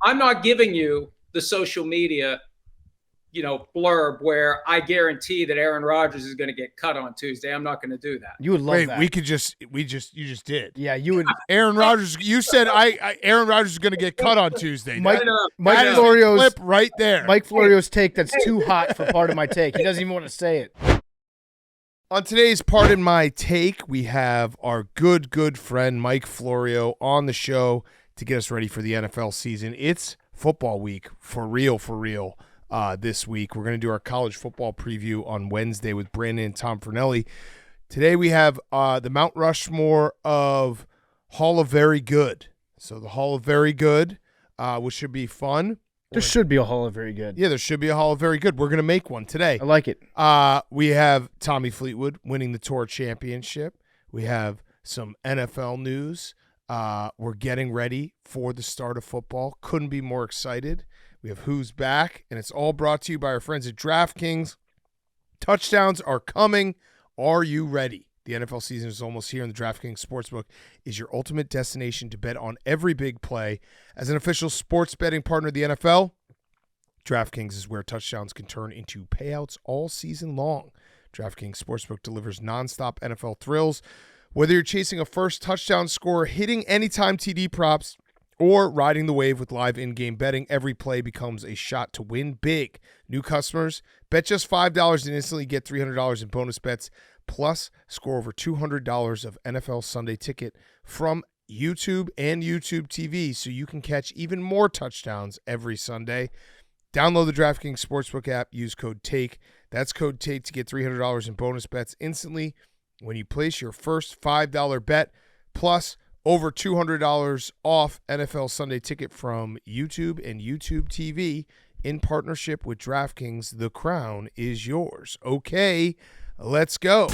I'm not giving you the social media, blurb where I guarantee that Aaron Rodgers is going to get cut on Tuesday. I'm not going to do that. You would love that. You just did. Yeah, you would. Aaron Rodgers, you said Aaron Rodgers is going to get cut on Tuesday. Mike Florio's clip right there. Mike Florio's take that's too hot for part of my take. He doesn't even want to say it. On today's Pardon My Take, we have our good friend Mike Florio on the show to get us ready for the NFL season. It's football week for real. This week, we're going to do our college football preview on Wednesday with Brandon and Tom Fernelli. Today we have the Mount Rushmore of Hall of Very Good. So the Hall of Very Good, which should be fun. There should be a Hall of Very Good. Yeah, there should be a Hall of Very Good. We're going to make one today. I like it. We have Tommy Fleetwood winning the Tour Championship. We have some NFL news. We're getting ready for the start of football. Couldn't be more excited. We have Who's Back, and it's all brought to you by our friends at DraftKings. Touchdowns are coming. Are you ready? The NFL season is almost here, and the DraftKings Sportsbook is your ultimate destination to bet on every big play. As an official sports betting partner of the NFL, DraftKings is where touchdowns can turn into payouts all season long. DraftKings Sportsbook delivers nonstop NFL thrills. Whether you're chasing a first touchdown score, hitting anytime TD props, or riding the wave with live in-game betting, every play becomes a shot to win big. New customers, bet just $5 and instantly get $300 in bonus bets, plus score over $200 of NFL Sunday Ticket from YouTube and YouTube TV, so you can catch even more touchdowns every Sunday. Download the DraftKings Sportsbook app. Use code TAKE. That's code TAKE to get $300 in bonus bets instantly when you place your first $5 bet, plus over $200 off NFL Sunday Ticket from YouTube and YouTube TV in partnership with DraftKings. The crown is yours. Okay, let's go.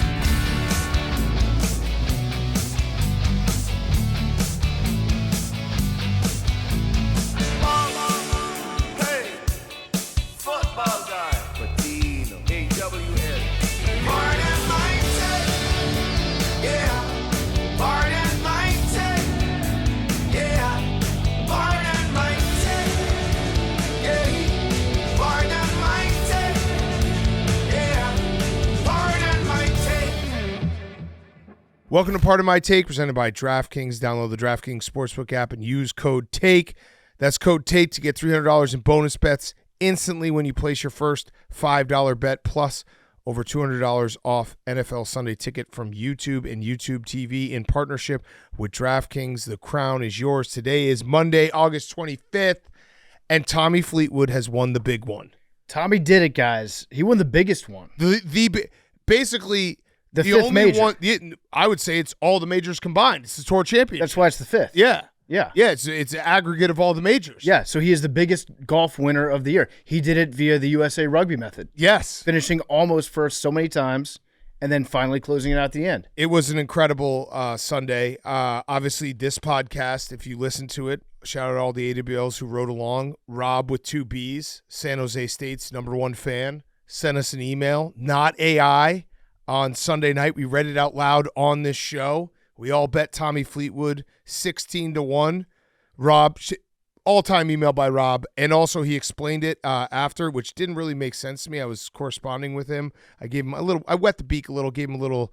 Welcome to Pardon My Take, presented by DraftKings. Download the DraftKings Sportsbook app and use code TAKE. That's code TAKE to get $300 in bonus bets instantly when you place your first $5 bet, plus over $200 off NFL Sunday Ticket from YouTube and YouTube TV in partnership with DraftKings. The crown is yours. Today is Monday, August 25th, and Fleetwood has won the big one. Tommy did it, guys. He won the biggest one. Basically, the fifth only major. One, I would say it's all the majors combined. It's the Tour Championship. That's why it's the fifth. Yeah. Yeah. Yeah, it's an aggregate of all the majors. Yeah, so he is the biggest golf winner of the year. He did it via the USA Rugby method. Yes. Finishing almost first so many times and then finally closing it out at the end. It was an incredible Sunday. Obviously, this podcast, if you listen to it, shout out all the AWLs who rode along. Robb with 2 Bs, San Jose State's #1 fan, sent us an email, not AI. On Sunday night, we read it out loud on this show. We all bet Tommy Fleetwood 16-1. Robb, all-time email by Robb, and also he explained it after, which didn't really make sense to me. I was corresponding with him. I gave him a little. I wet the beak a little, gave him a little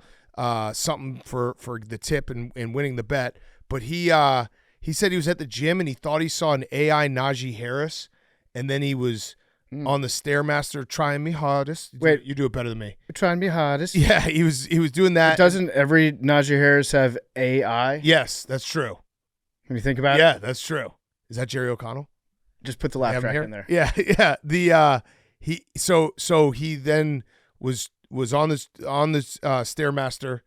something for the tip and winning the bet. But he said he was at the gym and he thought he saw an AI Najee Harris, and then he was on the Stairmaster trying me hardest. Wait, you do it better than me. Trying me hardest. Yeah, he was doing that. Doesn't every Najee Harris have AI? Yes, that's true. When you think about it. Yeah, that's true. Is that Jerry O'Connell? Just put the laugh track in there. Yeah, yeah. He then was on this Stairmaster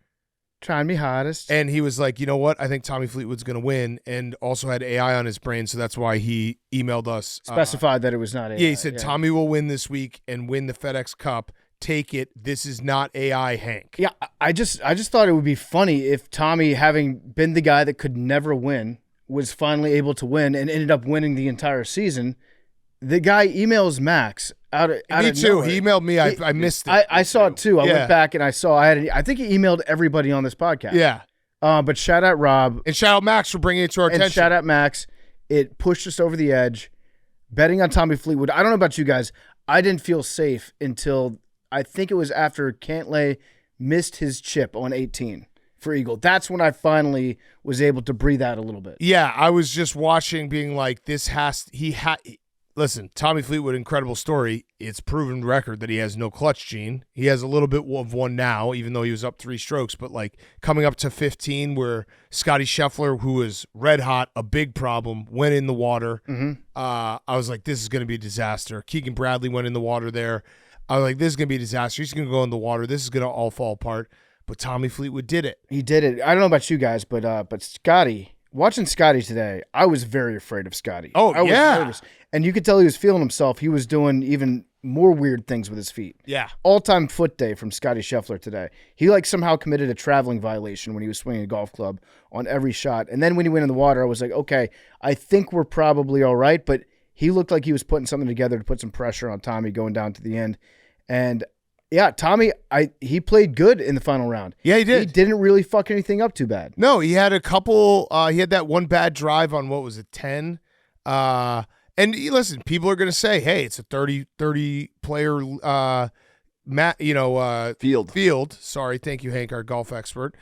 trying me hardest, and he was like, you know what? I think Tommy Fleetwood's going to win, and also had AI on his brain, so that's why he emailed us. Specified that it was not AI. Yeah, he said Tommy will win this week and win the FedEx Cup. Take it. This is not AI, Hank. Yeah, I just thought it would be funny if Tommy, having been the guy that could never win, was finally able to win and ended up winning the entire season. The guy emails Max out of nowhere. He emailed me. I missed it. I saw it too. I went back and I saw. I think he emailed everybody on this podcast. Yeah. But shout out Robb and shout out Max for bringing it to our attention. And shout out Max. It pushed us over the edge. Betting on Tommy Fleetwood. I don't know about you guys. I didn't feel safe until I think it was after Cantlay missed his chip on 18 for Eagle. That's when I finally was able to breathe out a little bit. Yeah, I was just watching being like, listen, Tommy Fleetwood, incredible story. It's proven record that he has no clutch gene. He has a little bit of one now, even though he was up 3 strokes. But like coming up to 15 where Scotty Scheffler, who was red hot, a big problem, went in the water. I was like, this is going to be a disaster. Keegan Bradley went in the water there. I was like, this is going to be a disaster. He's going to go in the water. This is going to all fall apart. But Tommy Fleetwood did it. He did it. I don't know about you guys, but Scotty, watching Scotty today, I was very afraid of Scotty. Oh, I was nervous. And you could tell he was feeling himself. He was doing even more weird things with his feet. Yeah. All-time foot day from Scotty Scheffler today. He somehow committed a traveling violation when he was swinging a golf club on every shot. And then when he went in the water, I was like, okay, I think we're probably all right. But he looked like he was putting something together to put some pressure on Tommy going down to the end. And yeah, Tommy, he played good in the final round. Yeah, he did. He didn't really fuck anything up too bad. No, he had a couple. He had that one bad drive on, what was it, 10? And listen, people are going to say, hey, it's a 30 player field. Sorry, thank you, Hank, our golf expert.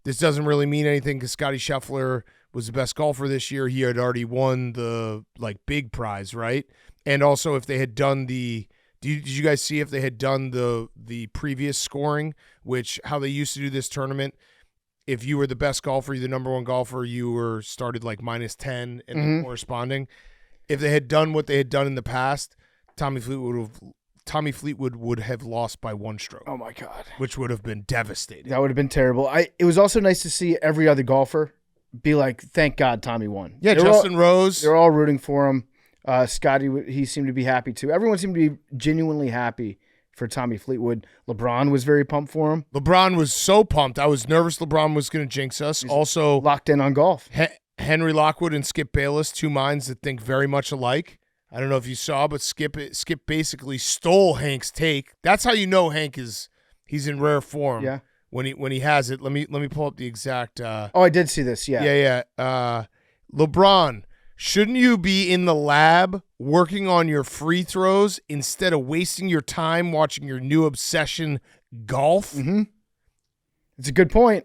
This doesn't really mean anything because Scotty Scheffler was the best golfer this year. He had already won the big prize, right? And also, if they had done did you guys see if they had done the previous scoring, which how they used to do this tournament? If you were the best golfer, you're the number one golfer, you were started minus 10 and the corresponding. If they had done what they had done in the past, Tommy Fleetwood would have lost by 1 stroke. Oh my God. Which would have been devastating. That would have been terrible. It was also nice to see every other golfer be like, thank God Tommy won. Yeah, Justin Rose. They're all rooting for him. Scotty, he seemed to be happy too. Everyone seemed to be genuinely happy for Tommy Fleetwood. LeBron was very pumped for him. LeBron was so pumped. I was nervous LeBron was going to jinx us. He's also locked in on golf. Henry Lockwood and Skip Bayless, 2 minds that think very much alike. I don't know if you saw, but Skip basically stole Hank's take. That's how you know Hank he's in rare form. Yeah. When he has it. Let me pull up the exact. I did see this. Yeah. Yeah. LeBron, shouldn't you be in the lab working on your free throws instead of wasting your time watching your new obsession, golf? Mm-hmm. It's a good point.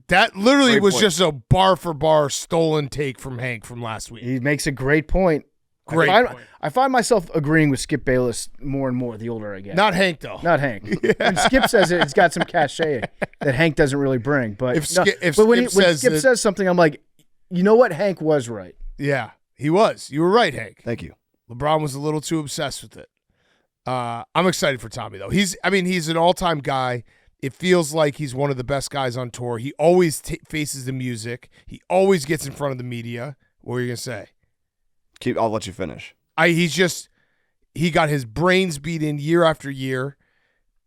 That literally Great was point. just a bar-for-bar stolen take from Hank from last week. He makes a great point. Great point. I find myself agreeing with Skip Bayless more and more the older I get. Not Hank, though. Not Hank. And Skip says it's got some cachet that Hank doesn't really bring. But when Skip says something, I'm like, you know what? Hank was right. Yeah, he was. You were right, Hank. Thank you. LeBron was a little too obsessed with it. I'm excited for Tommy, though. He's an all-time guy. It feels like he's one of the best guys on tour. He always faces the music. He always gets in front of the media. What were you going to say? I'll let you finish. He got his brains beat in year after year.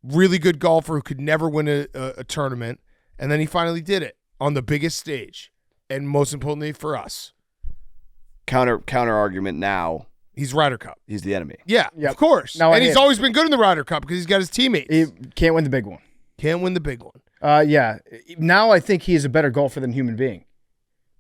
Really good golfer who could never win a tournament. And then he finally did it on the biggest stage. And most importantly for us. Counter argument now. He's Ryder Cup. He's the enemy. Yeah, Yep. of course. Now, and he's always been good in the Ryder Cup because he's got his teammates. He can't win the big one. Can't win the big one. Yeah. Now I think he is a better golfer than human being.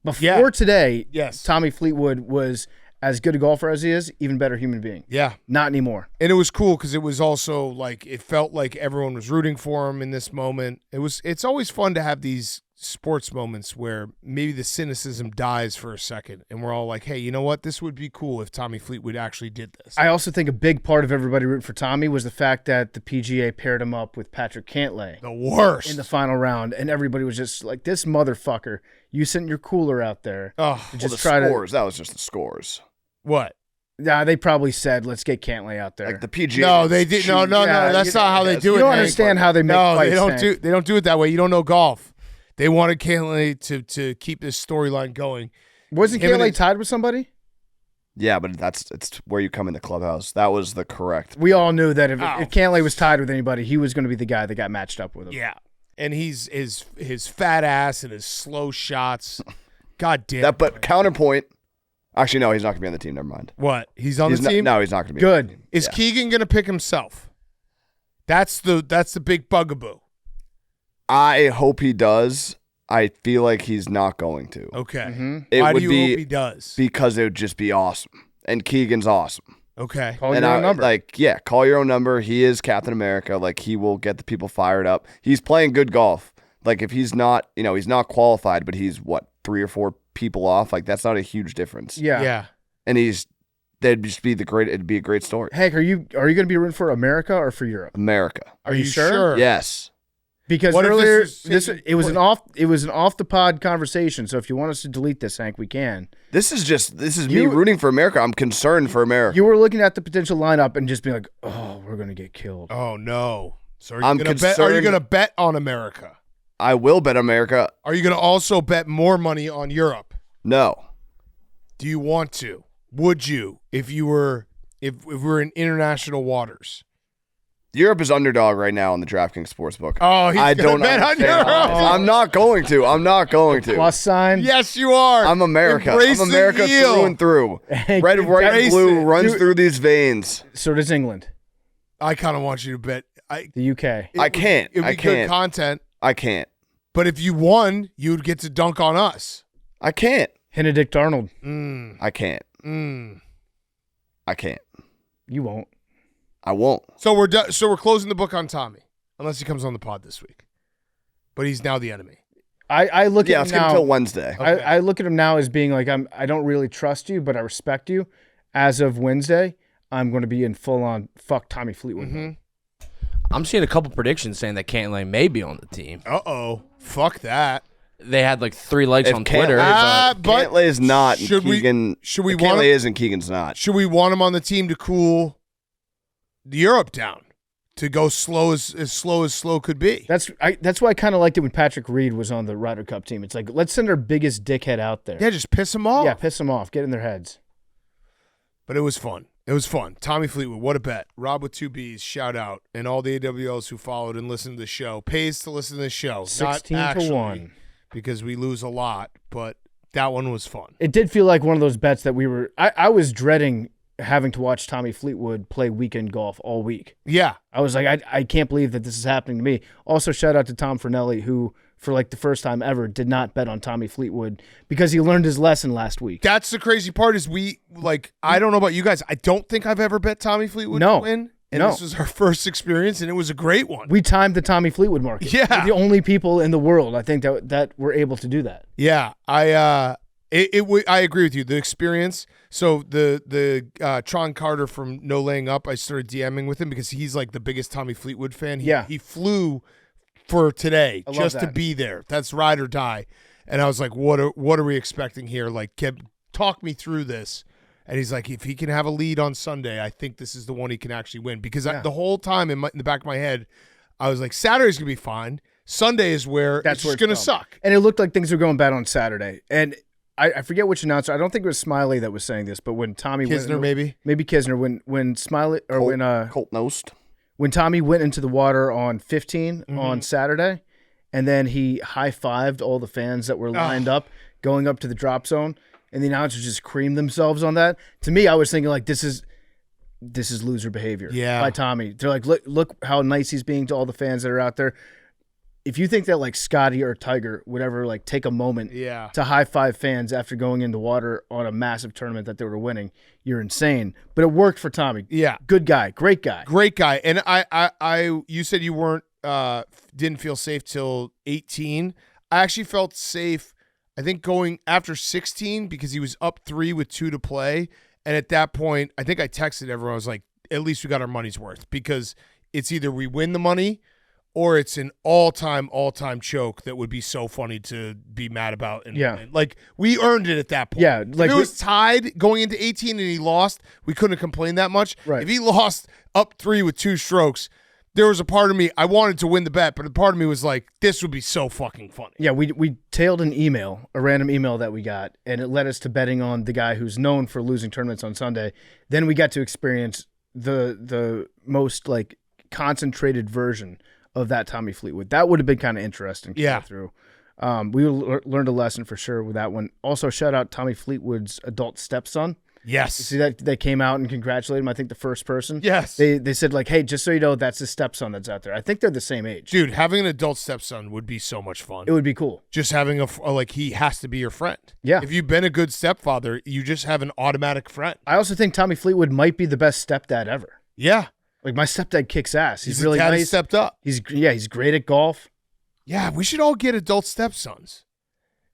Before today, yes, Tommy Fleetwood was as good a golfer as he is, even better human being. Yeah. Not anymore. And it was cool because it was also it felt like everyone was rooting for him in this moment. It's always fun to have these sports moments where maybe the cynicism dies for a second and we're all like, hey, you know what? This would be cool if Tommy Fleetwood actually did this. I also think a big part of everybody rooting for Tommy was the fact that the PGA paired him up with Patrick Cantlay. The worst. In the final round. And everybody was just like, this motherfucker, you sent your cooler out there. Oh, the scores. That was just the scores. What? Yeah, they probably said, let's get Cantlay out there. Like the PGA. No, they did. No. That's not how they do it. You don't understand how they make fights. They don't do it that way. You don't know golf. They wanted Cantlay to keep this storyline going. Wasn't Cantlay tied with somebody? Yeah, but it's where you come in the clubhouse. That was the correct. We all knew that if Cantlay was tied with anybody, he was going to be the guy that got matched up with him. Yeah, and his fat ass and his slow shots. God damn. That, but counterpoint. Actually, no, he's not going to be on the team. Never mind. What? He's on the team? No, he's not going to be. Good. On the team. Is Keegan going to pick himself? That's the big bugaboo. I hope he does. I feel like he's not going to. Okay. It Why would do you be hope he does? because it would just be awesome. And Keegan's awesome. Okay. Call And your own number. call your own number. He is Captain America. Like, he will get the people fired up. He's playing good golf. Like, if he's not, he's not qualified, but he's 3 or 4 people off. Like, that's not a huge difference. yeah. And it'd be a great story. Hank, are you going to be rooting for America or for Europe? America. Are you sure? Yes. Because What if earlier this is it was an off the pod conversation. So if you want us to delete this, Hank, we can. This is me rooting for America. I'm concerned for America. You were looking at the potential lineup and just being like, "Oh, we're going to get killed." Oh no. So I'm Are you concerned- going to bet on America? I will bet America. Are you going to also bet more money on Europe? No. Do you want to? Would you if we're in international waters? Europe is underdog right now on the DraftKings Sportsbook. Oh, he's I gonna don't bet on understand. Europe. I'm not going to. Plus sign. Yes, you are. I'm America. Embrace I'm the America heel. through and through. Hey, Red, white, and embrace blue it. runs through these veins. So does England, I kind of want you to bet. the UK. I can't. It'd be I good can't. content. I can't. But if you won, you'd get to dunk on us. I can't. Benedict Arnold. I can't. I can't. You won't. I won't. So we're done. So we're closing the book on Tommy, unless he comes on the pod this week. But he's now the enemy. I look Yeah, at let's him get now. until Wednesday. I look at him now as being like I don't really trust you, but I respect you. As of Wednesday, I'm going to be in full on fuck Tommy Fleetwood. mode. I'm seeing a couple predictions saying that Cantlay may be on the team. Fuck that. They had like 3 likes If on Twitter. Cantlay- but but Cantlay is not. And should we- Keegan, should we Cantlay want him- is and Keegan's not. Should we want him on the team to cool the Europe down? To go slow as slow could be. That's why I kind of liked it when Patrick Reed was on the Ryder Cup team. It's like, let's send our biggest dickhead out there. Yeah, just piss him off. Yeah, piss them off. Get in their heads. But it was fun. It was fun. Tommy Fleetwood, what a bet. Rob with 2 B's, shout out. And all the AWLs who followed and listened to the show. Pays to listen to the show. 16 Not to actually, 1. because we lose a lot, but that one was fun. It did feel like one of those bets that we were. I was dreading having to watch Tommy Fleetwood play weekend golf all week. Yeah. I was like, I can't believe that this is happening to me. Also, shout out to Tom Fernelli, who, for like the first time ever, did not bet on Tommy Fleetwood because he learned his lesson last week. That's the crazy part is I don't know about you guys. I don't think I've ever bet Tommy Fleetwood to win. And No. this was our first experience, and it was a great one. We timed the Tommy Fleetwood market. Yeah. We're the only people in the world, I think, that were able to do that. Yeah, I agree with you. The experience. So the Tron Carter from No Laying Up, I started DMing with him because he's like the biggest Tommy Fleetwood fan. He flew for today I love just to that. be there. That's ride or die. And I was like, what are we expecting here? Like, talk me through this. And he's like, if he can have a lead on Sunday, I think this is the one he can actually win. Because the whole time in the back of my head, I was like, Saturday's gonna be fine. Sunday is where it's going to suck. And it looked like things were going bad on Saturday. And I forget which announcer. I don't think it was Smiley that was saying this, but when Tommy Kisner, maybe Kisner, when Smiley or Colt Nost. when Tommy went into the water on 15 on Saturday, and then he high-fived all the fans that were lined up going up to the drop zone, and the announcers just creamed themselves on that. To me, I was thinking like this is loser behavior by Tommy. They're like, look how nice he's being to all the fans that are out there. If you think that like Scotty or Tiger would ever like take a moment to high five fans after going into water on a massive tournament that they were winning, you're insane. But it worked for Tommy. Yeah. Good guy. Great guy. Great guy. And you said you weren't, didn't feel safe till 18. I actually felt safe, I think, going after 16 because he was up 3 with 2 to play. And at that point, I think I texted everyone. I was like, at least we got our money's worth because it's either we win the money or it's an all-time choke that would be so funny to be mad about. And like, we earned it at that point. Yeah, like if it was tied going into 18 and he lost, we couldn't have complained that much. Right. If he lost up 3 with 2 strokes, there was a part of me, I wanted to win the bet, but a part of me was like, this would be so fucking funny. Yeah, we tailed an email, a random email that we got, and it led us to betting on the guy who's known for losing tournaments on Sunday. Then we got to experience the most like concentrated version of that Tommy Fleetwood. That would have been kind of interesting to go through. We learned a lesson for sure with that one. Also, shout out Tommy Fleetwood's adult stepson. Yes. You see that they came out and congratulated him? I think the first person. Yes. They said like, hey, just so you know, that's his stepson that's out there. I think they're the same age. Dude, having an adult stepson would be so much fun. It would be cool. Just having like he has to be your friend. Yeah. If you've been a good stepfather, you just have an automatic friend. I also think Tommy Fleetwood might be the best stepdad ever. Yeah. Like my stepdad kicks ass. He's a really dad who nice. stepped up. He's great at golf. Yeah, we should all get adult stepsons.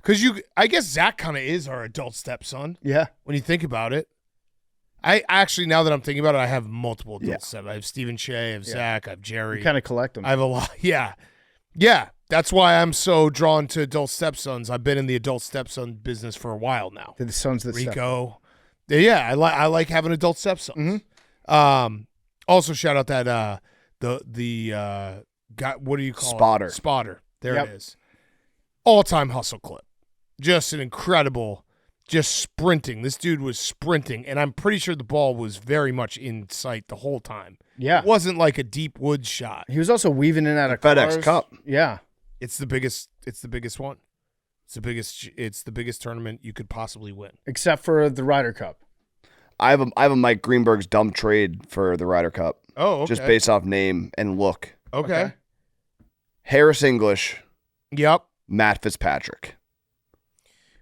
Because I guess Zach kind of is our adult stepson. Yeah. When you think about it. I actually, now that I'm thinking about it, I have multiple adult steps. I have Stephen Shea, I have Zach, I have Jerry. You kind of collect them. I have a lot. Yeah. Yeah. That's why I'm so drawn to adult stepsons. I've been in the adult stepson business for a while now. They're the sons that step. Rico. Yeah, I like having adult stepsons. Mm-hmm. Also, shout out that the guy. What do you call Spotter. it? Spotter. There Yep. it is. All-time hustle clip. Just an incredible. Just sprinting. This dude was sprinting, and I'm pretty sure the ball was very much in sight the whole time. Yeah. It wasn't like a deep woods shot. He was also weaving in and out of FedEx cars. Cup. Yeah. It's the biggest. It's the biggest one. It's the biggest tournament you could possibly win. Except for the Ryder Cup. I have a Mike Greenberg's dumb trade for the Ryder Cup. Oh, okay. Just based off name and look. Okay. Harris English, Yep. Matt Fitzpatrick.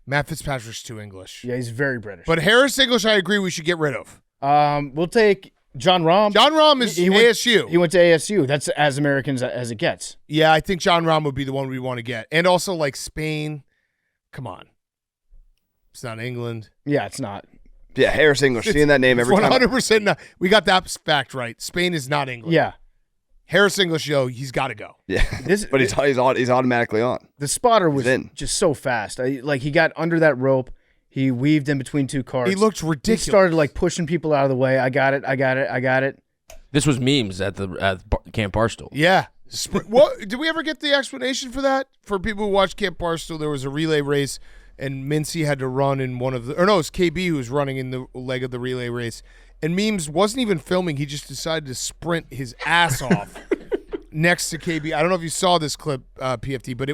Matt Fitzpatrick's too English. Yeah, he's very British. But Harris English, I agree we should get rid of. We'll take John Rahm. John Rahm is He went- ASU. He went to ASU. That's as Americans as it gets. Yeah, I think John Rahm would be the one we want to get. And also like Spain. Come on. It's not England. Yeah, it's not. Yeah, Harris English. Seeing that name every time. 100% not. We got that fact right. Spain is not England. Yeah. Harris English, he's got to go. Yeah, but he's automatically on. The spotter was He's in. just so fast. He got under that rope. He weaved in between two cars. He looked ridiculous. He started like pushing people out of the way. I got it. This was memes at Camp Barstool. Yeah. What did we ever get the explanation for that? For people who watch Camp Barstool, there was a relay race, and Mincy had to run in one of the. Or no, it was KB who was running in the leg of the relay race, and Memes wasn't even filming. He just decided to sprint his ass off next to KB. I don't know if you saw this clip, PFT, but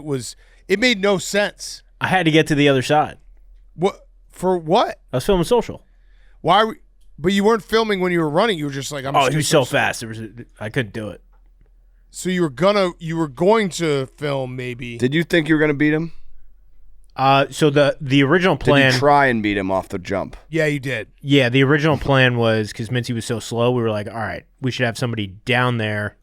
it made no sense. I had to get to the other side. What for? What? I was filming social. Why? But you weren't filming when you were running. You were just like, I'm. Oh, he was so fast. I couldn't do it. So you were going to film maybe. Did you think you were going to beat him? So the original plan. Did you try and beat him off the jump? Yeah, you did. Yeah, the original plan was because Mincy was so slow. We were like, all right, we should have somebody down there,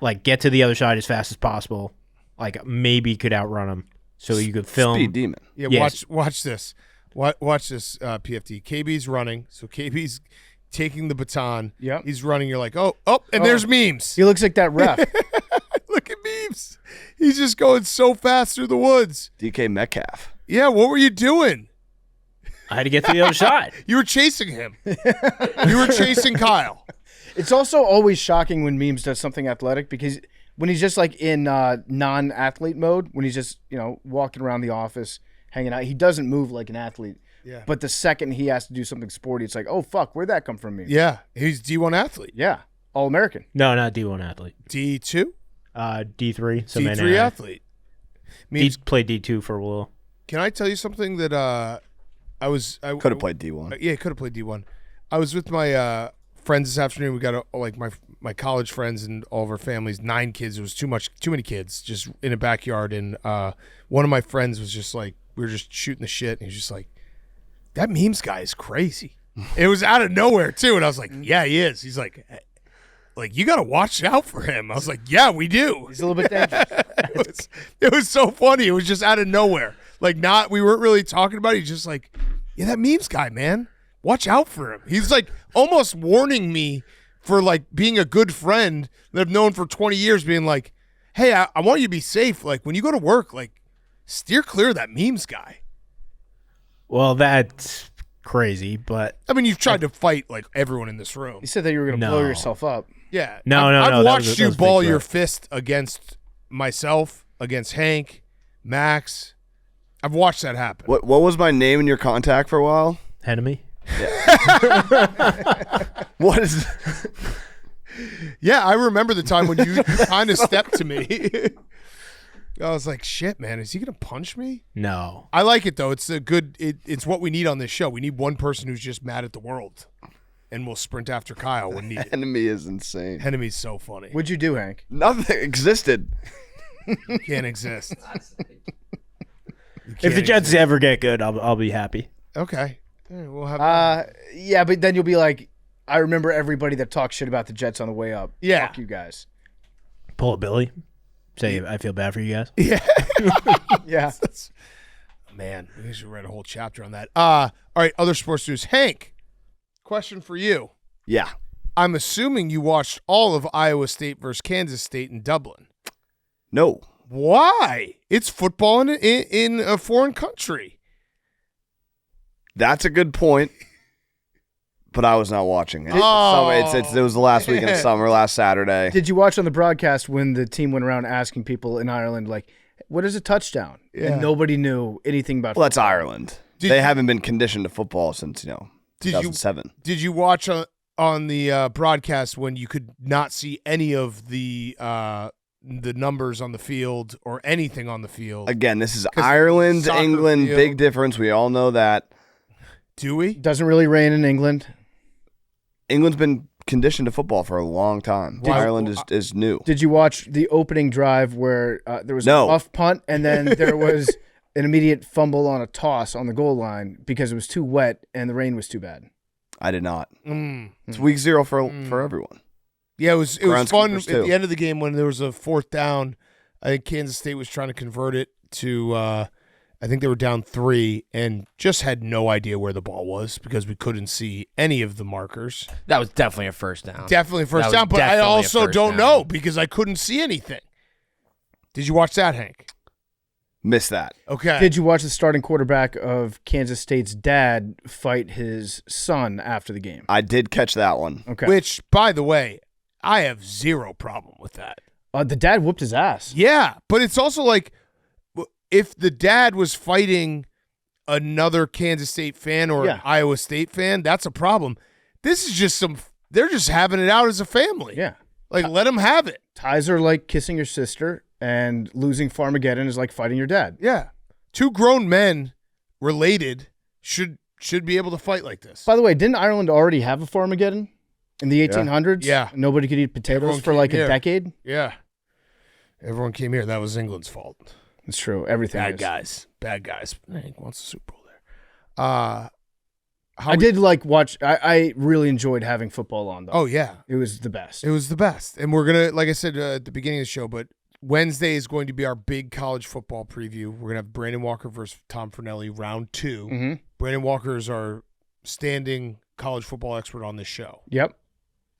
like get to the other side as fast as possible. Like maybe could outrun him, so you could film. Speed demon. Yeah, Yes. watch this. Watch this, PFT. KB's running, so KB's taking the baton. Yep. He's running. You're like, oh, and there's Memes. He looks like that ref. Look at Memes. He's just going so fast through the woods. DK Metcalf. Yeah, what were you doing? I had to get to the other side. You were chasing him. You were chasing Kyle. It's also always shocking when Memes does something athletic because when he's just like in non-athlete mode, when he's just walking around the office, hanging out, he doesn't move like an athlete. Yeah. But the second he has to do something sporty, it's like, oh fuck, where'd that come from, Memes? Yeah, he's D1 athlete. Yeah, All American. No, not D1 athlete. D2? D3. So D3 athlete. Memes, played D2 for a while. can I tell you something that I Could have played D1. Yeah, could have played D1. I was with my friends this afternoon. We got my college friends and all of our families. 9 kids. It was too many kids just in a backyard. And one of my friends was just like, we were just shooting the shit. And he was just like, that Memes guy is crazy. It was out of nowhere too. And I was like, yeah, he is. He's like you got to watch out for him. I was like, yeah, we do. He's a little bit dangerous. It was so funny. It was just out of nowhere. Like we weren't really talking about it. He's just like, yeah, that Memes guy, man. Watch out for him. He's like almost warning me for like being a good friend that I've known for 20 years, being like, hey, I want you to be safe. Like when you go to work, like steer clear of that Memes guy. Well, that's crazy, but I mean, you've tried to fight like everyone in this room. You said that you were going to blow yourself up. Yeah. No, I've that watched was you a big ball threat. your fist against myself, against Hank, Max. I've watched that happen. What was my name in your contact for a while? enemy. What is? Yeah, I remember the time when you kind of stepped to me. I was like, shit, man, is he gonna punch me? No. I like it though. It's a good. It's what we need on this show. We need one person who's just mad at the world, and we'll sprint after Kyle when needed. Enemy is insane. Enemy's so funny. What'd you do, Hank? Nothing existed. You can't exist. If the Jets ever get good, I'll be happy. Okay, we'll have. Yeah, but then you'll be like, I remember everybody that talked shit about the Jets on the way up. Yeah. Fuck you guys. Pull a Billy. Say I feel bad for you guys. Yeah. Yeah. Man, we should write a whole chapter on that. All right, other sports news. Hank, question for you. Yeah. I'm assuming you watched all of Iowa State versus Kansas State in Dublin. No. Why? It's football in a foreign country. That's a good point. But I was not watching it. Oh, It was the last weekend of summer, last Saturday. Did you watch on the broadcast when the team went around asking people in Ireland, like, what is a touchdown? Yeah. And nobody knew anything about Well, that's football. Ireland. They haven't been conditioned to football since, 2007. Did you watch on the broadcast when you could not see any of the numbers on the field or anything on the field? Again, this is Ireland, soccer England, field. big difference. We all know that. Do we? Doesn't really rain in England. England's been conditioned to football for a long time. Ireland is new. Did you watch the opening drive where there was No. a muff punt and then there was an immediate fumble on a toss on the goal line because it was too wet and the rain was too bad? I did not. Mm. It's week 0 for everyone. Yeah, it was fun Groundskeepers, at too. the end of the game when there was a fourth down. I think Kansas State was trying to convert it to I think they were down 3 and just had no idea where the ball was because we couldn't see any of the markers. That was definitely a first down. Definitely first That was down, but I definitely a also first don't down. know because I couldn't see anything. Did you watch that, Hank? Missed that. Okay. Did you watch the starting quarterback of Kansas State's dad fight his son after the game? I did catch that one. Okay. Which, by the way, I have zero problem with that. The dad whooped his ass. Yeah, but it's also like if the dad was fighting another Kansas State fan or an Iowa State fan, that's a problem. This is just they're just having it out as a family. Yeah. Like, let them have it. Ties are like kissing your sister, and losing Farmageddon is like fighting your dad. Yeah. Two grown men related should be able to fight like this. By the way, didn't Ireland already have a Farmageddon in the 1800s? Yeah. Nobody could eat potatoes Everyone for came like here. a decade? Yeah. Everyone came here. That was England's fault. It's true. Everything Bad is. guys. Bad guys. Hank wants a Super Bowl there. I did like watch. I really enjoyed having football on, though. Oh, yeah. It was the best. It was the best. And we're going to, like I said at the beginning of the show, but Wednesday is going to be our big college football preview. We're going to have Brandon Walker versus Tom Fornelli, round 2. Mm-hmm. Brandon Walker is our standing college football expert on this show. Yep.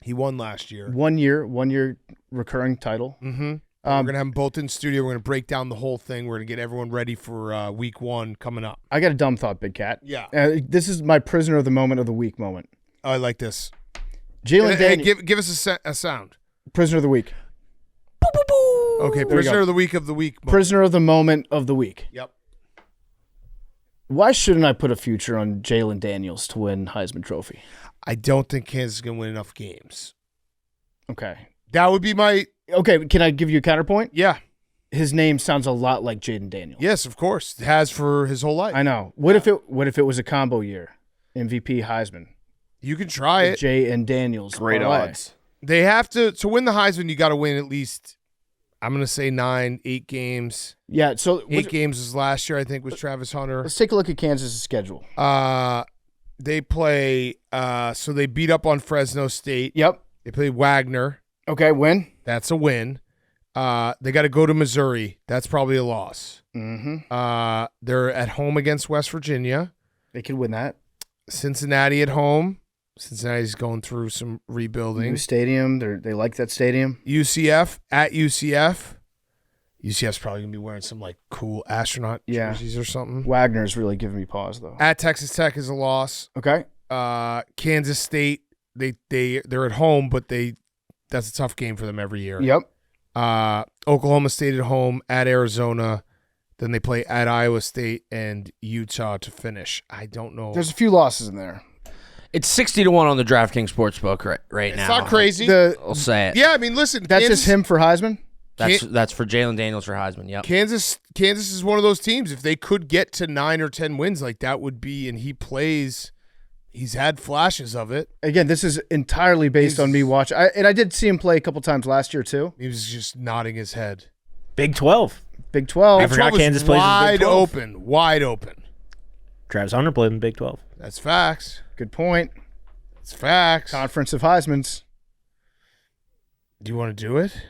He won last year. 1 year recurring title. Mm-hmm. We're going to have them both in studio. We're going to break down the whole thing. We're going to get everyone ready for week 1 coming up. I got a dumb thought, Big Cat. Yeah. This is my prisoner of the moment of the week moment. Oh, I like this. Jalen Hey, Daniels. give us a sound. Prisoner of the week. Okay, we prisoner go. of the week of the week. Prisoner of the moment of the week. Yep. Why shouldn't I put a future on Jalen Daniels to win Heisman Trophy? I don't think Kansas is going to win enough games. Okay. That would be my Okay, can I give you a counterpoint? yeah. His name sounds a lot like Jaden Daniels. Yes, of course. It has for his whole life. I know. What if it was a combo year? MVP Heisman. You can try it. Jay and Daniels. Great parlay. odds. They have to win the Heisman. You got to win at least. I'm going to say 8 games. Yeah, so 8 games was last year. I think was Travis Hunter. let's take a look at Kansas' schedule. They play. So they beat up on Fresno State. Yep. They play Wagner. Okay, win. That's a win. They got to go to Missouri. That's probably a loss. Mm-hmm. They're at home against West Virginia. They could win that. Cincinnati at home. Cincinnati's going through some rebuilding. New stadium. They like that stadium. UCF at UCF. UCF's probably going to be wearing some like cool astronaut jerseys or something. Wagner's really giving me pause though. At Texas Tech is a loss. Okay. Kansas State, they're at home, but that's a tough game for them every year. Yep. Oklahoma State at home, at Arizona. Then they play at Iowa State and Utah to finish. I don't know. There's a few losses in there. It's 60-1 on the DraftKings Sportsbook right now. It's not crazy. I'll say it. Yeah, I mean, listen. That's just him for Heisman? That's for Jalen Daniels for Heisman. Yep. Kansas is one of those teams. If they could get to 9 or 10 wins, like that would be, and he plays. He's had flashes of it. Again, this is entirely based on me watching. I did see him play a couple times last year too. He was just nodding his head. Big 12. Big 12. I forgot Kansas plays in Big 12. Wide open. Travis Hunter played in Big 12. That's facts. Good point. It's facts. Conference of Heismans. Do you want to do it?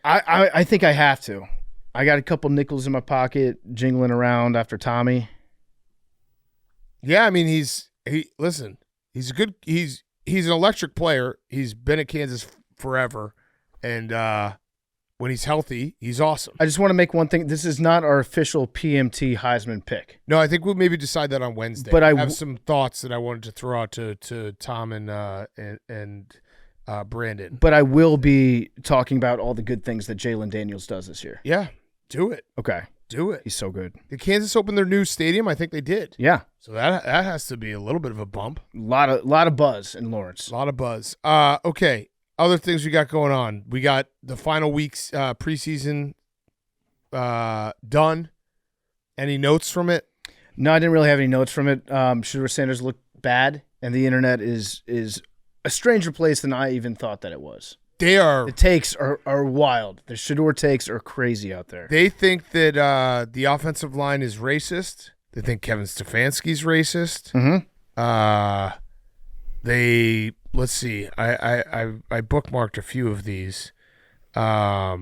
I think I have to. I got a couple nickels in my pocket jingling around after Tommy. Yeah, I mean he's an electric player. He's been at Kansas forever, and when he's healthy, he's awesome. I just want to make one thing. This is not our official PMT Heisman pick. No, I think we'll maybe decide that on Wednesday. But I have some thoughts that I wanted to throw out to Tom and Brandon. But I will be talking about all the good things that Jalen Daniels does this year. Yeah, do it. Okay. Do it. He's so good. Did Kansas open their new stadium? I think they did. Yeah. So that has to be a little bit of a bump. Lot of buzz in Lawrence. A lot of buzz. Okay. Other things we got going on. We got the final week's preseason done. Any notes from it? No, I didn't really have any notes from it. Shedeur Sanders looked bad, and the internet is a stranger place than I even thought that it was. The takes are wild. The Shedeur takes are crazy out there. They think that the offensive line is racist. They think Kevin Stefanski's racist. Mm-hmm. Let's see. I bookmarked a few of these. Yeah,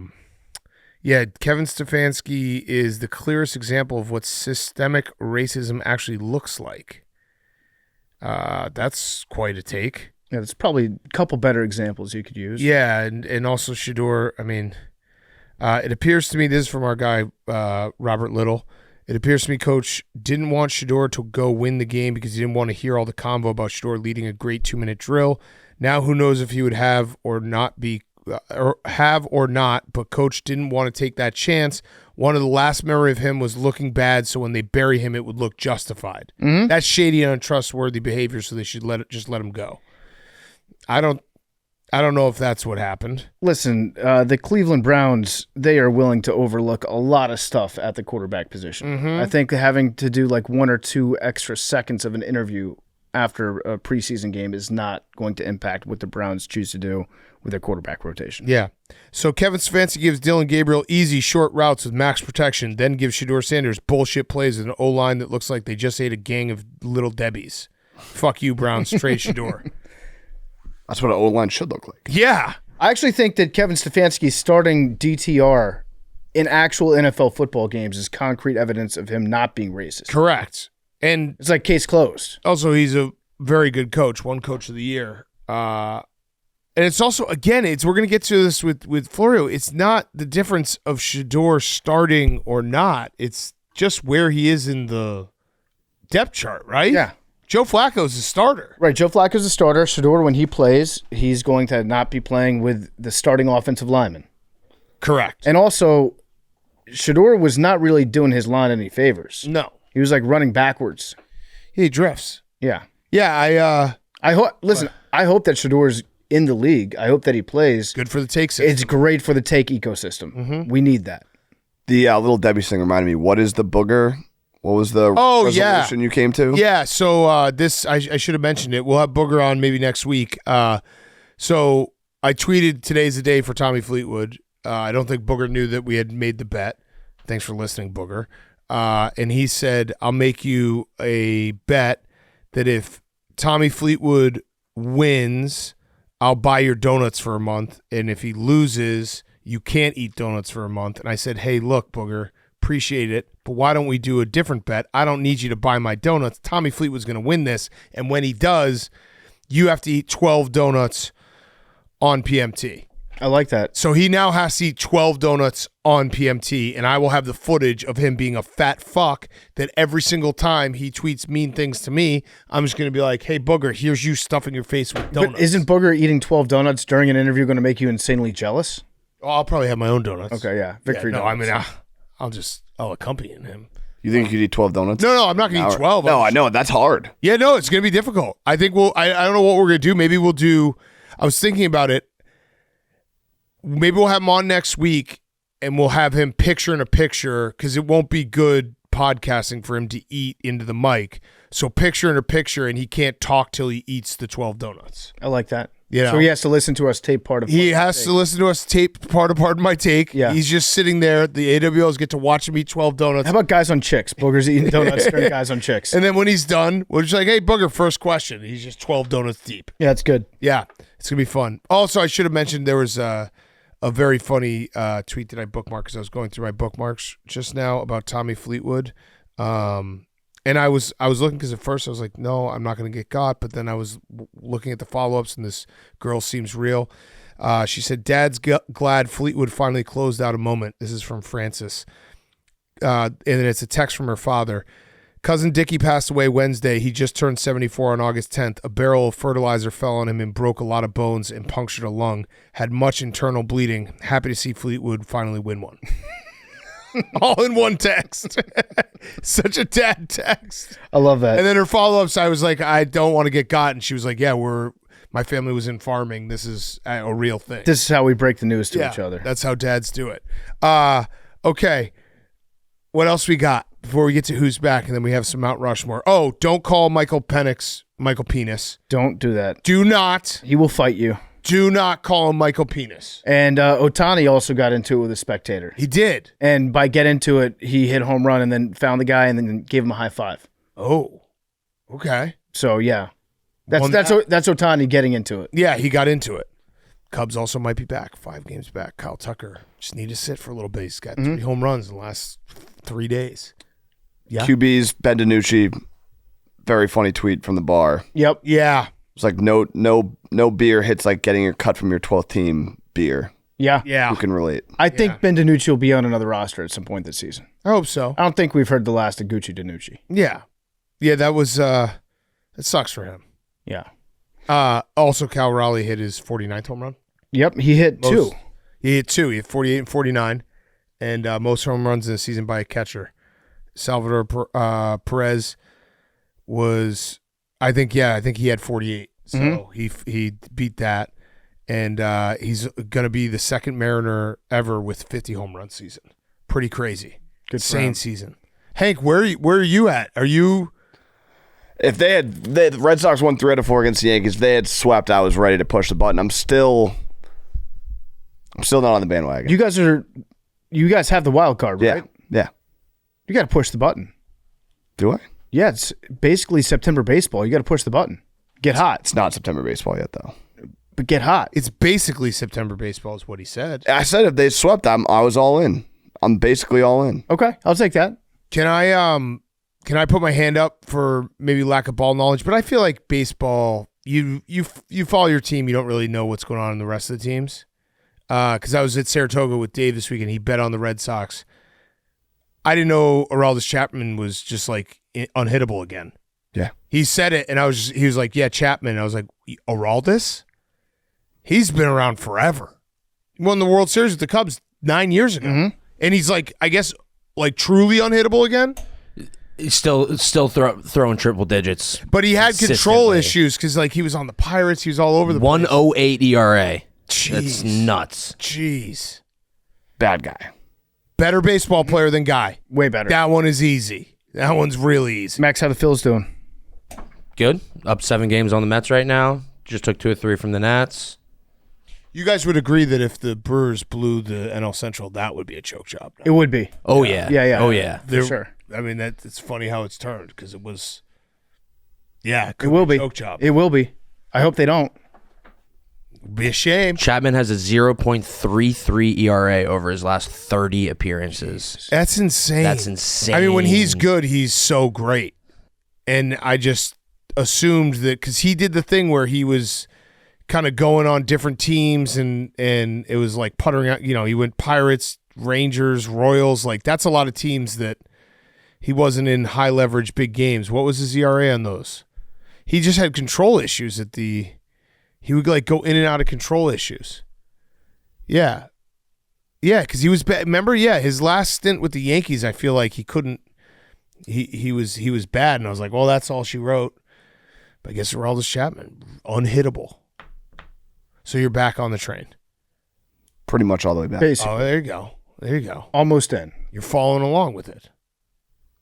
Kevin Stefanski is the clearest example of what systemic racism actually looks like. That's quite a take. Yeah, there's probably a couple better examples you could use. Yeah, and also Shedeur. I mean, it appears to me, this is from our guy, Robert Little. It appears to me Coach didn't want Shedeur to go win the game because he didn't want to hear all the convo about Shedeur leading a great 2-minute drill. Now who knows if he would have or not, but Coach didn't want to take that chance. One of the last memory of him was looking bad, so when they bury him, it would look justified. Mm-hmm. That's shady and untrustworthy behavior, so they should just let him go. I don't know if that's what happened. Listen, the Cleveland Browns, they are willing to overlook a lot of stuff at the quarterback position. Mm-hmm. I think having to do like 1 or 2 extra seconds of an interview after a preseason game is not going to impact what the Browns choose to do with their quarterback rotation. Yeah. So Kevin Stefanski gives Dylan Gabriel easy short routes with max protection, then gives Shedeur Sanders bullshit plays with an O-line that looks like they just ate a gang of little Debbies. Fuck you, Browns. Trade Shedeur. That's what an O-line should look like. Yeah. I actually think that Kevin Stefanski starting DTR in actual NFL football games is concrete evidence of him not being racist. Correct. And It's like case closed. also, he's a very good coach, one coach of the year. And it's also, again, we're going to get to this with Florio. It's not the difference of Shedeur starting or not. It's just where he is in the depth chart, right? Yeah. Joe Flacco's a starter. Right, Joe Flacco's a starter. Shedeur, when he plays, he's going to not be playing with the starting offensive lineman. Correct. And also, Shedeur was not really doing his line any favors. No. He was like running backwards. He drifts. Yeah. Yeah, I hope that Shedeur's in the league. I hope that he plays. good for the take system. It's great for the take ecosystem. Mm-hmm. We need that. The Little Debbie thing reminded me, what is the booger? What was the resolution you came to? Yeah, so this, I should have mentioned it. We'll have Booger on maybe next week. So I tweeted, today's the day for Tommy Fleetwood. I don't think Booger knew that we had made the bet. Thanks for listening, Booger. And he said, I'll make you a bet that if Tommy Fleetwood wins, I'll buy your donuts for a month. And if he loses, you can't eat donuts for a month. And I said, hey, look, Booger, appreciate it, but why don't we do a different bet? I don't need you to buy my donuts. Tommy Fleetwood's going to win this. And when he does, you have to eat 12 donuts on PMT. I like that. So he now has to eat 12 donuts on PMT, and I will have the footage of him being a fat fuck that every single time he tweets mean things to me, I'm just going to be like, hey, Booger, here's you stuffing your face with donuts. But isn't Booger eting 12 donuts during an interview going to make you insanely jealous? Oh, I'll probably have my own donuts. Okay, yeah. Victory donuts. I mean, I'll accompany him. You think you could eat 12 donuts? No, I'm not going to eat 12. No, I know. That's hard. Yeah, no, it's going to be difficult. I think I don't know what we're going to do. Maybe we'll do, I was thinking about it. maybe we'll have him on next week, and we'll have him picture in a picture because it won't be good podcasting for him to eat into the mic. So picture in a picture, and he can't talk till he eats the 12 donuts. I like that. You know? So he has to listen to us tape part of. He has to listen to us tape part of Pardon My Take. Yeah. He's just sitting there. The AWLs get to watch him eat 12 donuts. How about guys on chicks? Boogers eating donuts during guys on chicks. And then when he's done, we're just like, hey, Booger, first question. He's just 12 donuts deep. Yeah, it's good. Yeah, it's going to be fun. Also, I should have mentioned there was a very funny tweet that I bookmarked because I was going through my bookmarks just now about Tommy Fleetwood. And I was looking because at first I was like, no, I'm not going to get got. But then I was looking at the follow-ups, and this girl seems real. She said, Dad's glad Fleetwood finally closed out a moment. This is from Francis. And then it's a text from her father. Cousin Dickie passed away Wednesday. He just turned 74 on August 10th. A barrel of fertilizer fell on him and broke a lot of bones and punctured a lung. Had much internal bleeding. Happy to see Fleetwood finally win one. All in one text. Such a dad text. I love that. And then her follow-ups, I was like, I don't want to get got. And she was like, yeah, my family was in farming. This is a real thing. This is how we break the news to each other. That's how dads do it. Okay. What else we got before we get to who's back? And then we have some Mount Rushmore. Oh, don't call Michael Penix Michael Penis. Don't do that. Do not. He will fight you. Do not call him Michael Penis. And Ohtani also got into it with a spectator. He did. And by get into it, he hit a home run and then found the guy and then gave him a high five. Oh, okay. So, yeah. That's Ohtani getting into it. Yeah, he got into it. Cubs also might be back. 5 games back. Kyle Tucker just need to sit for a little bit. He's got 3 home runs in the last 3 days. Yeah. QB's Ben DiNucci, very funny tweet from the bar. Yep. Yeah. It's like no beer hits like getting your cut from your 12th team beer. Yeah. Yeah. Who can relate? I think Ben DiNucci will be on another roster at some point this season. I hope so. I don't think we've heard the last of Gucci DiNucci. Yeah. Yeah, that was it sucks for him. Yeah. Also Cal Raleigh hit his 49th home run. Yep, he hit 2. He hit 2. He hit 48 and 49 and most home runs in the season by a catcher. Salvador Perez was I think he had 48. So he beat that, and he's going to be the second Mariner ever with 50 home run season. Pretty crazy. Good Insane season. Hank, where are you at? Are you? If the Red Sox won 3 out of 4 against the Yankees, if they had swept, I was ready to push the button. I'm still not on the bandwagon. You guys have the wild card, right? Yeah. You got to push the button. Do I? Yeah, it's basically September baseball. You got to push the button. Get hot. It's not September baseball yet, though. But get hot. It's basically September baseball is what he said. I said if they swept, I was all in. I'm basically all in. Okay, I'll take that. Can I put my hand up for maybe lack of ball knowledge? But I feel like baseball, you follow your team, you don't really know what's going on in the rest of the teams. Because I was at Saratoga with Dave this week, and he bet on the Red Sox. I didn't know Aroldis Chapman was just like unhittable again. Yeah. He said it, and he was like, yeah, Chapman. I was like, Aroldis? He's been around forever. He won the World Series with the Cubs 9 years ago. And he's like, I guess, like truly unhittable again? He's still throwing triple digits. But he had control consistently. issues because like he was on the Pirates. He was all over the place. 108 ERA. Jeez. That's nuts. Jeez. Bad guy. Better baseball player than Guy. Way better. That one is easy. That one's really easy. Max, how the Phil's doing? Good. Up 7 games on the Mets right now. Just took 2 or 3 from the Nats. You guys would agree that if the Brewers blew the NL Central, that would be a choke job. It would be. Oh, yeah. Yeah. Oh, yeah. For sure. I mean, it's funny how it's turned because it was, yeah, It will be. a choke job. It will be. I hope they don't. It'd be a shame. Chapman has a 0.33 ERA over his last 30 appearances. That's insane. That's insane. I mean, when he's good, he's so great. And I just assumed that because he did the thing where he was kind of going on different teams and it was like puttering out, he went Pirates, Rangers, Royals. Like that's a lot of teams that he wasn't in high leverage big games. What was his ERA on those? He just had control issues he would like go in and out of control issues. Yeah. Yeah, because he was bad. Remember, his last stint with the Yankees, I feel like he couldn't. He was bad, and I was like, well, that's all she wrote. But I guess Aroldis Chapman, unhittable. So you're back on the train. pretty much all the way back. Basically, Oh, there you go. There you go. almost in. You're following along with it.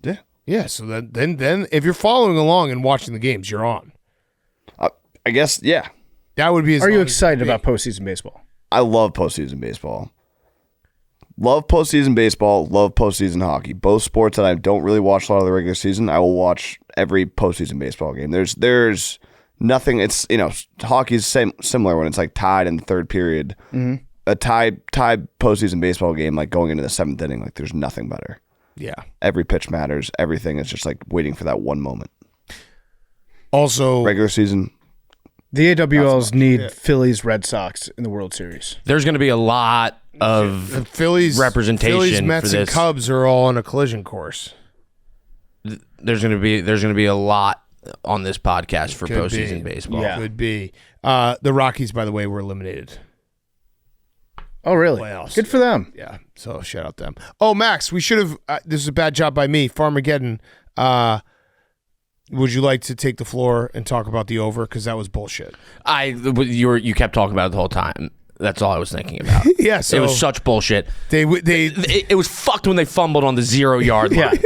Yeah. Yeah. So then if you're following along and watching the games, you're on. I guess, yeah. That would be. Are you excited about postseason baseball? I love postseason baseball. Love postseason baseball. Love postseason hockey. Both sports that I don't really watch a lot of the regular season. I will watch every postseason baseball game. There's nothing. It's hockey's similar when it's like tied in the third period. Mm-hmm. A tied postseason baseball game, like going into the seventh inning, like there's nothing better. Yeah. Every pitch matters. Everything is just like waiting for that one moment. Also, Regular season. The AWLs need Phillies Red Sox in the World Series. There's going to be a lot of the Phillies representation Phillies, Mets, for and this. Cubs are all on a collision course. There's going to be a lot on this podcast for Could postseason be. baseball. Yeah. Could be. The Rockies, by the way, were eliminated. Oh, really? Playoffs. Good for them. Yeah, so shout out them. Oh, Max, we should have. This is a bad job by me. Farmageddon. Would you like to take the floor and talk about the over? Because that was bullshit. You kept talking about it the whole time. That's all I was thinking about. Yeah, so it was such bullshit. They It was fucked when they fumbled on the 0-yard line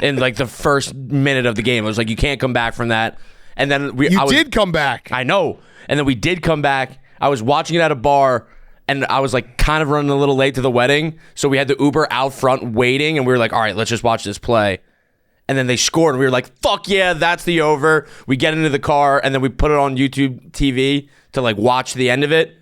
in like the first minute of the game. It was like you can't come back from that. And then you did come back. I know. And then we did come back. I was watching it at a bar. And I was like kind of running a little late to the wedding. So we had the Uber out front waiting. And we were like, all right, let's just watch this play. And then they scored. And we were like, fuck yeah, that's the over. We get into the car. And then we put it on YouTube TV to like watch the end of it.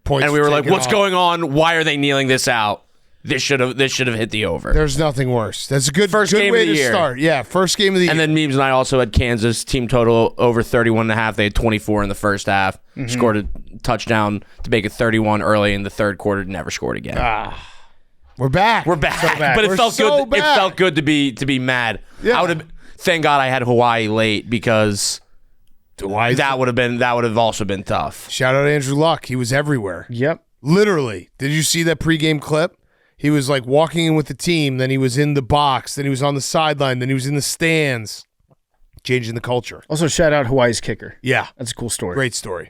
And we were like, what's going on? Why are they kneeling this out? This should have hit the over. There's nothing worse. That's a good First good game way of the to year. start. Yeah, first game of the year. And then Memes and I also had Kansas team total over 31.5. They had 24 in the first half. Mm-hmm. Scored a touchdown to make it 31 early in the third quarter. Never scored again. We're back. We're back. So back. But it We're felt so good. back. It felt good to be mad. Yeah. I would have. Thank God I had Hawaii late because Why is that would have also been tough. Shout out Andrew Luck. He was everywhere. Yep. Literally. Did you see that pregame clip? He was like walking in with the team, then he was in the box, then he was on the sideline, then he was in the stands, changing the culture. Also, shout out Hawaii's kicker. Yeah. That's a cool story. Great story.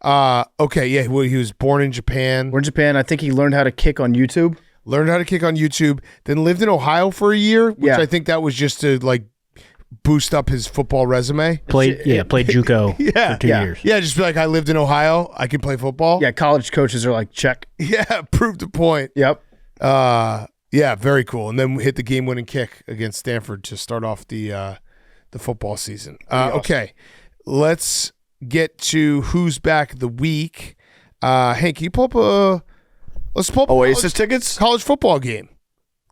Okay, yeah, well, he was born in Japan, We're in Japan. I think he learned how to kick on YouTube. learned how to kick on YouTube, then lived in Ohio for a year, which Yeah. I think that was just to like boost up his football resume. Played JUCO Yeah. for 2 Yeah. years. Yeah, just be like, I lived in Ohio, I could play football. Yeah, college coaches are like, check. Yeah, proved a point. Yep. Yeah, very cool. And then we hit the game-winning kick against Stanford to start off the football season. Okay, let's get to who's back the week. Hank, can you pull up let's pull up a Oasis tickets? college football game.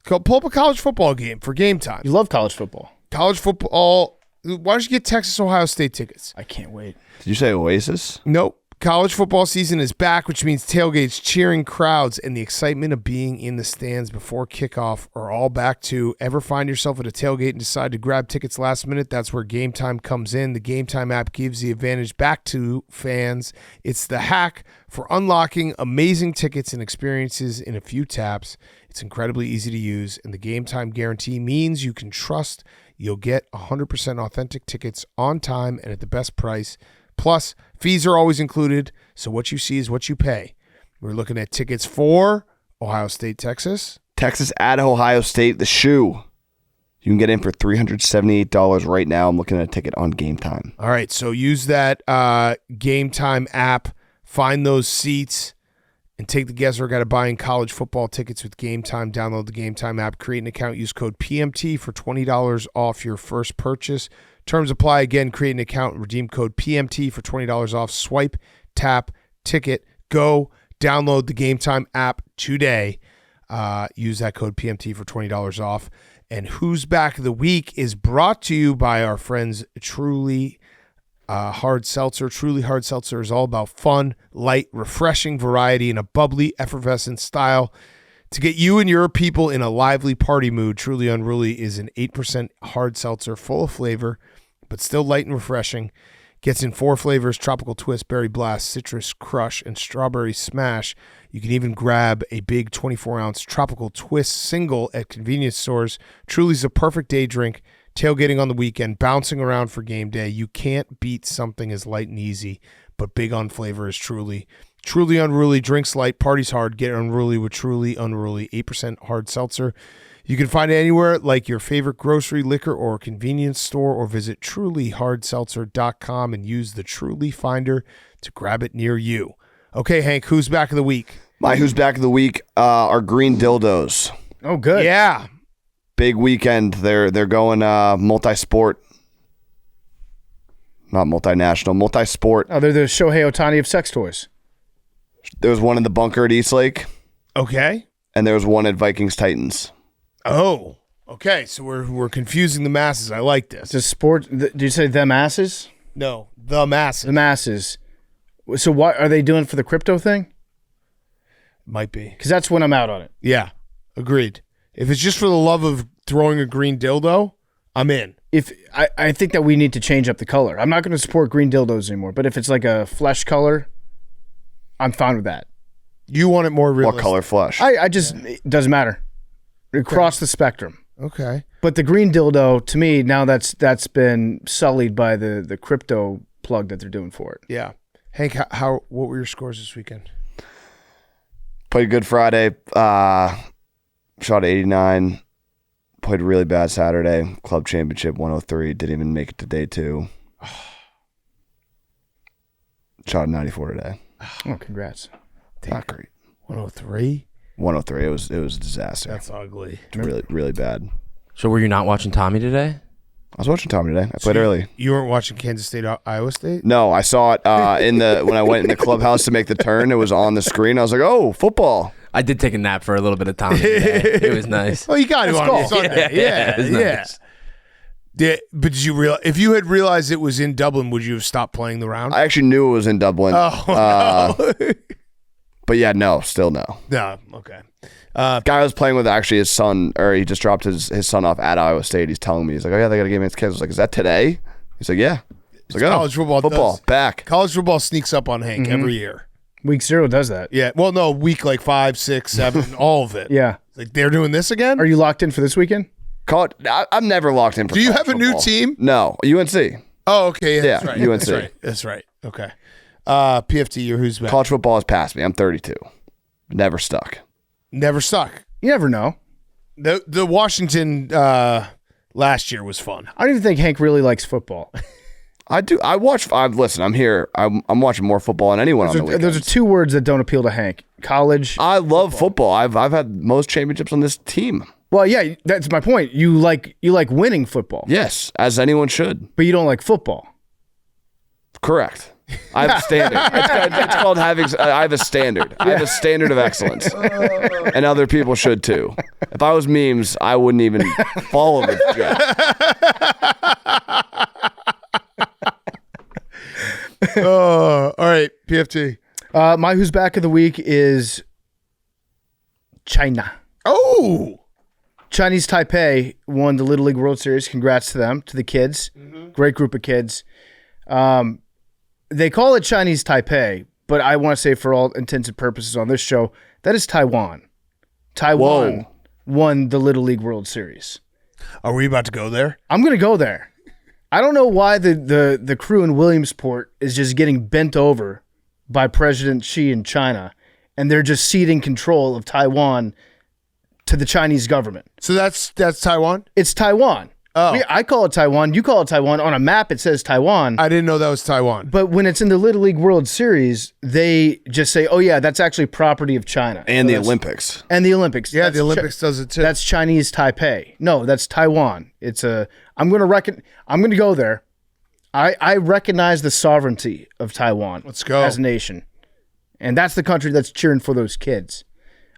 Pull up a college football game for game time. You love college football. College football. Why don't you get Texas Ohio State tickets? I can't wait. Did you say Oasis? Nope. College football season is back, which means tailgates, cheering crowds, and the excitement of being in the stands before kickoff are all back to. Ever find yourself at a tailgate and decide to grab tickets last minute? That's where Game Time comes in. The Game Time app gives the advantage back to fans. It's the hack for unlocking amazing tickets and experiences in a few taps. It's incredibly easy to use, and the Game Time guarantee means you can trust you'll get 100% authentic tickets on time and at the best price. Plus, fees are always included, so what you see is what you pay. We're looking at tickets for Ohio State, Texas. Texas at Ohio State, the shoe. You can get in for $378 right now. I'm looking at a ticket on Game Time. All right, so use that Game Time app, find those seats, and take the guesswork out of buying college football tickets with Game Time. Download the Game Time app, create an account, use code PMT for $20 off your first purchase. Terms apply. Again, create an account, redeem code PMT for $20 off. Swipe, tap, ticket, go. Download the Game Time app today. Use that code PMT for $20 off. And Who's Back of the Week is brought to you by our friends Truly Hard Seltzer. Truly Hard Seltzer is all about fun, light, refreshing variety in a bubbly, effervescent style. To get you and your people in a lively party mood, Truly Unruly is an 8% hard seltzer full of flavor, but still light and refreshing. Gets in 4 flavors: tropical twist, berry blast, citrus crush, and strawberry smash. You can even grab a big 24-ounce tropical twist single at convenience stores. Truly's a perfect day drink, tailgating on the weekend, bouncing around for game day. You can't beat something as light and easy, but big on flavor as Truly. Truly Unruly drinks light, parties hard. Get unruly with Truly Unruly 8% hard seltzer. You can find it anywhere like your favorite grocery, liquor, or convenience store, or visit trulyhardseltzer.com and use the Truly Finder to grab it near you. Okay, Hank, who's back of the week? My who's back of the week are green dildos. Oh, good. Yeah. Big weekend. They're going multi-sport. Not multinational, multi-sport. Oh, they're the Shohei Ohtani of sex toys. There was one in the bunker at Eastlake, Okay. and there was one at Vikings Titans. Oh, okay. So we're confusing the masses. I like this. It's a sport. Did you say them asses? No, the masses. The masses. So what are they doing for the crypto thing? Might be. Because that's when I'm out on it. Yeah, agreed. If it's just for the love of throwing a green dildo, I'm in. If I think that we need to change up the color. I'm not going to support green dildos anymore. But if it's like a flesh color, I'm fine with that. You want it more realistic. What color flush? I just it doesn't matter. Across the spectrum. Okay. But the green dildo, to me, now that's been sullied by the crypto plug that they're doing for it. Yeah. Hank, what were your scores this weekend? Played good Friday. Shot 89. Played really bad Saturday. Club championship 103. Didn't even make it to day 2. Shot 94 today. Oh, congrats. Not great. 103? 103. It was a disaster. That's ugly. Really, really bad. So were you not watching Tommy today? I was watching Tommy today. I played early. You weren't watching Kansas State, Iowa State? No, I saw it when I went in the clubhouse to make the turn. It was on the screen. I was like, "Oh, football!" I did take a nap for a little bit of Tommy today. It was nice. Oh, you got it on Sunday. Yeah, it was yeah. nice. But did you realize, if you had realized it was in Dublin, would you have stopped playing the round? I actually knew it was in Dublin. Oh, no. But yeah, no, still no. No, okay. Guy I was playing with actually his son, or he just dropped his son off at Iowa State. He's telling me, he's like, "Oh yeah, they got to give me his kids." I was like, "Is that today?" He's like, "Yeah." He's like, "Oh, college football does. back." College football sneaks up on Hank every year. Week 0 does that. Yeah. Well, no, week like 5, 6, 7, all of it. Yeah. Like they're doing this again? Are you locked in for this weekend? I'm never locked in for Do you college have a new football. team? No, UNC. Oh, okay. Yeah, that's Yeah, right. UNC. That's right. That's right. Okay. PFT, you're who's back? College football has passed me. I'm 32. Never stuck. Never stuck. You never know. The Washington last year was fun. I don't even think Hank really likes football. I do. Listen, I'm here. I'm watching more football than anyone on the weekends. Those are 2 words that don't appeal to Hank. College. I love football. I've had most championships on this team. Well, yeah, that's my point. You like winning football. Yes, as anyone should. But you don't like football. Correct. I have a standard. It's called having. I have a standard. I have a standard of excellence, and other people should too. If I was memes, I wouldn't even follow this joke. All right, PFT. My who's back of the week is China. Oh, Chinese Taipei won the Little League World Series. Congrats to them, to the kids. Great group of kids. They call it Chinese Taipei, but I want to say for all intents and purposes on this show, that is Taiwan. Taiwan won the Little League World Series. are we about to go there? I'm going to go there. I don't know why the crew in Williamsport is just getting bent over by President Xi in China, and they're just ceding control of Taiwan to the Chinese government. So that's Taiwan? It's Taiwan. Oh. I call it Taiwan. You call it Taiwan. On a map, it says Taiwan. I didn't know that was Taiwan. But when it's in the Little League World Series, they just say, "Oh yeah, that's actually property of China." And So the that's- Olympics. And the Olympics. Yeah, That's the Olympics does it too. That's Chinese Taipei. No, that's Taiwan. It's I'm going to go there. I recognize the sovereignty of Taiwan. Let's go. As a nation. And that's the country that's cheering for those kids.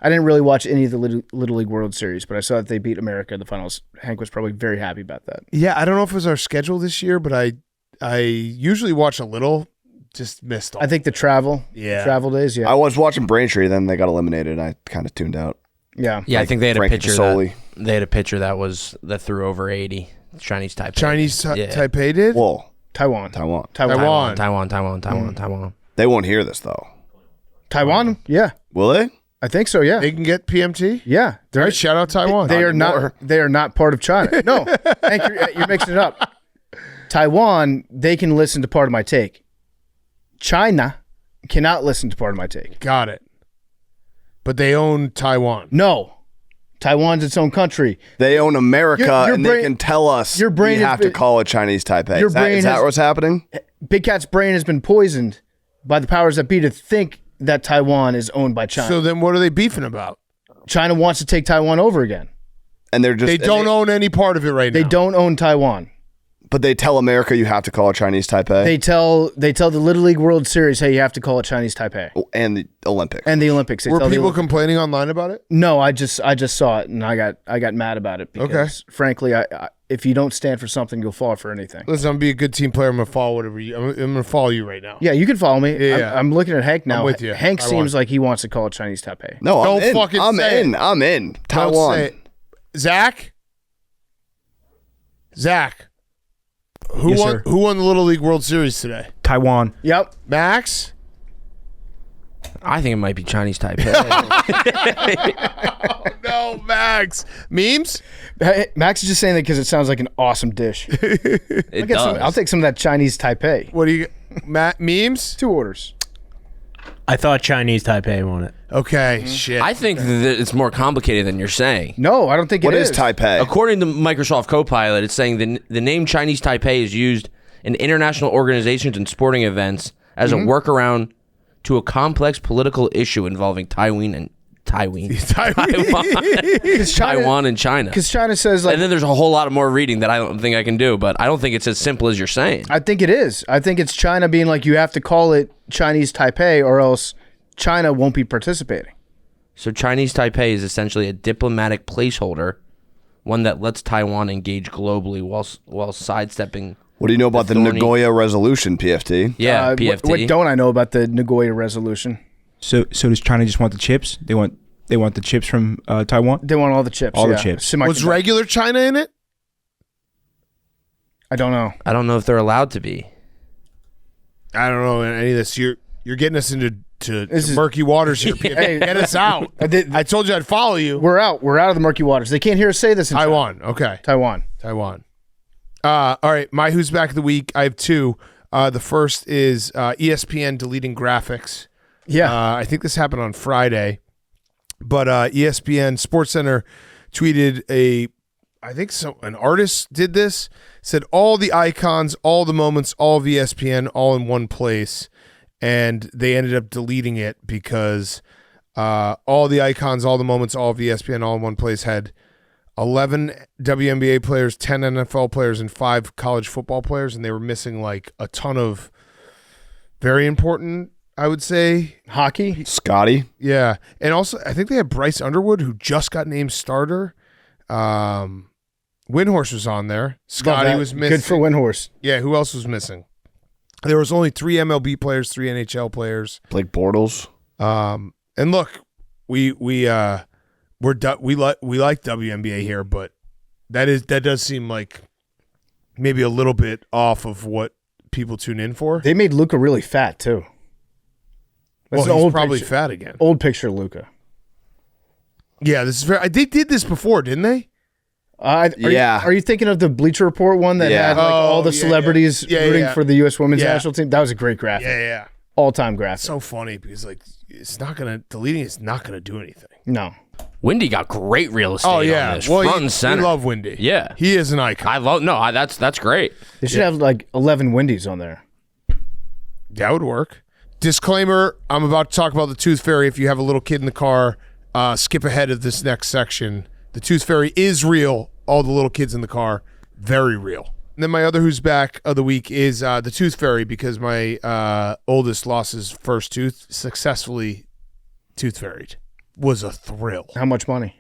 I didn't really watch any of the Little League World Series, but I saw that they beat America in the finals. Hank was probably very happy about that. Yeah, I don't know if it was our schedule this year, but I usually watch a little. Just missed all. I think the travel days, I was watching Braintree, then they got eliminated. I kind of tuned out. yeah. Yeah, I think they had Frankie a pitcher. Fasoli. They had a pitcher that threw over 80. Chinese Taipei. Taipei did? Whoa, Taiwan. Taiwan. Taiwan. They won't hear this though. Taiwan? Yeah. Will they? I think so, yeah. They can get PMT? Yeah. All right, shout out Taiwan. They are not. They are not part of China. No, Hank, you're mixing it up. Taiwan, they can listen to Part of My Take. China cannot listen to Part of My Take. Got it. But they own Taiwan. No. Taiwan's its own country. They own America, Your and brain- they can tell us your brain we has have to been- call it Chinese Taipei. Your Is brain that has- what's happening? Big Cat's brain has been poisoned by the powers that be to think that Taiwan is owned by China. So then what are they beefing about? China wants to take Taiwan over again. And they're just They don't own any part of it right now. They don't own Taiwan. But they tell America you have to call it Chinese Taipei. They tell the Little League World Series, hey, you have to call it Chinese Taipei. And the Olympics. And the Olympics. They Were tell the people Olympics. complaining online about it? No, I just saw it and I got mad about it because frankly, I if you don't stand for something, you'll fall for anything. Listen, I'm gonna be a good team player. I'm gonna follow whatever you. I'm gonna follow you right now. Yeah, you can follow me. Yeah. I'm looking at Hank now. I'm with you. Hank I seems want- like he wants to call it Chinese Taipei. No, Don't I'm in. fucking I'm say in. it. I'm in. Don't Taiwan. say it. Zach. Who Yes, won? sir. Who won the Little League World Series today? Taiwan. Yep. Max. I think it might be Chinese Taipei. No, Max. Memes. Hey, Max is just saying that because it sounds like an awesome dish. It does. I'll take some of that Chinese Taipei. What do you? Memes. 2 orders. I thought Chinese Taipei won it. Okay. Shit. I think that it's more complicated than you're saying. No, I don't think What it is Taipei? According to Microsoft Copilot, it's saying the name Chinese Taipei is used in international organizations and sporting events as a workaround to a complex political issue involving Taiwan and Taiwan and China. Because China says like And then there's a whole lot of more reading that I don't think I can do, but I don't think it's as simple as you're saying. I think it is. I think it's China being like you have to call it Chinese Taipei or else China won't be participating. So Chinese Taipei is essentially a diplomatic placeholder, one that lets Taiwan engage globally while sidestepping. What do you know about the thorny- Nagoya Resolution, PFT? Yeah, What PFT. don't I know about the Nagoya resolution? So does China just want the chips? They want the chips from Taiwan? They want all the chips. All the yeah. chips. Was regular China in it? I don't know. I don't know if they're allowed to be. I don't know any of this. You're getting us into This is- murky waters here. Hey. Get us out. I told you I'd follow you. We're out. We're out of the murky waters. They can't hear us say this in Taiwan. Okay. Taiwan. Taiwan. All right. My Who's Back of the Week. I have 2. The first is ESPN deleting graphics. Yeah. I think this happened on Friday. But ESPN SportsCenter tweeted an artist did this, said all the icons, all the moments, all of ESPN, all in one place. And they ended up deleting it because all the icons, all the moments, all of ESPN, all in one place had 11 WNBA players, 10 NFL players, and 5 college football players. And they were missing like a ton of very important, I would say. Hockey. Scotty? Yeah. And also, I think they had Bryce Underwood, who just got named starter. Windhorse was on there. Scotty Love that. was missing. Good for Windhorse. Yeah, who else was missing? There was only 3 MLB players, 3 NHL players. Blake Bortles? And look, we like WNBA here, but that does seem like maybe a little bit off of what people tune in for. They made Luca really fat too. That's Well, an he's old probably picture, fat again. Old picture of Luca. Yeah, this is very. They did this before, didn't they? Yeah. Are you thinking of the Bleacher Report one that Yeah. had like all the Oh, yeah, celebrities yeah. Yeah, rooting yeah. for the U.S. Women's Yeah. National Team? That was a great graphic. Yeah. All-time graphic. So funny because like deleting it's not gonna do anything. No. Wendy got great real estate Oh yeah, on this. well Front and center. we love Wendy. Yeah. he is an icon. That's great. They should have like 11 Wendy's on there. That would work. Disclaimer: I'm about to talk about the Tooth Fairy. If you have a little kid in the car, skip ahead of this next section. The Tooth Fairy is real. All the little kids in the car, very real. And then my other Who's Back of the week is the Tooth Fairy because my oldest lost his first tooth successfully. Tooth Fairy'd was a thrill. How much money?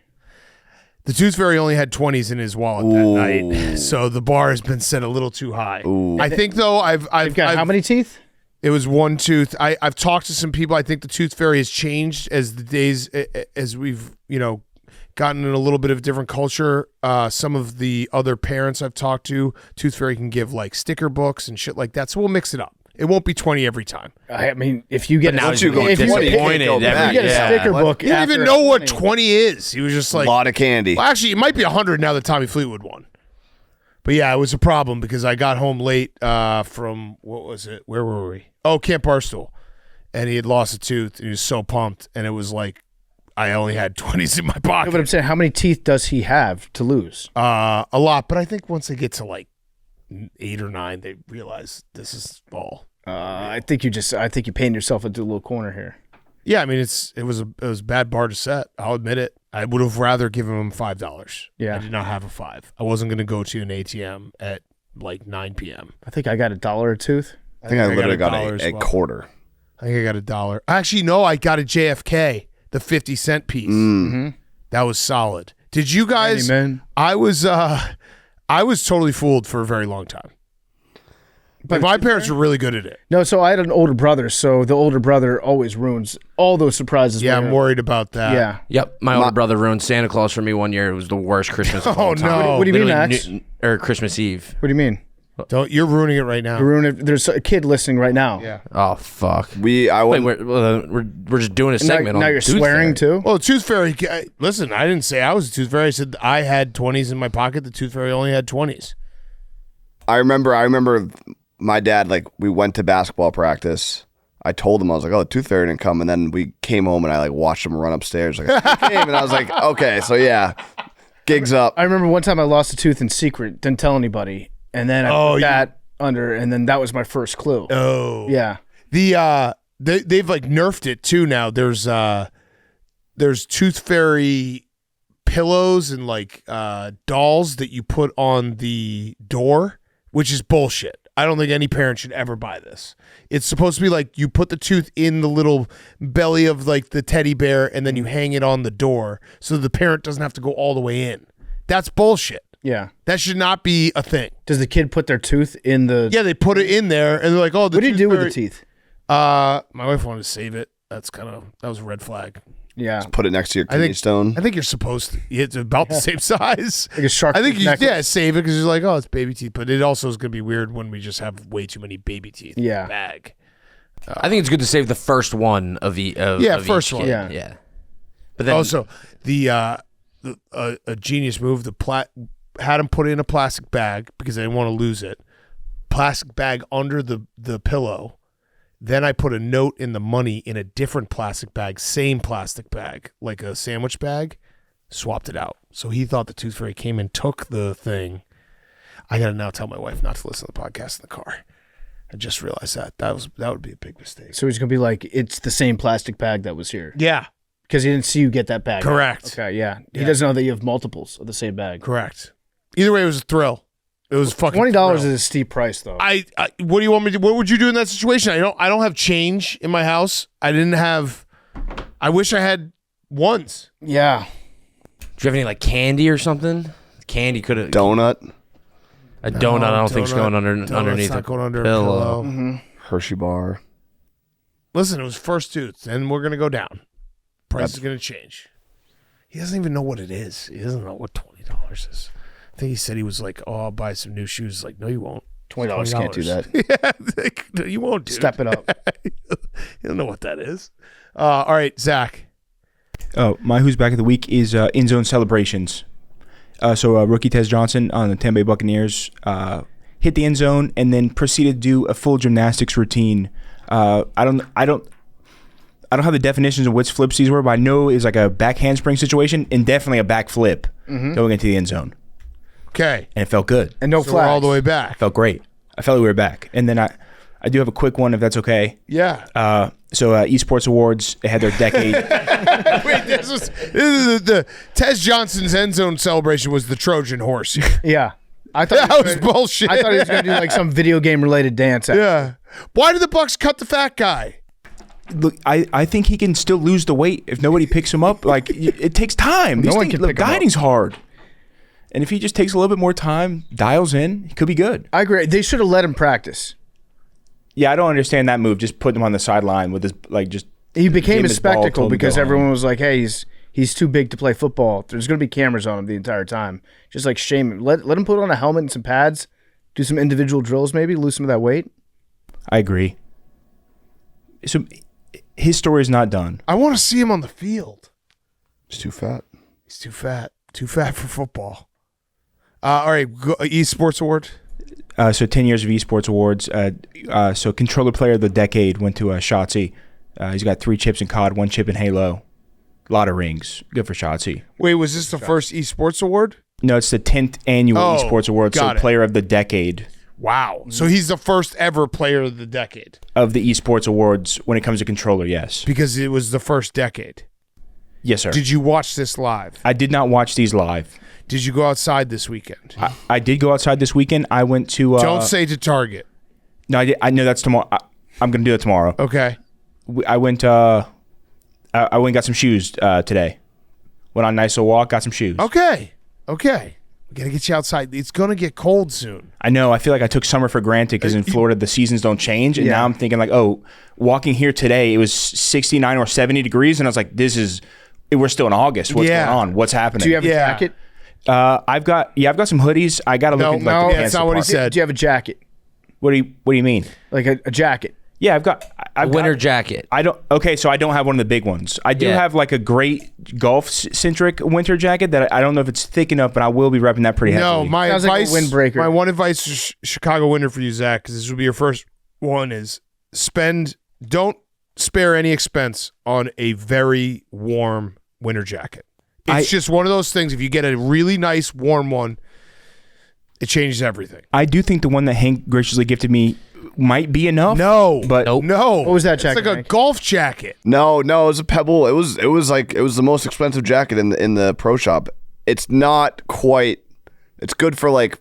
The Tooth Fairy only had 20s in his wallet that night, so the bar has been set a little too high. I think though I've Got how many teeth? It was one tooth. I've talked to some people. I think the Tooth Fairy has changed as the days, as we've, gotten in a little bit of different culture. Some of the other parents I've talked to, Tooth Fairy can give like sticker books and shit like that. So we'll mix it up. It won't be 20 every time. I mean, if you get But now if he's gonna you be disappointed if you every- get a yeah. sticker book, He didn't even after know what 20. 20 is. He was just A like, lot of candy. well, actually, it might be 100 now that Tommy Fleetwood won. But yeah, it was a problem because I got home late from, what was it? Where were we? Oh, Camp Barstool. and he had lost a tooth, and he was so pumped, and it was like I only had 20s in my pocket. Yeah, but I'm saying, how many teeth does he have to lose? A lot, but I think once they get to like 8 or 9, they realize this is all. I think you painted yourself into a little corner here. Yeah, I mean it was a bad bar to set. I'll admit it. I would have rather given him $5. Yeah. I did not have a 5. I wasn't going to go to an ATM at like 9 p.m. I think I got $1 a tooth. I think I literally got $1 as a well. quarter. I think I got $1. Actually, no, I got a JFK, the 50-cent piece. Mm-hmm. That was solid. Did you guys? Man. I was totally fooled for a very long time. But my parents were really good at it. No, so I had an older brother, so the older brother always ruins all those surprises. Yeah, later. I'm worried about that. Yeah. Yep, my older brother ruined Santa Claus for me one year. It was the worst Christmas of all time. no. What do you mean, Literally Max? or Christmas Eve. What do you mean? You're ruining it right now. You ruin it. There's a kid listening right now. Yeah. Oh fuck. I Wait, went. we're just doing a segment. Now on you're Tooth swearing Fairy. too? Well, Tooth Fairy. Listen, I didn't say I was a Tooth Fairy. I said I had 20s in my pocket. The Tooth Fairy only had 20s. I remember my dad, like, we went to basketball practice. I told him, I was like, oh, the Tooth Fairy didn't come. And then we came home and I like watched him run upstairs. Like, he came, and I was like, okay, so yeah, gig's up. I remember one time I lost a tooth in secret, didn't tell anybody, and then I put that under, and then that was my first clue. Oh. Yeah. They've like nerfed it too now. There's Tooth Fairy pillows and like dolls that you put on the door, which is bullshit. I don't think any parent should ever buy this. It's supposed to be like you put the tooth in the little belly of like the teddy bear and then you hang it on the door so the parent doesn't have to go all the way in. That's bullshit. Yeah. That should not be a thing. Does the kid put their tooth in the... Yeah, they put it in there and they're like, oh, What do you do with the teeth? My wife wanted to save it. That was a red flag. Yeah. Put it next to your kidney stone. I think you're supposed to. It's about the same size. Like a shark I think tooth you necklace. save it because you're like, oh, it's baby teeth. But it also is going to be weird when we just have way too many baby teeth in the bag. I think it's good to save the first one of first each one. kid. Yeah. Yeah. But then Also, a genius move. Had him put it in a plastic bag because they didn't want to lose it. Plastic bag under the pillow. Then I put a note in the money in a different plastic bag, same plastic bag, like a sandwich bag, swapped it out. So he thought the Tooth Fairy came and took the thing. I got to now tell my wife not to listen to the podcast in the car. I just realized that would be a big mistake. So he's going to be like, it's the same plastic bag that was here. Yeah. Because he didn't see you get that bag. Correct. Okay, yeah. He doesn't know that you have multiples of the same bag. Correct. Either way, it was a thrill. It was fucking $20 thrill. is a steep price, though. What do you want me to do? What would you do in that situation? I don't have change in my house. I wish I had ones. Yeah. do you have any like candy or something? Candy could have Donut, a donut. I don't think it's going Donut's underneath not a going under pillow. a pillow. Hershey bar. Listen, it was first tooth, and we're gonna go down. Price is gonna change. He doesn't even know what it is. He doesn't know what $20 is. I think he said he was like, "Oh, I'll buy some new shoes." Like, no, you won't. $20 can't do that. Yeah, like, no, you won't. Dude. Step it up. You don't know what that is. All right, Zach. Oh, my who's back of the week is in zone celebrations. So rookie Tez Johnson on the Tampa Bay Buccaneers hit the end zone and then proceeded to do a full gymnastics routine. I don't have the definitions of which flips these were, but I know it was like a back handspring situation and definitely a back flip going into the end zone. Okay. And it felt good. And no So we're flags. all the way back. Felt great. I felt like we were back. And then I do have a quick one if that's okay. Yeah. So Esports Awards, they had their decade. Wait, this is the Tez Johnson's end zone celebration was the Trojan horse. Yeah. I thought That was bullshit. I thought he was going to do like some video game related dance. Yeah. Why did the Bucs cut the fat guy? Look, I think he can still lose the weight if nobody picks him up. Like, it takes time. No one can pick him up. Guiding's hard. And if he just takes a little bit more time, dials in, he could be good. I agree. They should have let him practice. Yeah, I don't understand that move. Just putting him on the sideline with his, like, just... He became Give a him his ball, spectacle told him to because go everyone home. was like, hey, he's too big to play football. There's going to be cameras on him the entire time. Just like shame him. Let him put on a helmet and some pads, do some individual drills maybe, lose some of that weight. I agree. So his story is not done. I want to see him on the field. It's too fat. He's too fat. Too fat for football. All right, eSports Award. So 10 years of esports awards. So controller player of the decade went to Shotzi. He's got 3 chips in COD, 1 chip in Halo. A lot of rings. Good for Shotzi. Wait, was this the first esports award? No, it's the 10th annual Oh, Esports Award, so got it. Player of the Decade Wow. So he's the first ever player of the decade of the Esports Awards when it comes to controller, yes. because it was the first decade. Yes, sir. Did you watch this live? I did not watch these live. Did you go outside this weekend? I did go outside this weekend. I went to... Don't say to Target. No, I know that's tomorrow. I'm going to do that tomorrow. Okay. I went I went and got some shoes today. Went on a nice little walk, got some shoes. Okay. We got to get you outside. It's going to get cold soon. I know. I feel like I took summer for granted because in Florida the seasons don't change, and now I'm thinking like, oh, walking here today it was 69 or 70 degrees, and I was like, we're still in August. What's going on? What's happening? Do you have a jacket? I've got some hoodies. I got to look into like, the that's pants not what he department. said. Do you have a jacket? What do you mean? Like a jacket? Yeah, I've Winter got, jacket. I don't. Okay, so I don't have one of the big ones. I do have like a great golf-centric winter jacket that I don't know if it's thick enough, but I will be repping that pretty heavily. No, my Sounds like a advice, windbreaker. my one advice to Chicago winter for you, Zach, because this will be your first one, is don't spare any expense on a very warm winter jacket. It's just one of those things. If you get a really nice warm one, it changes everything. I do think the one that Hank graciously gifted me might be enough. No, but no. What was that jacket, It's like a Hank? golf jacket. No, it was a Pebble. It was the most expensive jacket in the pro shop. It's not quite. It's good for like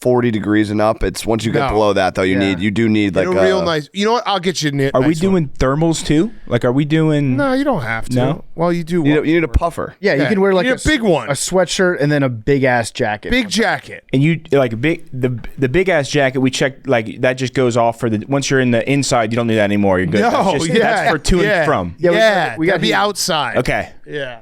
40 degrees and up. It's once you get below that though, you do need like a real nice. You know what? I'll get you. Are we doing thermals too? Like, are we doing? No, you don't have to. No? Well, you do. You need a puffer. Yeah, you can wear like you need a big one. a sweatshirt, and then a big ass jacket. Big jacket. And you like the big ass jacket. We checked like that just goes off for the once you're in the inside. You don't need that anymore. You're good. That's for to and from. Yeah, we got to be outside. Okay. Yeah.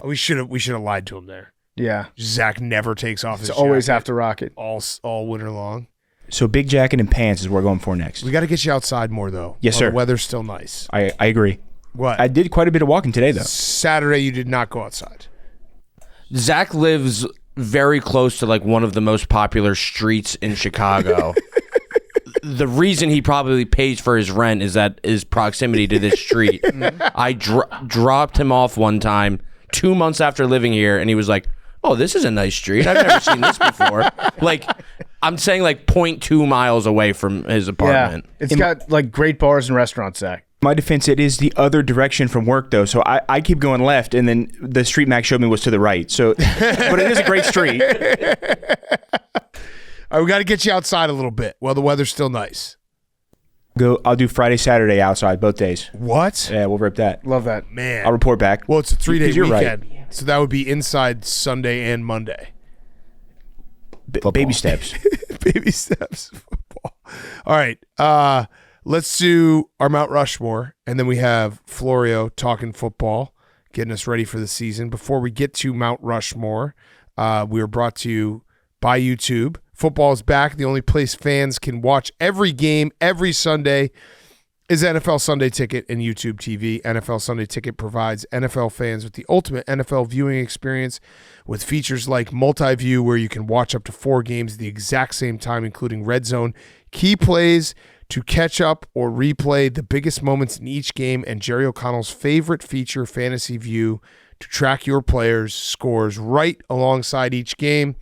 We should have lied to him there. Yeah, Zach never takes off his. always jacket have to rock it. all winter long. So big jacket and pants is what we're going for next. We got to get you outside more though. Yes, while sir. The weather's still nice. I agree. What? I did quite a bit of walking today though. Saturday you did not go outside. Zach lives very close to like one of the most popular streets in Chicago. The reason he probably pays for his rent is that his proximity to this street. I dropped him off one time 2 months after living here, and he was like, "Oh, this is a nice street. I've never seen this before." Like, I'm saying like 0.2 miles away from his apartment. Yeah, it's got like great bars and restaurants, Zach. My defense, it is the other direction from work though. So I keep going left, and then the street Max showed me was to the right. So, but it is a great street. All right, we got to get you outside a little bit while the weather's still nice. I'll do Friday, Saturday outside both days. What? Yeah, we'll rip that. Love that. Man. I'll report back. Well, it's a 3-day You're weekend. right. So that would be inside Sunday and Monday. Baby steps. Baby steps. Football. All right. Let's do our Mount Rushmore, and then we have Florio talking football, getting us ready for the season. Before we get to Mount Rushmore, we are brought to you by YouTube. Football is back. The only place fans can watch every game every Sunday is NFL Sunday Ticket and YouTube TV. NFL Sunday Ticket provides NFL fans with the ultimate NFL viewing experience with features like multi-view, where you can watch up to 4 games at the exact same time, including red zone, key plays to catch up or replay the biggest moments in each game, and Jerry O'Connell's favorite feature, Fantasy View, to track your players' scores right alongside each game.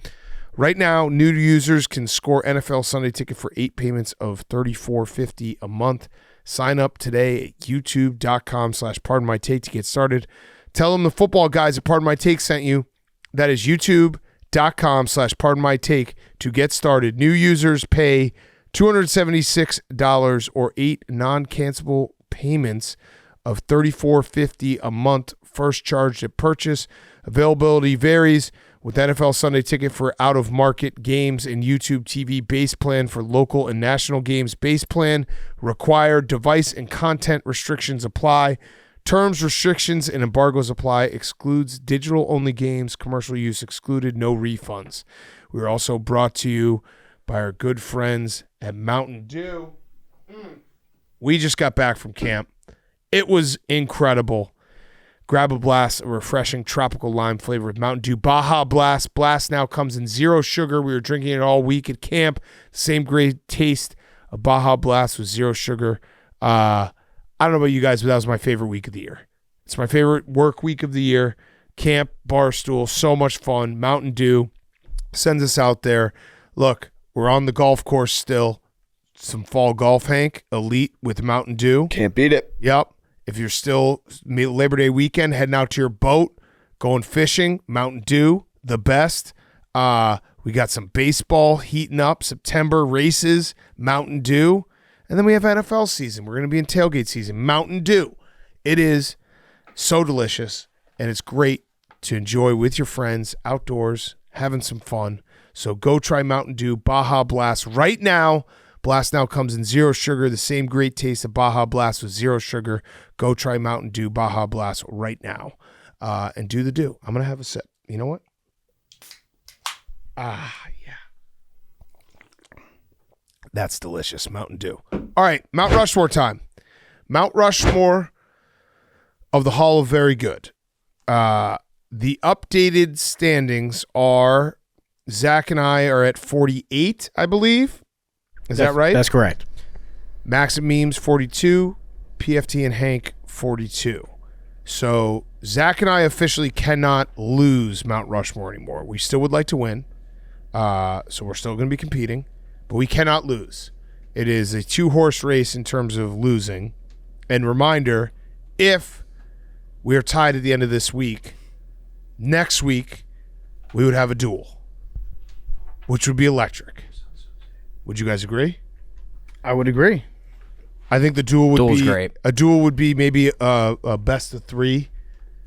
Right now, new users can score NFL Sunday Ticket for 8 payments of $34.50 a month. Sign up today at youtube.com/pardonmytake to get started. Tell them the football guys at Pardon My Take sent you. That is youtube.com/pardonmytake to get started. New users pay $276 or 8 non-cancelable payments of $34.50 a month, first charged at purchase. Availability varies. With NFL Sunday Ticket for out-of-market games and YouTube TV base plan for local and national games, base plan required. Device and content restrictions apply. Terms, restrictions, and embargoes apply. Excludes digital-only games. Commercial use excluded. No refunds. We are also brought to you by our good friends at Mountain Dew. We just got back from camp. It was incredible. Grab a blast, a refreshing tropical lime flavor of Mountain Dew Baja Blast. Blast now comes in 0 sugar. We were drinking it all week at camp. Same great taste of Baja Blast with 0 sugar. I don't know about you guys, but that was my favorite week of the year. It's my favorite work week of the year. Camp, Barstool, so much fun. Mountain Dew sends us out there. Look, we're on the golf course still. Some fall golf, Hank. Elite with Mountain Dew. Can't beat it. Yep. If you're still Labor Day weekend, heading out to your boat, going fishing, Mountain Dew, the best. We got some baseball heating up, September races, Mountain Dew. And then we have NFL season. We're going to be in tailgate season. Mountain Dew. It is so delicious, and it's great to enjoy with your friends outdoors, having some fun. So go try Mountain Dew Baja Blast right now. Blast now comes in zero sugar, the same great taste of Baja Blast with zero sugar. Go try Mountain Dew Baja Blast right now and do the dew. I'm going to have a sip. You know what? Yeah. That's delicious. Mountain Dew. All right, Mount Rushmore time. Mount Rushmore of the Hall of Very Good. The updated standings are Zach and I are at 48, I believe. Is that right? That's correct. Max and Memes 42, PFT and Hank 42. So Zach and I officially cannot lose Mount Rushmore anymore. We still would like to win. So we're still going to be competing, but we cannot lose. It is a 2-horse race in terms of losing. And reminder, if we are tied at the end of this week, next week we would have a duel, which would be electric. Would you guys agree? I would agree. I think the duel would Duel's be great. A duel would be maybe a best of 3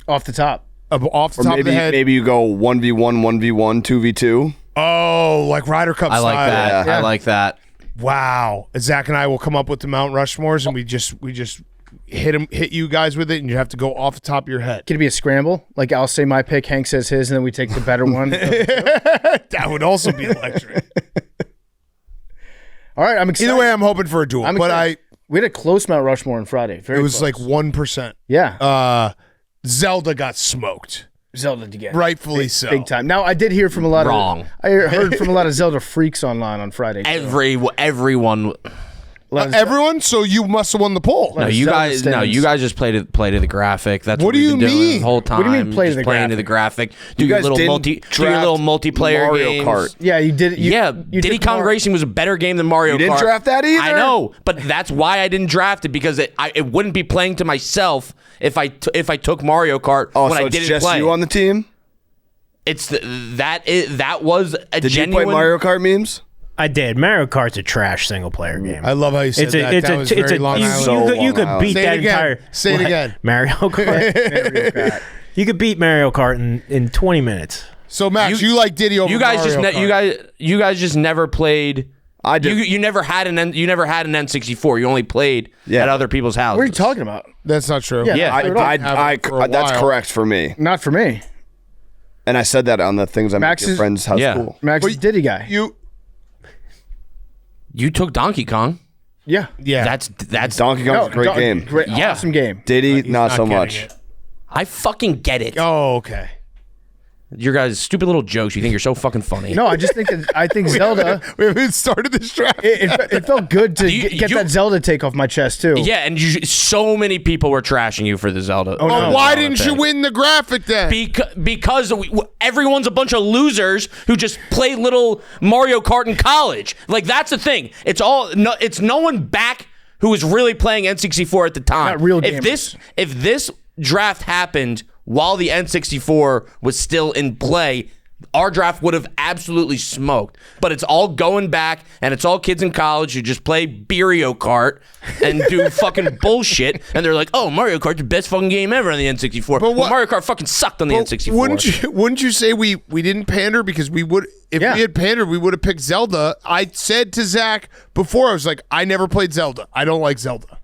Off the top. off the Or top maybe of the head. maybe you go 1v1, 1v1, 2v2. Oh, like Ryder Cup I like style. that. Yeah. I like that. Wow. Zach and I will come up with the Mount Rushmores, and we just hit you guys with it, and you have to go off the top of your head. Could it be a scramble? Like I'll say my pick, Hank says his, and then we take the better one. That would also be electric. All right, I'm excited. Either way, I'm hoping for a duel. I'm But excited. We had a close Mount Rushmore on Friday. Very it was close. like 1%. Yeah. Zelda got smoked. Zelda again. Rightfully so. Big time. Now, I did hear from a lot Wrong. of... I heard from a lot of Zelda freaks online on Friday. too. Everyone. A lot of Everyone, so you must have won the poll. No, you Zelda guys. No, stands. you guys just play to the graphic. That's What what do we've you been doing mean? the whole time. What do you mean play to Just the playing to the graphic. Do You your guys little didn't do your draft little multiplayer Mario games. Kart. Yeah, you did. You, Yeah, you Diddy did Kong more- Racing was a better game than Mario Kart. You didn't draft that either? I know, but that's why I didn't draft it, because it wouldn't be playing to myself if I took Mario Kart Oh, when so I it's didn't just play. you on the team? That was a Did genuine. you play Mario Kart memes? I did. Mario Kart's a trash single player game. I love how you said that. That was very Long Island. So you could Long beat Say it that again. entire. Say it What? again. Mario Kart. You could beat Mario Kart in 20 minutes. So Max, you like Diddy over You guys Mario just Kart. you guys just never played. I did. You never had an N64. You only played Yeah. at other people's houses. What are you talking about? That's not true. Yeah. Yeah. That's correct for me. Not for me. And I said that on the things I Max make your is- friend's house Yeah. cool. Max is Diddy guy. You took Donkey Kong. Yeah. Yeah. That's Donkey Kong's a great game. Great, Yeah. awesome game. Diddy, not so getting much. it. I fucking get it. Oh, okay. Your guys' stupid little jokes. You think you're so fucking funny. No, I just think that Zelda. We haven't started this draft. It felt good to get that Zelda take off my chest too. Yeah, and so many people were trashing you for the Zelda. Oh, no. Why Zelda didn't you thing. win the graphic then? Because everyone's a bunch of losers who just play little Mario Kart in college. Like, that's the thing. It's no one back who was really playing N64 at the time. Not real If this draft happened while the N64 was still in play, our draft would have absolutely smoked. But it's all going back, and it's all kids in college who just play Mario Kart and do fucking bullshit. And they're like, "Oh, Mario Kart's the best fucking game ever on the N64." But Mario Kart fucking sucked on the N64. Wouldn't you say we didn't pander, because we would, if we had pandered, we would have picked Zelda. I said to Zach before, I was like, I never played Zelda. I don't like Zelda.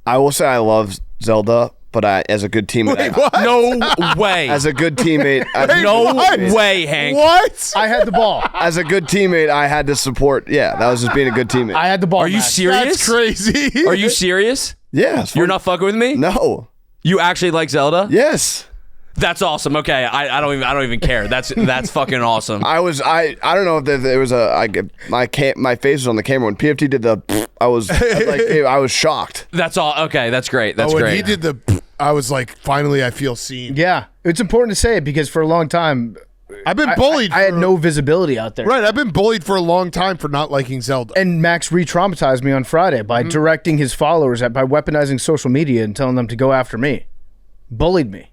I will say I love Zelda, but as a good teammate, No way. as a good teammate, way, Hank. What? I had the ball. as a good teammate, I had to support. Yeah, that was just being a good teammate. I had the ball. Are you Max. serious? That's crazy. Are you serious? Yeah, it's You're fun. not fucking with me? No. You actually like Zelda? Yes. That's awesome. Okay, I don't even care. That's fucking awesome. I don't know if there was my face was on the camera when PFT did the. I was shocked. That's all. Okay, that's great. That's when great. he did the, I was like, finally, I feel seen. Yeah, it's important to say it because for a long time, I've been bullied. I had no visibility out there. Right, I've been bullied for a long time for not liking Zelda. And Max re-traumatized me on Friday by directing his followers by weaponizing social media and telling them to go after me. Bullied me.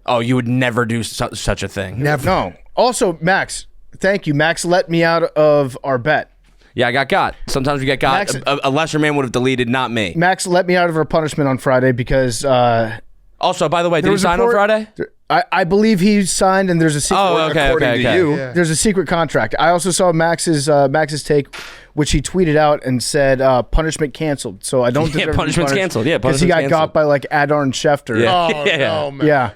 Oh, you would never do such a thing. Never. No. Also, Max, thank you. Max let me out of our bet. Yeah, I got got. Sometimes we get got. Max- A lesser man would have deleted, not me. Max let me out of our punishment on Friday because Also, by the way, did he was a sign on court- Friday? I believe he signed and there's a secret. Oh, okay, According okay, to okay. you, Yeah. There's a secret contract. I also saw Max's take, which he tweeted out and said punishment canceled. So I don't. Yeah, deserve to be punishment's punished canceled. Yeah, because he punishment's got canceled. got by like Adorn Schefter. Yeah. Oh, Yeah. no, man. Yeah.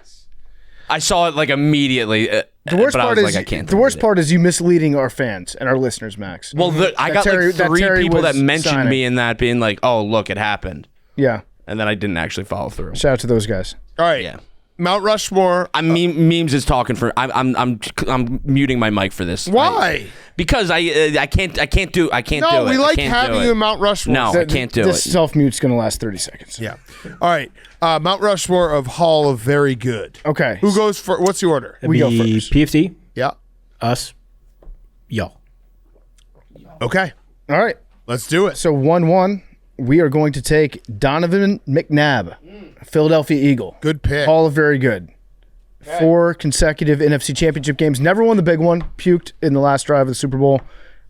I saw it like immediately. The worst but I part was is like, I can't the worst delete it. part is you misleading our fans and our listeners, Max. Well, I got Terry- like that 3 Terry people that was mentioned signing. me in that being like, "Oh, look, it happened," Yeah. and then I didn't actually follow through. Shout out to those guys. All right. Yeah. Mount Rushmore. Memes is talking for. I'm muting my mic for this. Why? Because I can't do it. No, we I like can't having do you it. in Mount Rushmore. No, I can't do This it. self-mute's going to last 30 seconds. Yeah. All right. Mount Rushmore of Hall of Very Good. Okay. Who goes for? What's the order? It'd We go be first. PFT, Yeah. us, y'all. Okay. All right. Let's do it. So 1-1, we are going to take Donovan McNabb, Philadelphia Eagle. Good pick. Hall of Very Good. 4 consecutive NFC Championship games. Never won the big one. Puked in the last drive of the Super Bowl.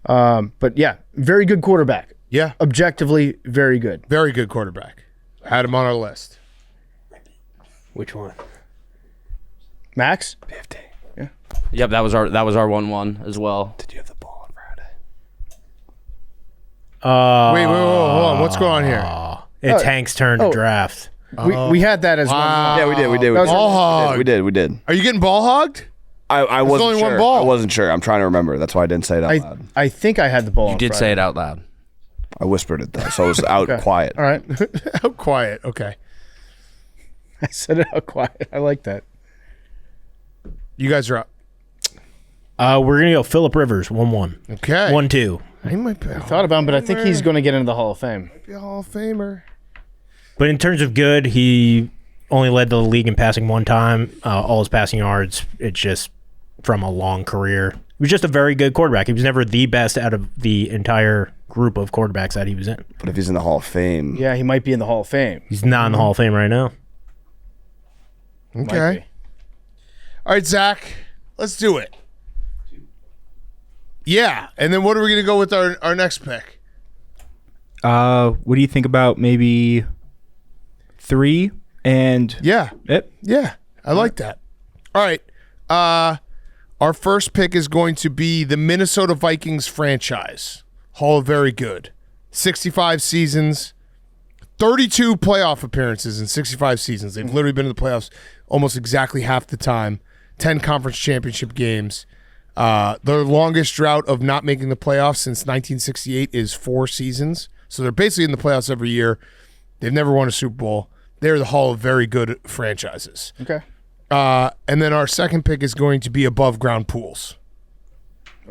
But yeah, very good quarterback. Yeah. Objectively, very good. Very good quarterback. Had him on our list. Which one? Max? Yep, that was our 1-1 as well. did you have the ball on Friday? Wait, hold on. What's going on here? It's Hank's turn to draft. We had that as Wow. one. Yeah, we did. That was Ball hog. We did. Are you getting ball hogged? I wasn't only sure. one ball. I wasn't sure. I'm trying to remember. That's why I didn't say it out loud. I think I had the ball. You did say it out loud. I whispered it though, so it was out quiet. All right. How quiet. Okay. I said it out quiet. I like that. You guys are up. We're gonna go Phillip Rivers, 1-1. Okay. 1-2. He might be, Thought about him, but I think he's going to get into the Hall of Fame. be a Hall of Famer. But in terms of good, he only led the league in passing one time. All his passing yards, it's just from a long career. He was just a very good quarterback. He was never the best out of the entire group of quarterbacks that he was in. But if he's in the Hall of Fame, Yeah, he might be in the Hall of Fame. He's not in the Hall of Fame right now. Might Okay. be. All right, Zach. Let's do it. Yeah. And then what are we going to go with our next pick? What do you think about maybe 3 and Yeah. Yep. Yeah. I like that. All right. Our first pick is going to be the Minnesota Vikings franchise. Hall of Very Good. 65 seasons, 32 playoff appearances in 65 seasons. They've literally been in the playoffs almost exactly half the time. 10 conference championship games. Their longest drought of not making the playoffs since 1968 is 4 seasons. So they're basically in the playoffs every year. They've never won a Super Bowl. They're the Hall of Very Good franchises. Okay. And then our second pick is going to be above ground pools.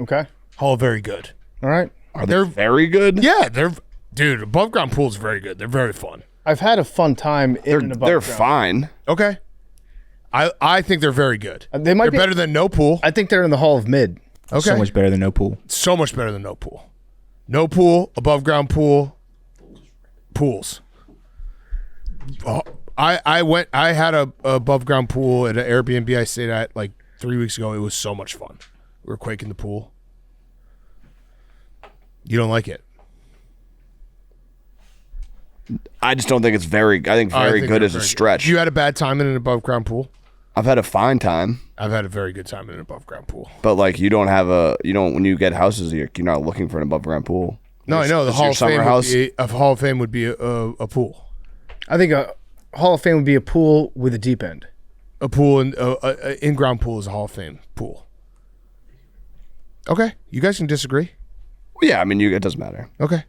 Okay. Hall of Very Good. All right. are they very good? Yeah, dude, above ground pools are very good. They're very fun. I've had a fun time in and above They're ground. fine. Okay. I think they're very good. They might They're be better than no pool. I think they're in the Hall of Mid. Okay. So much better than no pool. So much better than no pool. No pool, above ground pool, pools. Oh, I had a above ground pool at an Airbnb I stayed at like 3 weeks ago. It was so much fun. We were quaking the pool. You don't like it? I just don't think it's very. I think very good they're is a very stretch. You had a bad time in an above ground pool? I've had a fine time, I've had a very good time in an above ground pool. but like you don't have when you get houses, you're not looking for an above ground pool. No, I know the Is your Hall of summer Fame. house? A Hall of Fame would be a pool, I think a Hall of Fame would be a pool with a deep end. a pool and in ground pool is a Hall of Fame pool. Okay, you guys can disagree. Well, yeah, I mean, it doesn't matter. Okay,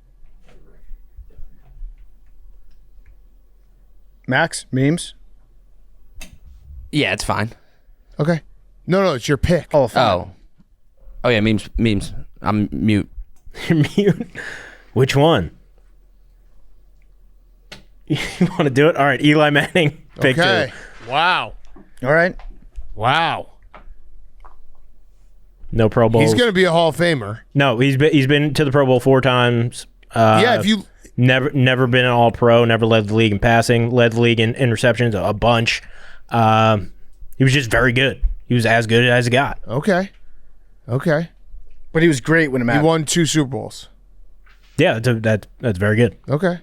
Max, memes? Yeah, it's fine. Okay. No, it's your pick. Hall of Fame. Oh yeah, memes. I'm mute. You're mute. Which one? You want to do it? All right, Eli Manning. Pick Okay. two. Wow. All right. Wow. No Pro Bowls. He's going to be a Hall of Famer. No, he's been to the Pro Bowl 4 times. Yeah, if you Never been an All Pro. Never led the league in passing. Led the league in interceptions a bunch. He was just very good. He was as good as it got. Okay. But he was great when it He mattered. won 2 Super Bowls. Yeah, that's very good. Okay.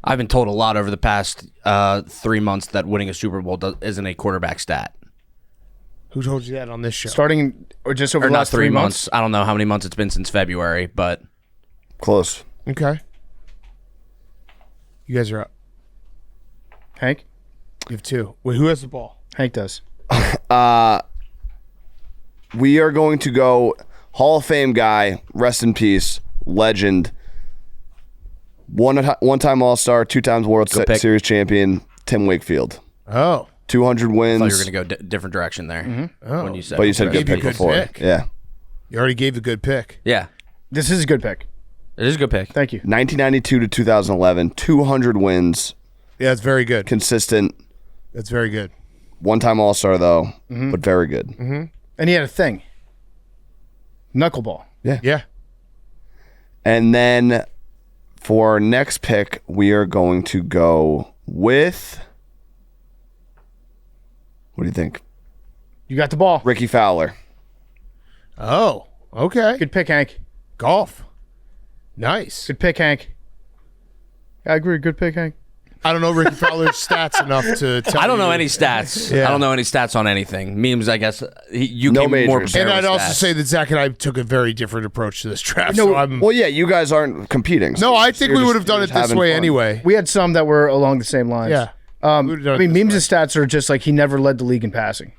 I've been told a lot over the past 3 months that winning a Super Bowl isn't a quarterback stat. Who told you that on this show? Starting or just over Or the not last 3 months. I don't know how many months it's been since February, but Close. Okay. You guys are up. Hank? You have 2. Wait, who has the ball? Hank does. We are going to go Hall of Fame guy, rest in peace, legend, one-time All-Star, 2 times World pick. Series champion, Tim Wakefield. Oh. 200 wins. I thought you were going to go different direction there when you said. But you said Gave good you pick a good before. pick. Yeah. You already gave a good pick. Yeah, This is a good pick. it is a good pick. Thank you. 1992 to 2011, 200 wins, Yeah, it's very good. consistent. That's very good. One-time All-Star though, but very good. And he had a thing. Knuckleball. Yeah. And then for our next pick, we are going to go with. What do you think? You got the ball. Ricky Fowler. Oh, okay. Good pick, Hank. Golf. Nice. Good pick, Hank. I agree. Good pick, Hank. I don't know Ricky Fowler's stats enough to tell I don't know you. any stats. Yeah. I don't know any stats on anything. Memes, I guess. You No came more majors. prepared And I'd with also stats. say that Zach and I took a very different approach to this draft. No, so I'm, Well, yeah, you guys aren't competing. so no, I you're think just- we would have done you're it just this having way fun. anyway. We had some that were along the same lines. Yeah. I We would've done it mean, this memes way. and stats are just like he never led the league in passing.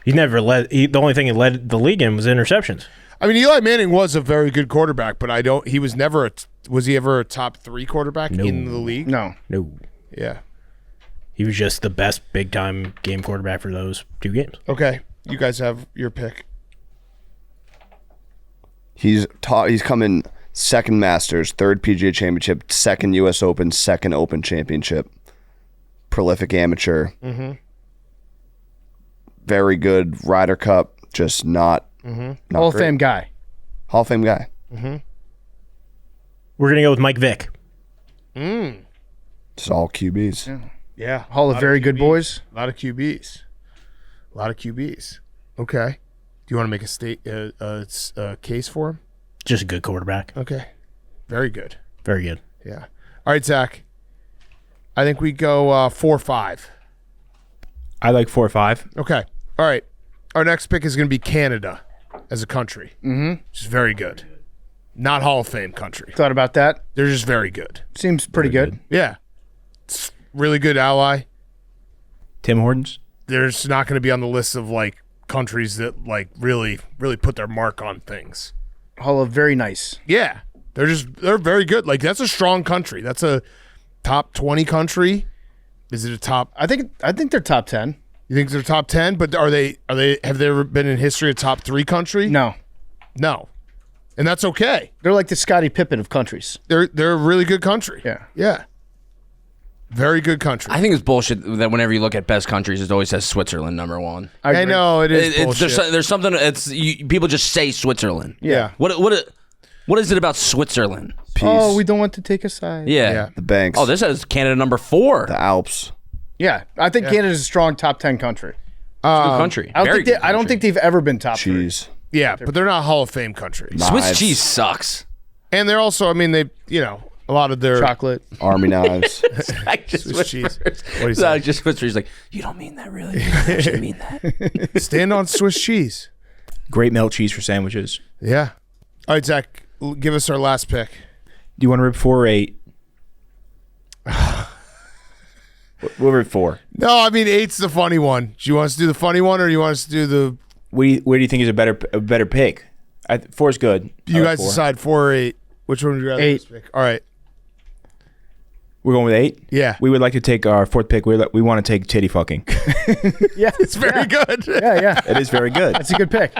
He never led. The only thing he led the league in was interceptions. I mean, Eli Manning was a very good quarterback, but he was never was he ever a top 3 quarterback in the league? No. No, Yeah. he was just the best big time game quarterback for those 2 games. Okay. You guys have your pick. He's coming second Masters, 3rd PGA Championship, 2nd U.S. Open, 2nd Open Championship. Prolific amateur. Very good Ryder Cup, just not Hall of great. Fame guy. Hall of Fame guy. We're gonna go with Mike Vick. Just all QBs. Yeah. Hall of very good boys. A lot of QBs. Okay. Do you want to make a case for him? Just a good quarterback. Okay. Very good. Very good. Yeah. All right, Zach. I think we go 4-5. I like 4 or 5. Okay. All right. Our next pick is going to be Canada as a country. Which is very good. Not Hall of Fame country. Thought about that. They're just very good. Seems pretty good. Yeah. It's really good ally. Tim Hortons. There's not going to be on the list of like countries that like really put their mark on things. Hall of very nice. Yeah. They're very good. Like that's a strong country. That's a top 20 country. Is it a top? I think they're top 10. You think they're top 10? But have they ever been in history a top 3 country? No. No. And that's okay. They're like the Scottie Pippen of countries. They're a really good country. Yeah. Yeah. Very good country. I think it's bullshit that whenever you look at best countries, it always says Switzerland number 1. I I agree. know it is bullshit. There's something. People just say Switzerland. Yeah. What is it about Switzerland? Peace. Oh, we don't want to take a side. Yeah. Yeah. the banks. Oh, this says Canada number 4. the Alps. Yeah. I think Canada's a strong top 10 country. Good country. I Very good don't country. think they've ever been top 3. Cheese. Yeah, but they're not Hall of Fame country. Swiss Knives. cheese sucks. And they're also, I mean, they, a lot of their Chocolate. Army knives. Zach just Swiss cheese. whispers. What do you say? Zach just whispers. He's like, you don't mean that, really? You don't actually mean that. stand on Swiss cheese. Great melt cheese for sandwiches. Yeah. All right, Zach, give us our last pick. Do you want to rip 4 or 8? We'll rip 4. No, I mean 8's the funny one. Do you want us to do the funny one, or do you want us to do the? Where do you think is a better pick? 4 is good. You I like guys 4. decide 4 or 8. Which one would you rather 8. pick? All right. We're going with 8? Yeah. We would like to take our 4th pick. We want to take titty fucking. Yeah, It's very good. yeah. It is very good. That's a good pick.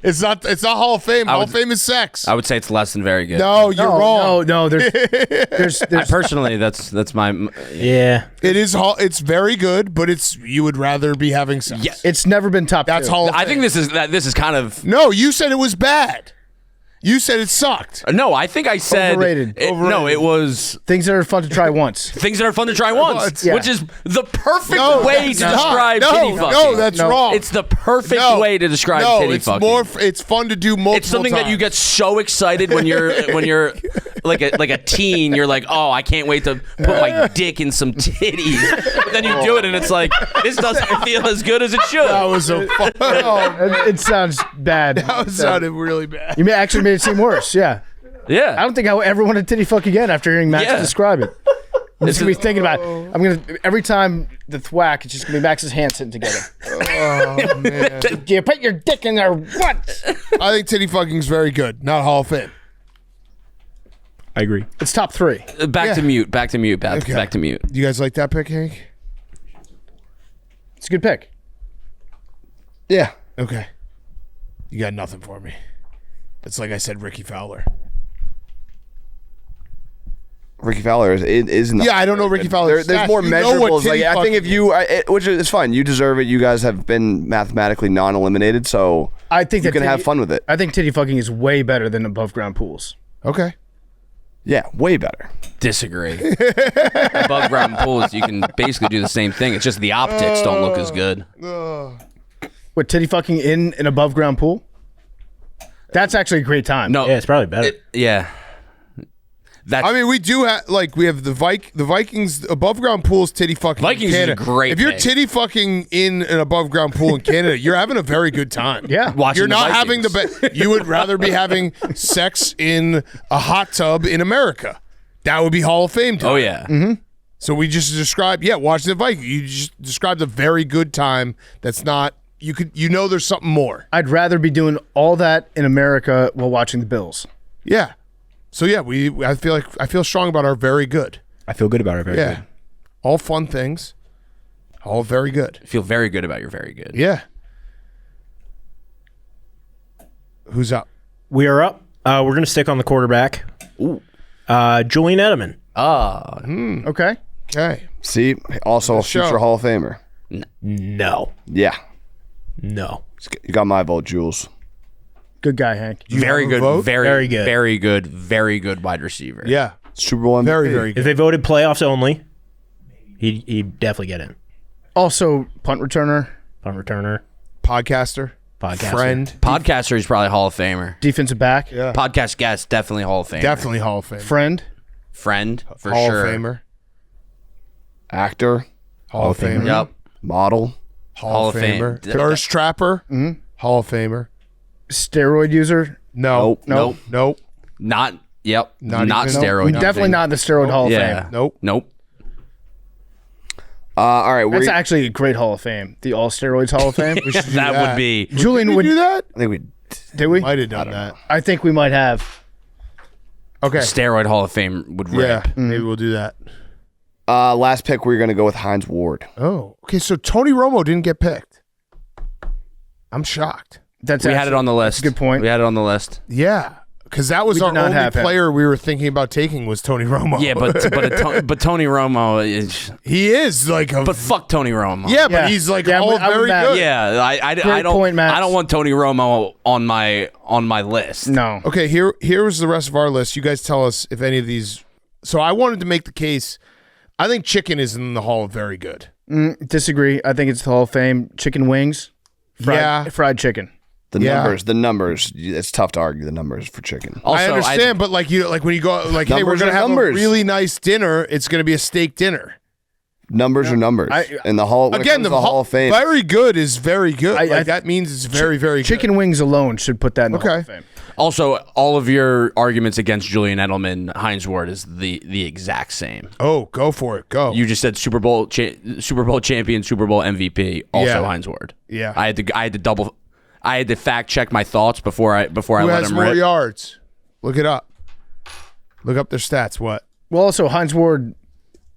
It's not Hall of Fame. Hall of Fame is sex. I would say it's less than very good. No, you're wrong. No. There's Personally, that's my. Yeah. It is it's very good, but you would rather be having sex. Yeah. it's never been top That's 2. Hall of I Fame. think this is kind of. No, you said it was bad. You said it sucked. No, I think I said Overrated. No, it was Things that are fun to try once. things that are fun to try once, Yeah. which is the perfect No, way to that's not. describe No, titty fucking. no, that's wrong. It's the perfect No. way to describe No, titty it's fucking. it's fun to do multiple It's something that you times. get so excited when you're like a teen. You're like, oh, I can't wait to put my dick in some titties. But then you do it, and it's like, this doesn't feel as good as it should. That was so fun. It sounds bad. That sounded really bad. You actually made it seem worse. Yeah. I Yeah, don't think I would ever want to titty fuck again after hearing Max Yeah. describe it. I'm just gonna be thinking about it. I'm gonna every time the thwack, it's just gonna be Max's hands sitting together. Oh, man. Do you put your dick in there? What? I think titty fucking's very good. Not Hall of Fame. I agree. It's top 3. back to mute. Back to mute. Okay. Back to mute. Do you guys like that pick, Hank? It's a good pick. Yeah. Okay. You got nothing for me. It's like I said, Ricky Fowler. Ricky Fowler is not. Yeah, I don't know Ricky Fowler's There's stats. more You know what measurables. Like titty I think if fucking you, which is fine, you deserve it. You guys have been mathematically non-eliminated, so I think you that can have fun with it. I think titty fucking is way better than above ground pools. Okay. Yeah, way better. Disagree. Above ground pools, you can basically do the same thing. It's just the optics don't look as good. What, titty fucking in an above ground pool? That's actually a great time. No, Yeah, it's probably better. yeah. That's I mean, we do have we have the Vikings above ground pools titty fucking. Vikings in is a Canada. great If you're pick. titty fucking in an above ground pool in Canada, you're having a very good time. Yeah. watching You're the not Vikings. having the you would rather be having sex in a hot tub in America. That would be Hall of Fame time. Oh yeah. So we just described, watching the Vikings. You just described a very good time. That's not there's something more. I'd rather be doing all that in America while watching the Bills. Yeah. So yeah, I feel strong about our very good. I feel good about it. Very Yeah. good. All fun things. All very good. I feel very good about your very good. Yeah. Who's up? We are up. We're going to stick on the quarterback. Ooh. Julian Edelman. Okay. Okay. See, also a show. future Hall of Famer. No. Yeah, No. you got my vote, Jules. Good guy, Hank. Very have a good. vote? Very good. Very good. Very good wide receiver. Yeah. Super Bowl MVP. Very, very If good. they voted playoffs only, he'd definitely get in. Also, punt returner, Punt returner. Podcaster. Friend. Podcaster is probably Hall of Famer. defensive back, Yeah. Podcast guest definitely Hall of Famer. Definitely Hall of Fame. friend, Friend for Hall sure. of Famer. Actor, Hall of Famer. Yep. model. Hall of Famer. Thirst Trapper. Hall of Famer. steroid user. No. Nope. Nope. Not. Yep. Not Not even- steroid. We definitely not in the steroid Hall of Yeah. Fame. Nope. Nope. All right, That's actually a great Hall of Fame. The All Steroids Hall of Fame. That would be. Julian Did we would. do that? I think we. Did we? Might have done that. I think we might have. Okay. Steroid Hall of Fame would rip. Yeah. Maybe we'll do that. Last pick, we're gonna go with Hines Ward. Oh. Okay. So Tony Romo didn't get picked. I'm shocked. That's We had it on the list. Good point. We had it on the list. Yeah. Because that was We our did not only have him. player we were thinking about taking was Tony Romo. Yeah, but Tony Romo is. he is like a. But fuck Tony Romo. yeah, Yeah. but he's like Yeah, all I'm very mad. good. Yeah, I Great don't point, Max. I don't want Tony Romo on my list. No. Okay, here's the rest of our list. You guys tell us if any of these. So I wanted to make the case. I think chicken is in the Hall of Very Good. Disagree. I think it's the Hall of Fame. Chicken wings. Fried chicken. The Yeah. numbers. It's tough to argue the numbers for chicken. Also, I understand, but like when you go like, hey, we're Numbers gonna are have numbers. a really nice dinner. It's gonna be a steak dinner. Numbers are numbers. And the Hall. When it Again, comes to the Hall of Fame. Very good is very good. I- that means it's very, very Chicken wings alone should put that in the Hall of Okay. Fame. Also, all of your arguments against Julian Edelman, Hines Ward is the exact same. good. Oh, go for it. Go. You just said Super Bowl champion, Super Bowl MVP, also Yeah. Hines Ward. Yeah. I had to fact check my thoughts before I Who let has him more rip. yards? Look it up. Look up their stats. What? Well, also Hines Ward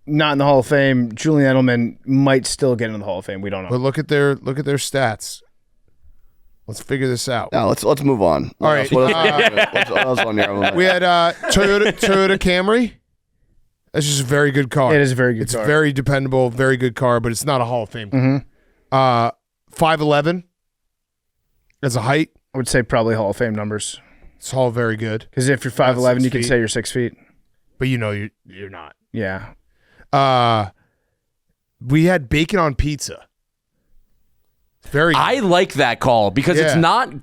not in the Hall of Fame. Julian Edelman might still get into the Hall of Fame. We don't know. But look at their stats. Let's figure this out. No, let's move on. All right. What else on your own? We had Toyota Camry. That's just a very good car. It is a very good It's car. very dependable, very good car, but it's not a Hall of Fame car. 5'11" as a height. I would say probably Hall of Fame numbers. It's all very good. Because if you're 5'11", you 6 can feet. say you're 6 feet. But you're not. Yeah. We had bacon on pizza. Very good. I like that call because it's Yeah. not.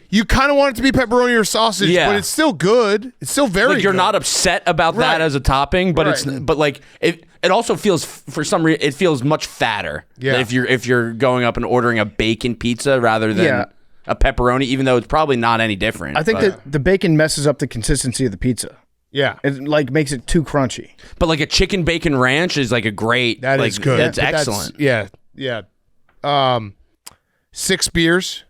You kind of want it to be pepperoni or sausage, Yeah. but it's still good. It's still very Like you're good. not upset about Right. that as a topping, but it's Right. but like it also feels for some reason it feels much fatter. Yeah. If you're going up and ordering a bacon pizza rather than Yeah. a pepperoni, even though it's probably not any different. I think but, that the bacon messes up the consistency of the pizza. Yeah. It like makes it too crunchy. but like a chicken bacon ranch is like a great. That like, is good. That's But excellent. Yeah. 6 beers.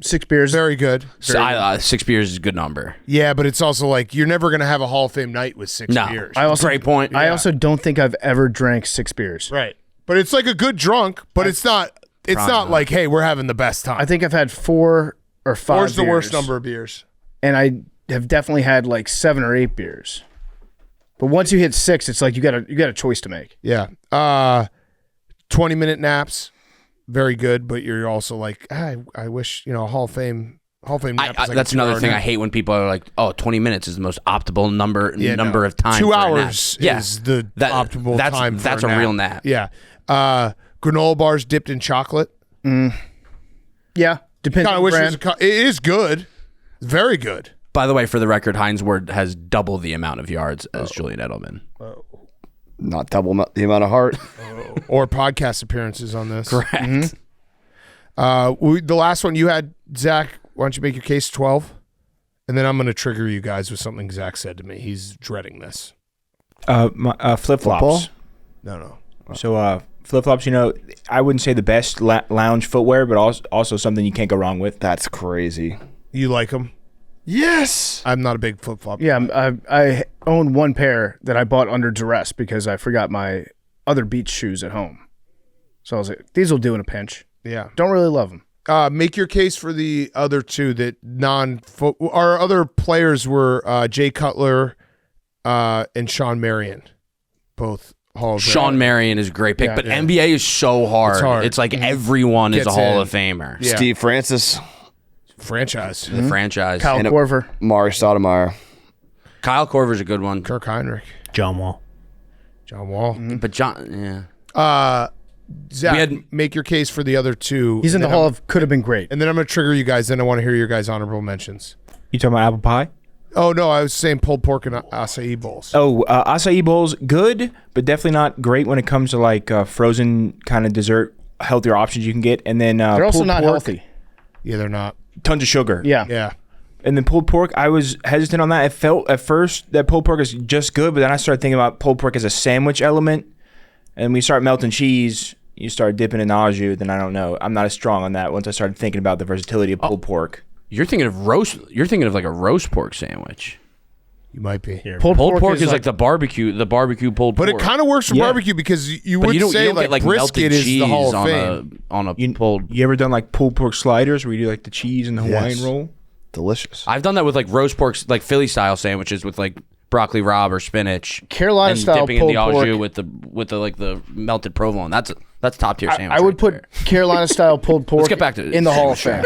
6 beers. Very good. So 6 beers is a good number. Yeah, but it's also like you're never going to have a Hall of Fame night with 6 No, beers. great point. I also don't think I've ever drank 6 beers. Right. But it's like a good drunk, but it's not like, hey, we're having the best time. I think I've had 4 or 5 Four's the worst beers, number of beers. and I have definitely had like 7 or 8 beers. But once you hit 6, it's like you got a choice to make. Yeah. 20-minute naps. Very good, but you're also like, I wish, Hall of Fame nap is like That's a 2 another hour thing nap. I hate when people are like, "Oh, 20 minutes is the most optimal number of time." 2 for a nap." hours is the optimal time for That's a a nap. real nap. Yeah. Granola bars dipped in chocolate. Yeah, depends Kind on of the wish it brand. it is good. Very good. By the way, for the record, Heinz Ward has double the amount of yards as Julian Edelman. Not double the amount of heart. Or podcast appearances on this. Correct. The last one you had, Zach, why don't you make your case 12? And then I'm going to trigger you guys with something Zach said to me. He's dreading this. Flip flops. No. So flip flops, I wouldn't say the best lounge footwear, but also something you can't go wrong with. That's crazy. You like them? Yes. I'm not a big flip flop. Yeah, I own 1 pair that I bought under duress because I forgot my other beach shoes at home. So I was like, these will do in a pinch. Yeah. Don't really love them. Make your case for the other two that our other players were Jay Cutler and Sean Marion, both Hall of Fame. Sean Marion is a great pick, Yeah, but yeah. NBA is so hard. It's hard. It's like everyone is a Gets Hall in. of Famer. Yeah. Steve Francis, franchise. The franchise. Kyle And Korver. Mari Stoudemire. Kyle Korver's a good one. Kirk Heinrich, John Wall. John Wall. But John, yeah. Zach, We had- make your case for the other two. He's in and the then Hall of could have been great. And then I'm going to trigger you guys. Then I want to hear your guys' honorable mentions. You talking about apple pie? Oh, no, I was saying pulled pork and acai bowls. Oh, acai bowls, good, but definitely not great when it comes to like frozen kind of dessert, healthier options you can get. And then They're also pulled not pork, healthy. Yeah, they're not. tons of sugar. Yeah. Yeah. And then pulled pork, I was hesitant on that. I felt at first that pulled pork is just good, but then I started thinking about pulled pork as a sandwich element. And we start melting cheese, you start dipping in au jus, then I don't know. I'm not as strong on that once I started thinking about the versatility of pulled pork. You're thinking of like a roast pork sandwich. You might be. Pulled Pulled pork is like the barbecue pulled But pork. it kind of works for Yeah. barbecue because you But would you don't say get like brisket melted is cheese the Hall of Fame. on a pulled. You ever done like pulled pork sliders where you do like the cheese and the Hawaiian Yes. roll? Delicious. I've done that with like roast pork, like Philly style sandwiches with like broccoli rabe or spinach. Carolina and style dipping in the pulled au jus pork. with the like the melted provolone. That's top tier sandwich. I would right put there. Carolina style pulled pork get back to in the Hall of Fame.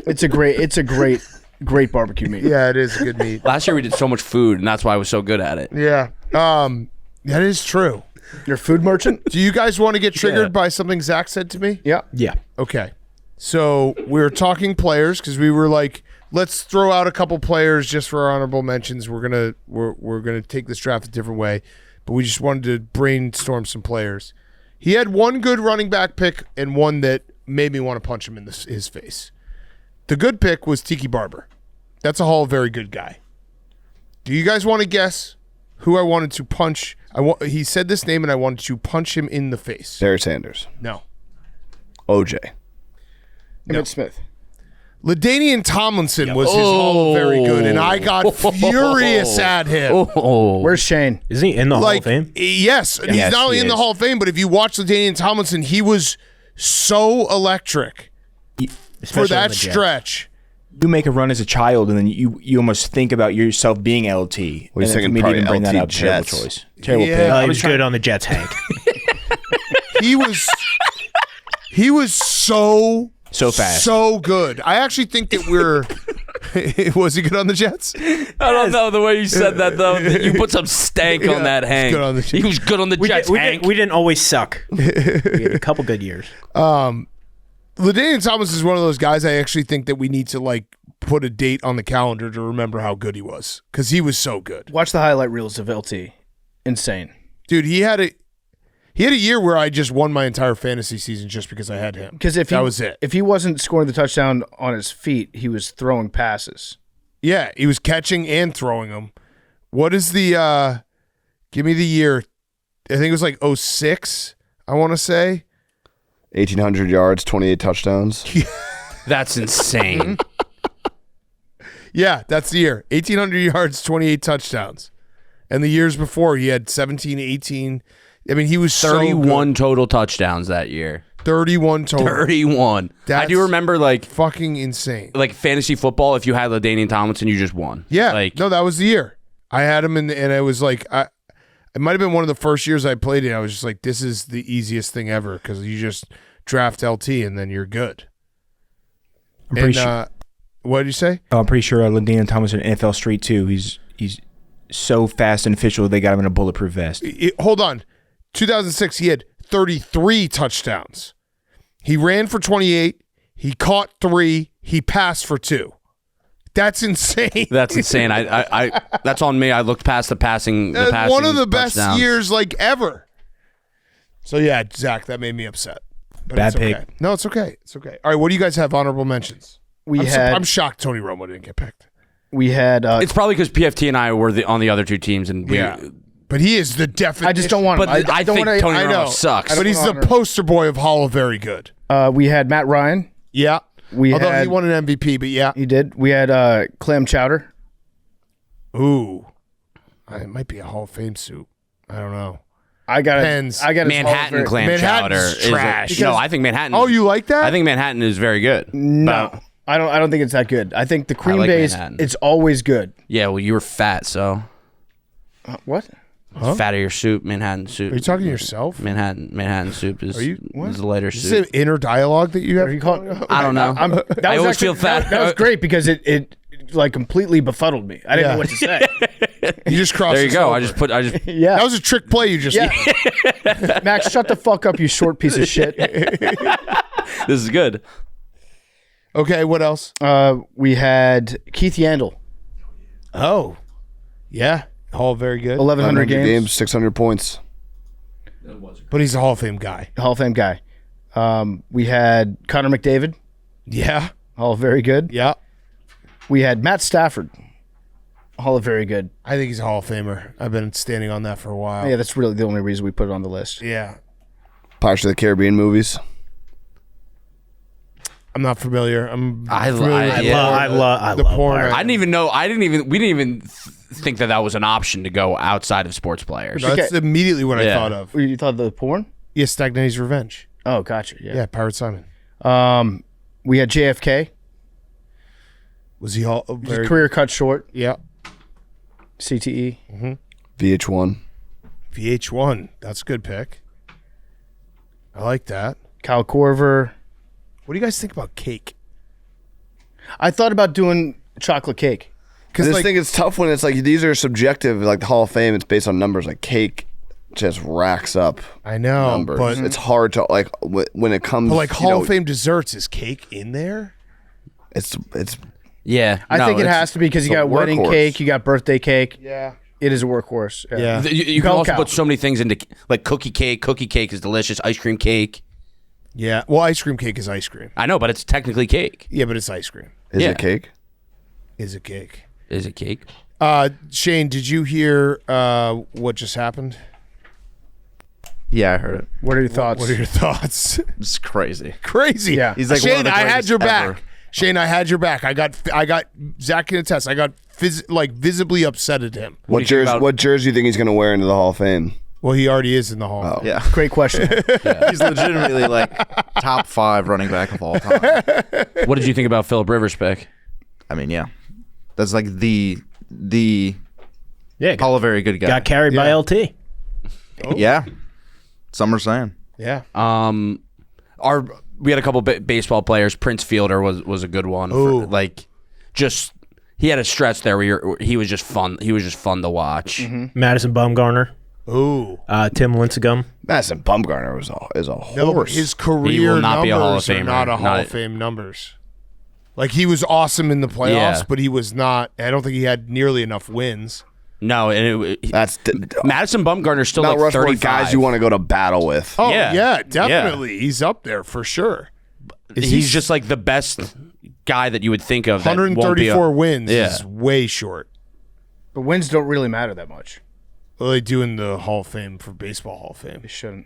It's a great barbecue meat. Yeah, it is good meat. Last year we did so much food, and that's why I was so good at it. Yeah. That is true. You're a food merchant? Do you guys want to get triggered by something Zach said to me? Yeah. Yeah. Okay. So we were talking players because we were like, let's throw out a couple players just for our honorable mentions. We're gonna take this draft a different way, but we just wanted to brainstorm some players. He had one good running back pick and one that made me want to punch him in his face. The good pick was Tiki Barber. That's a Hall of very good guy. Do you guys want to guess who I wanted to punch? He said this name and I wanted to punch him in the face. Shedeur Sanders. No. OJ. Emmett Smith. LaDainian Tomlinson was his Hall of Very Good, and I got furious at him. Where's Shane? Isn't he in the Hall of Fame? Yes, he's not only in the Hall of Fame, but if you watch LaDainian Tomlinson, he was so electric for that stretch. You make a run as a child, and then you almost think about yourself being LT. Well, and he's then thinking for me to even probably bring that LT up, terrible Jets. choice. Terrible Yeah. pick. He was good on the Jets, Hank. He was so fast. so good. I actually think that we're. Was he good on the Jets? I don't know the way you said that though. You put some stank on that, Hank. good on the Jets. He was good on the Jets, Hank. We didn't always suck. We had a couple good years. LaDainian Thomas is one of those guys I actually think that we need to like put a date on the calendar to remember how good he was, because he was so good. Watch the highlight reels of LT. Insane. Dude, he had a year where I just won my entire fantasy season just because I had him. Because that was it. If he wasn't scoring the touchdown on his feet, he was throwing passes. Yeah, he was catching and throwing them. What is the give me the year? I think it was like 06, I want to say. 1,800 yards, 28 touchdowns. That's insane. Yeah, that's the year. 1,800 yards, 28 touchdowns. And the years before, he had 17, 18. I mean, he was 31 total touchdowns that year. 31 total. 31. I That's do remember like fucking insane. fantasy football. If you had LaDainian Tomlinson, you just won. Yeah, like no, that was the year. I had him and I was like, it might have been one of the first years I played it. I was just like, this is the easiest thing ever because you just draft LT and then you're good. I'm pretty sure. What did you say? I'm pretty sure LaDainian Thomas in NFL Street too. He's so fast and official. They got him in a bulletproof vest. Hold on. 2006, he had 33 touchdowns. He ran for 28. He caught 3. He passed for 2. That's insane. That's insane. I that's on me. I looked past the passing. The passing one of the best touchdowns. years like ever. So yeah, Zach, that made me upset. But Bad it's okay. pick. No, it's okay. It's okay. All right, what do you guys have honorable mentions? I'm shocked Tony Romo didn't get picked. We had. It's probably because PFT and I were on the other two teams, and but he is the definition. I just don't want him. But I don't think wanna, Tony I know. Romo sucks. But he's the poster boy of Hall of Very Good. We had Matt Ryan. Yeah. Although had, he won an MVP, but yeah. He did. We had Clam Chowder. Ooh. It might be a Hall of Fame soup. I don't know. I got Depends. I got Manhattan clam chowder Manhattan's trash. no, I think Manhattan. Oh, you like that? I think Manhattan is very good. No. But- I don't think it's that good. I think the cream like base, Manhattan. it's always good. Yeah, well, you were fat, so What? fat of your soup, Manhattan soup. Are you talking to yourself? Manhattan soup is you- is the lighter Is this soup. an inner dialogue that you have? Are you calling? I don't know. I always feel fat. That was great because it like completely befuddled me. I didn't know what to say. You just crossed There you us go. over. I just Yeah. That was a trick play you just Yeah. made. Max, shut the fuck up, you short piece of shit. this is good. Okay, what else? We had Keith Yandel, Oh. Yeah. Hall of Very Good. 1,100 100 games, 600 points. But he's a Hall of Fame guy. Hall of Fame guy. We had Connor McDavid, Yeah. Hall of Very Good. Yeah. We had Matt Stafford, Hall of Very Good. I think he's a Hall of Famer. I've been standing on that for a while. Yeah, that's really the only reason we put it on the list. Yeah. Pirates of the Caribbean movies. I'm not familiar. I'm I love the porn. I didn't even know. We didn't even think that was an option to go outside of sports players. That's immediately what I Yeah. thought of. You thought the porn? Yeah, Stagnetti's Revenge. Oh, gotcha. Yeah, Pirate Simon. We had JFK. Was he all His very career cut short. Yeah. CTE. VH1. VH1. That's a good pick. I like that. Kyle Korver. What do you guys think about cake? I thought about doing chocolate cake. I Because just like, think it's tough when it's like these are subjective. Like the Hall of Fame, it's based on numbers. Like cake just racks up I know, numbers. but It's hard to like when it comes. like you Hall know, of Fame desserts, is cake in there? It's Yeah, I think it has to be because you it's a got wedding workhorse. cake, you got birthday cake. Yeah. It is a workhorse. Yeah. You can Bell also cow. put so many things into like cookie cake. Cookie cake is delicious. Ice cream cake. Yeah. Well, ice cream cake is ice cream. I know, but it's technically cake. Yeah, but it's ice cream. Is Yeah. it cake? Is it cake? Is it cake? Shane, did you hear what just happened? Yeah, I heard it. What are your thoughts? What are your thoughts? It's crazy. Crazy. Yeah. He's like one Shane, of the I had greatest your back. ever. Shane, I had your back. I got Zach can attest. I got visibly upset at him. What jersey do you think he's going to wear into the Hall of Fame? Well, he already is in the Hall. Oh. Yeah. Great question. He's legitimately like top 5 running back of all time. What did you think about Phillip Rivers' pick? I mean, yeah. That's like the Yeah, Hall of very good guy. got carried by LT. Yeah. Some are saying. Yeah. We had a couple baseball players. Prince Fielder was a good one. Ooh. He had a stretch there where he was just fun. He was just fun to watch. Madison Bumgarner, Ooh. Tim Lincecum. Madison Bumgarner is a No, horse. his He career will not be a Hall of numbers are Famer. not a Hall Not- of Fame numbers. Like, he was awesome in the playoffs, Yeah. but he was not. I don't think he had nearly enough wins. No, and That's Madison Bumgarner's still Mount like Rushmore 35. guys you want to go to battle with. Oh, Yeah. yeah, definitely. He's up there for sure. He's just like the best guy that you would think of. That won't be 134 wins Yeah. is way short. But wins don't really matter that much. Well, they do in the Hall of Fame for Baseball Hall of Fame. They shouldn't.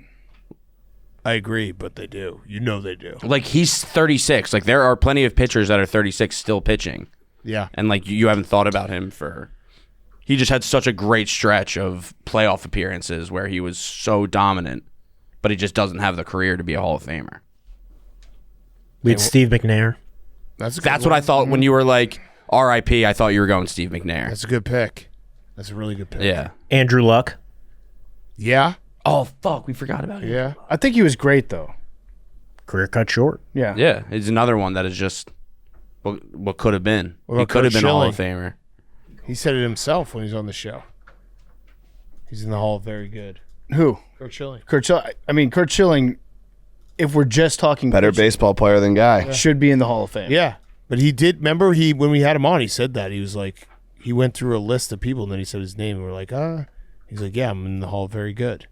I agree, but they do. You know they do. Like he's 36. Like there are plenty of pitchers that are 36 still pitching, Yeah. and like you haven't thought about him for. He just had such a great stretch of playoff appearances where he was so dominant, but he just doesn't have the career to be a Hall of Famer. We had Steve McNair. That's a good That's one. what I thought when you were like R.I.P. I thought you were going Steve McNair. That's a good pick. That's a really good pick. Yeah. Andrew Luck. Yeah? Oh fuck, we forgot about him. Yeah. I think he was great though. Career cut short. Yeah. Yeah, he's another one that is just what could have been. What He about could have Kurt been a Hall of Schilling? Famer. He said it himself when he's on the show. He's in the Hall of Very Good. Who? Kurt Schilling. Kurt Schilling, if we're just talking Better pitching, baseball player than Guy. should be in the Hall of Fame. Yeah. But he did, remember when we had him on, he said that. He was like, he went through a list of people and then he said his name. And we're like, He's like, yeah, I'm in the Hall of Very Good.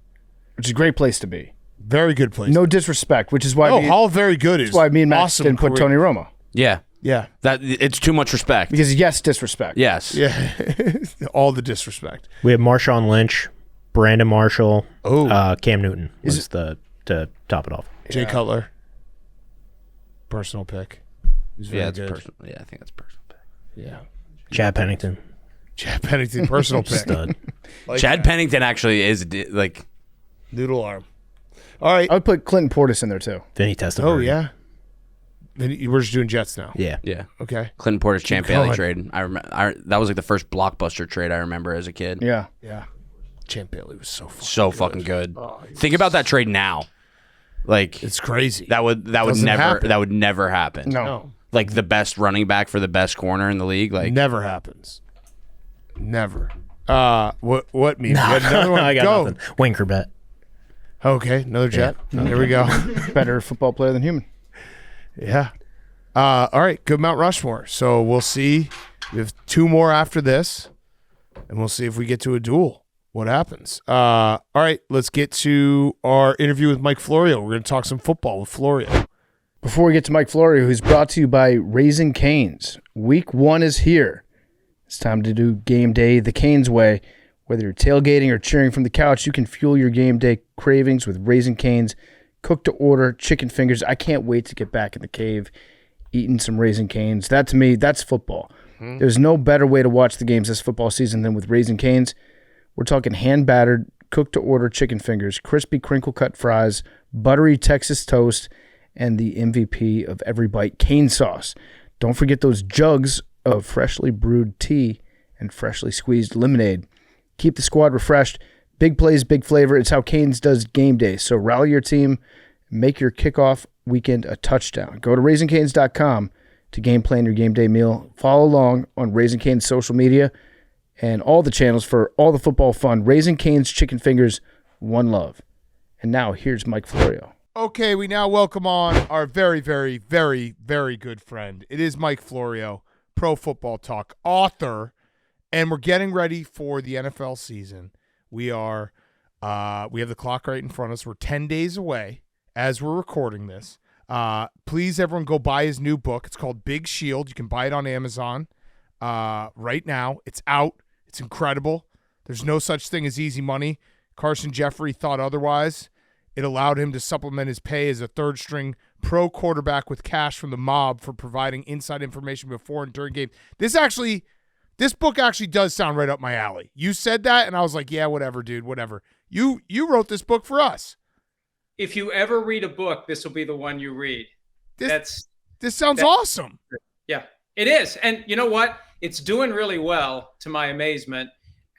Which is a great place to be. Very good place. No disrespect, which is why Hall of Very Good is that's why me and Max awesome didn't put career. Tony Romo. Yeah, Yeah. that it's too much respect. Because yes, disrespect. Yes. Yeah. All the disrespect. We have Marshawn Lynch, Brandon Marshall, Oh. Cam Newton was to top it off. Jay Cutler. Personal pick. He's very Yeah, it's good. personal. Yeah, I think that's personal pick. Yeah. Chad Pennington. Chad Pennington, personal pick. Stud. Like Chad that. Pennington actually is like Noodle arm. All right. I would put Clinton Portis in there too. Vinny Testaverde. Oh, yeah. Then we're just doing Jets now. Yeah. yeah. Okay. Clinton Porter's Champ Bailey going. trade. I remember that was like the first blockbuster trade I remember as a kid. Yeah. Yeah. Champ Bailey was so fun. So fucking good. Think about that trade now. Like It's crazy. that would Doesn't happen. never happen. No. Like the best running back for the best corner in the league. Like Never happens. Never. What means? You had another one? I got Go. nothing. Wayne Corbett. Okay, another Jet. There we go. Better football player than human. Yeah. All right, good Mount Rushmore. So we'll see. We have 2 more after this, and we'll see if we get to a duel. What happens? All right, let's get to our interview with Mike Florio. We're going to talk some football with Florio. Before we get to Mike Florio, who's brought to you by Raising Cane's. Week 1 is here. It's time to do game day the Cane's way. Whether you're tailgating or cheering from the couch, you can fuel your game day cravings with Raising Cane's cooked-to-order chicken fingers. I can't wait to get back in the cave eating some Raising Cane's. That, to me, that's football. There's no better way to watch the games this football season than with Raising Cane's. We're talking hand-battered, cooked-to-order chicken fingers, crispy crinkle-cut fries, buttery Texas toast, and the MVP of every bite, cane sauce. Don't forget those jugs of freshly brewed tea and freshly squeezed lemonade. Keep the squad refreshed. Big plays, big flavor. It's how Cane's does game day. So rally your team, make your kickoff weekend a touchdown. Go to RaisingCanes.com to game plan your game day meal. Follow along on Raising Cane's social media and all the channels for all the football fun. Raising Cane's chicken fingers, one love. And now here's Mike Florio. Okay, we now welcome on our very, very, very, very good friend. It is Mike Florio, Pro Football Talk author, and we're getting ready for the NFL season. We have the clock right in front of us. We're 10 days away as we're recording this. Please, everyone, go buy his new book. It's called Big Shield. You can buy it on Amazon right now. It's out. It's incredible. There's no such thing as easy money. Carson Jeffrey thought otherwise. It allowed him to supplement his pay as a third-string pro quarterback with cash from the mob for providing inside information before and during games. This book actually does sound right up my alley. You said that, and I was like, yeah, whatever, dude, whatever. You wrote this book for us. If you ever read a book, this will be the one you read. This sounds awesome. Yeah, it is. And you know what? It's doing really well, to my amazement.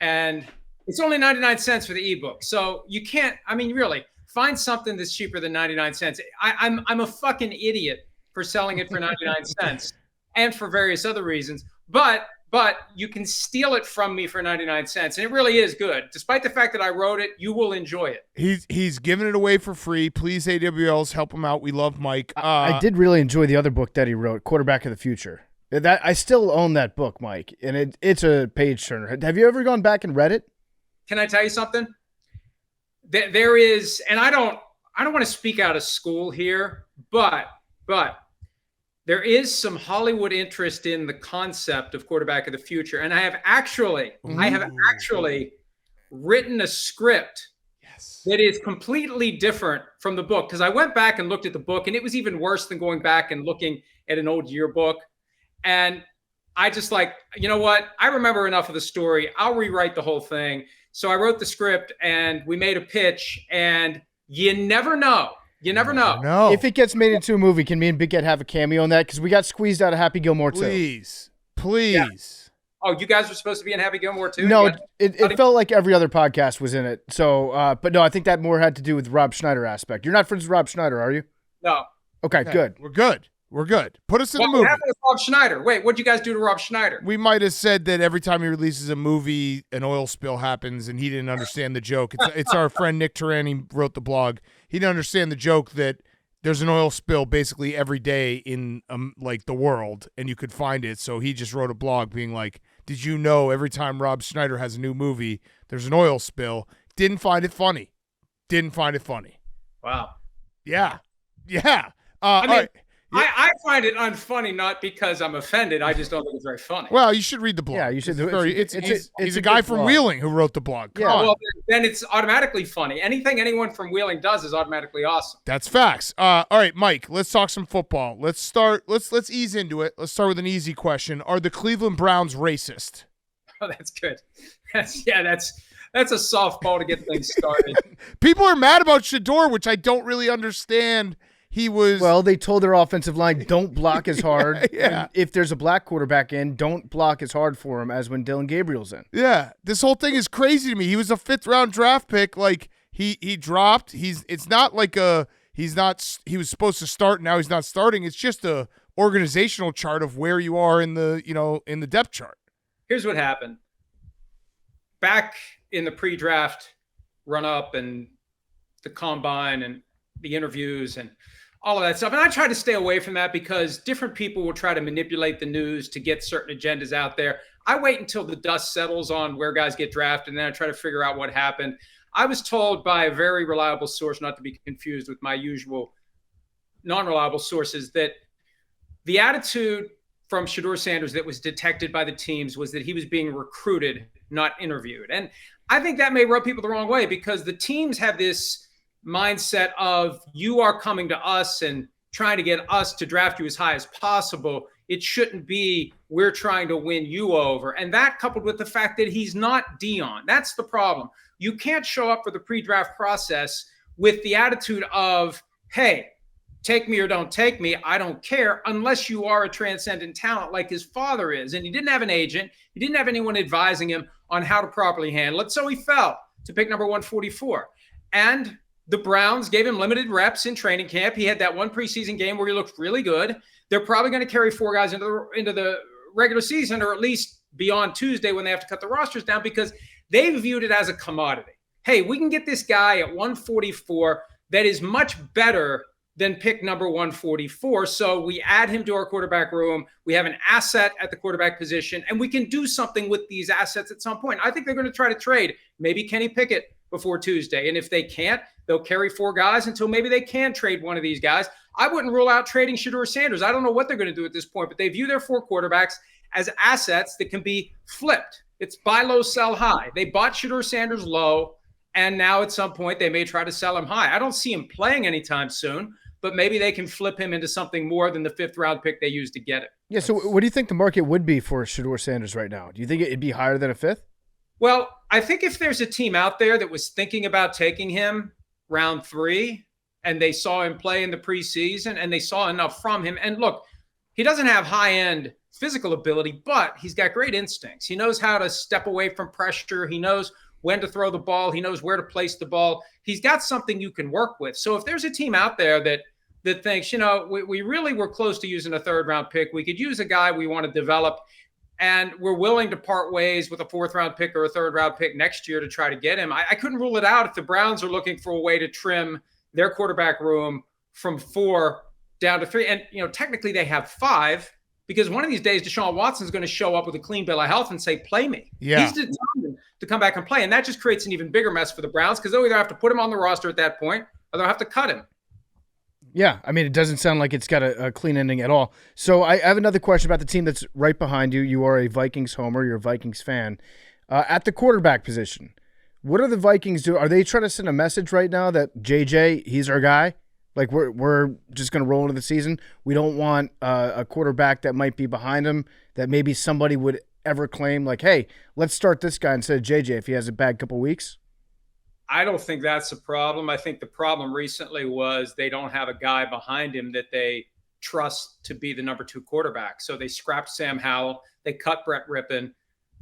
And it's only 99 cents for the ebook. So you can't, I mean, really, find something that's cheaper than 99 cents. I'm a fucking idiot for selling it for 99 cents and for various other reasons. But you can steal it from me for 99 cents. And it really is good. Despite the fact that I wrote it, you will enjoy it. He's giving it away for free. Please, AWLs, help him out. We love Mike. I did really enjoy the other book that he wrote, Quarterback of the Future. That I still own that book, Mike, and it's a page turner. Have you ever gone back and read it? Can I tell you something? There is, and I don't want to speak out of school here, but there is some Hollywood interest in the concept of Quarterback of the Future, and I have actually written a script that is completely different from the book, because I went back and looked at the book, and it was even worse than going back and looking at an old yearbook. And I just like, you know what? I remember enough of the story. I'll rewrite the whole thing. So I wrote the script and we made a pitch, and you never know. You never know. No. If it gets made into a movie, can me and Big Ed have a cameo on that? Because we got squeezed out of Happy Gilmore too. Please. Yeah. Oh, you guys were supposed to be in Happy Gilmore too? No, it felt like every other podcast was in it. So, but no, I think that more had to do with Rob Schneider aspect. You're not friends with Rob Schneider, are you? No. Okay, good. We're good. Put us in the movie. What happened with Rob Schneider? Wait, what'd you guys do to Rob Schneider? We might have said that every time he releases a movie, an oil spill happens, and he didn't understand the joke. It's our friend Nick Turan. He wrote the blog. He didn't understand the joke that there's an oil spill basically every day in like the world, and you could find it. So he just wrote a blog being like, "Did you know every time Rob Schneider has a new movie, there's an oil spill?" Didn't find it funny. Wow. Yeah. I mean, all right. I find it unfunny, not because I'm offended. I just don't think it's very funny. Well, you should read the blog. Yeah, you should. He's a guy from Wheeling who wrote the blog. Come on. Well, then it's automatically funny. Anything anyone from Wheeling does is automatically awesome. That's facts. All right, Mike, let's talk some football. Let's start. Let's ease into it. Let's start with an easy question. Are the Cleveland Browns racist? Oh, that's good. That's a softball to get things started. People are mad about Shedeur, which I don't really understand. Well, they told their offensive line, don't block as hard. Yeah. If there's a black quarterback in, don't block as hard for him as when Dylan Gabriel's in. Yeah. This whole thing is crazy to me. He was a 5th-round draft pick. Like, he dropped. It's not like he was supposed to start, now he's not starting. It's just a organizational chart of where you are in the depth chart. Here's what happened. Back in the pre-draft run-up and the combine and the interviews and all of that stuff. And I try to stay away from that because different people will try to manipulate the news to get certain agendas out there. I wait until the dust settles on where guys get drafted, and then I try to figure out what happened. I was told by a very reliable source, not to be confused with my usual non-reliable sources, that the attitude from Shedeur Sanders that was detected by the teams was that he was being recruited, not interviewed. And I think that may rub people the wrong way because the teams have this mindset of you are coming to us and trying to get us to draft you as high as possible. It shouldn't be we're trying to win you over. And that coupled with the fact that he's not Dion, that's the problem. You can't show up for the pre-draft process with the attitude of, hey, take me or don't take me, I don't care, unless you are a transcendent talent like his father is. And he didn't have an agent. He didn't have anyone advising him on how to properly handle it. So he fell to pick number 144. And the Browns gave him limited reps in training camp. He had that one preseason game where he looked really good. They're probably going to carry 4 guys into the regular season, or at least beyond Tuesday when they have to cut the rosters down, because they viewed it as a commodity. Hey, we can get this guy at 144 that is much better than pick number 144. So we add him to our quarterback room. We have an asset at the quarterback position, and we can do something with these assets at some point. I think they're going to try to trade maybe Kenny Pickett before Tuesday. And if they can't, they'll carry 4 guys until maybe they can trade one of these guys. I wouldn't rule out trading Shedeur Sanders. I don't know what they're going to do at this point, but they view their 4 quarterbacks as assets that can be flipped. It's buy low, sell high. They bought Shedeur Sanders low, And now at some point they may try to sell him high. I don't see him playing anytime soon, but maybe they can flip him into something more than the 5th round pick they used to get it. Yeah, so what do you think the market would be for Shedeur Sanders right now? Do you think it'd be higher than a 5th? Well, I think if there's a team out there that was thinking about taking him round 3 and they saw him play in the preseason and they saw enough from him, and look, he doesn't have high-end physical ability, but he's got great instincts. He knows how to step away from pressure. He knows when to throw the ball. He knows where to place the ball. He's got something you can work with. So if there's a team out there that thinks, we really were close to using a 3rd round pick, we could use a guy we want to develop, and we're willing to part ways with a 4th round pick or a 3rd round pick next year to try to get him. I couldn't rule it out if the Browns are looking for a way to trim their quarterback room from 4 down to 3. And, technically they have 5, because one of these days Deshaun Watson's going to show up with a clean bill of health and say, play me. Yeah. He's determined to come back and play. And that just creates an even bigger mess for the Browns, because they'll either have to put him on the roster at that point or they'll have to cut him. Yeah, I mean, it doesn't sound like it's got a clean ending at all. So I have another question about the team that's right behind you. You are a Vikings homer. You're a Vikings fan. At the quarterback position, what are the Vikings doing? Are they trying to send a message right now that JJ, he's our guy? Like, we're just going to roll into the season? We don't want a quarterback that might be behind him that maybe somebody would ever claim, like, hey, let's start this guy instead of JJ if he has a bad couple weeks? I don't think that's a problem. I think the problem recently was they don't have a guy behind him that they trust to be the number 2 quarterback. So they scrapped Sam Howell. They cut Brett Rippon.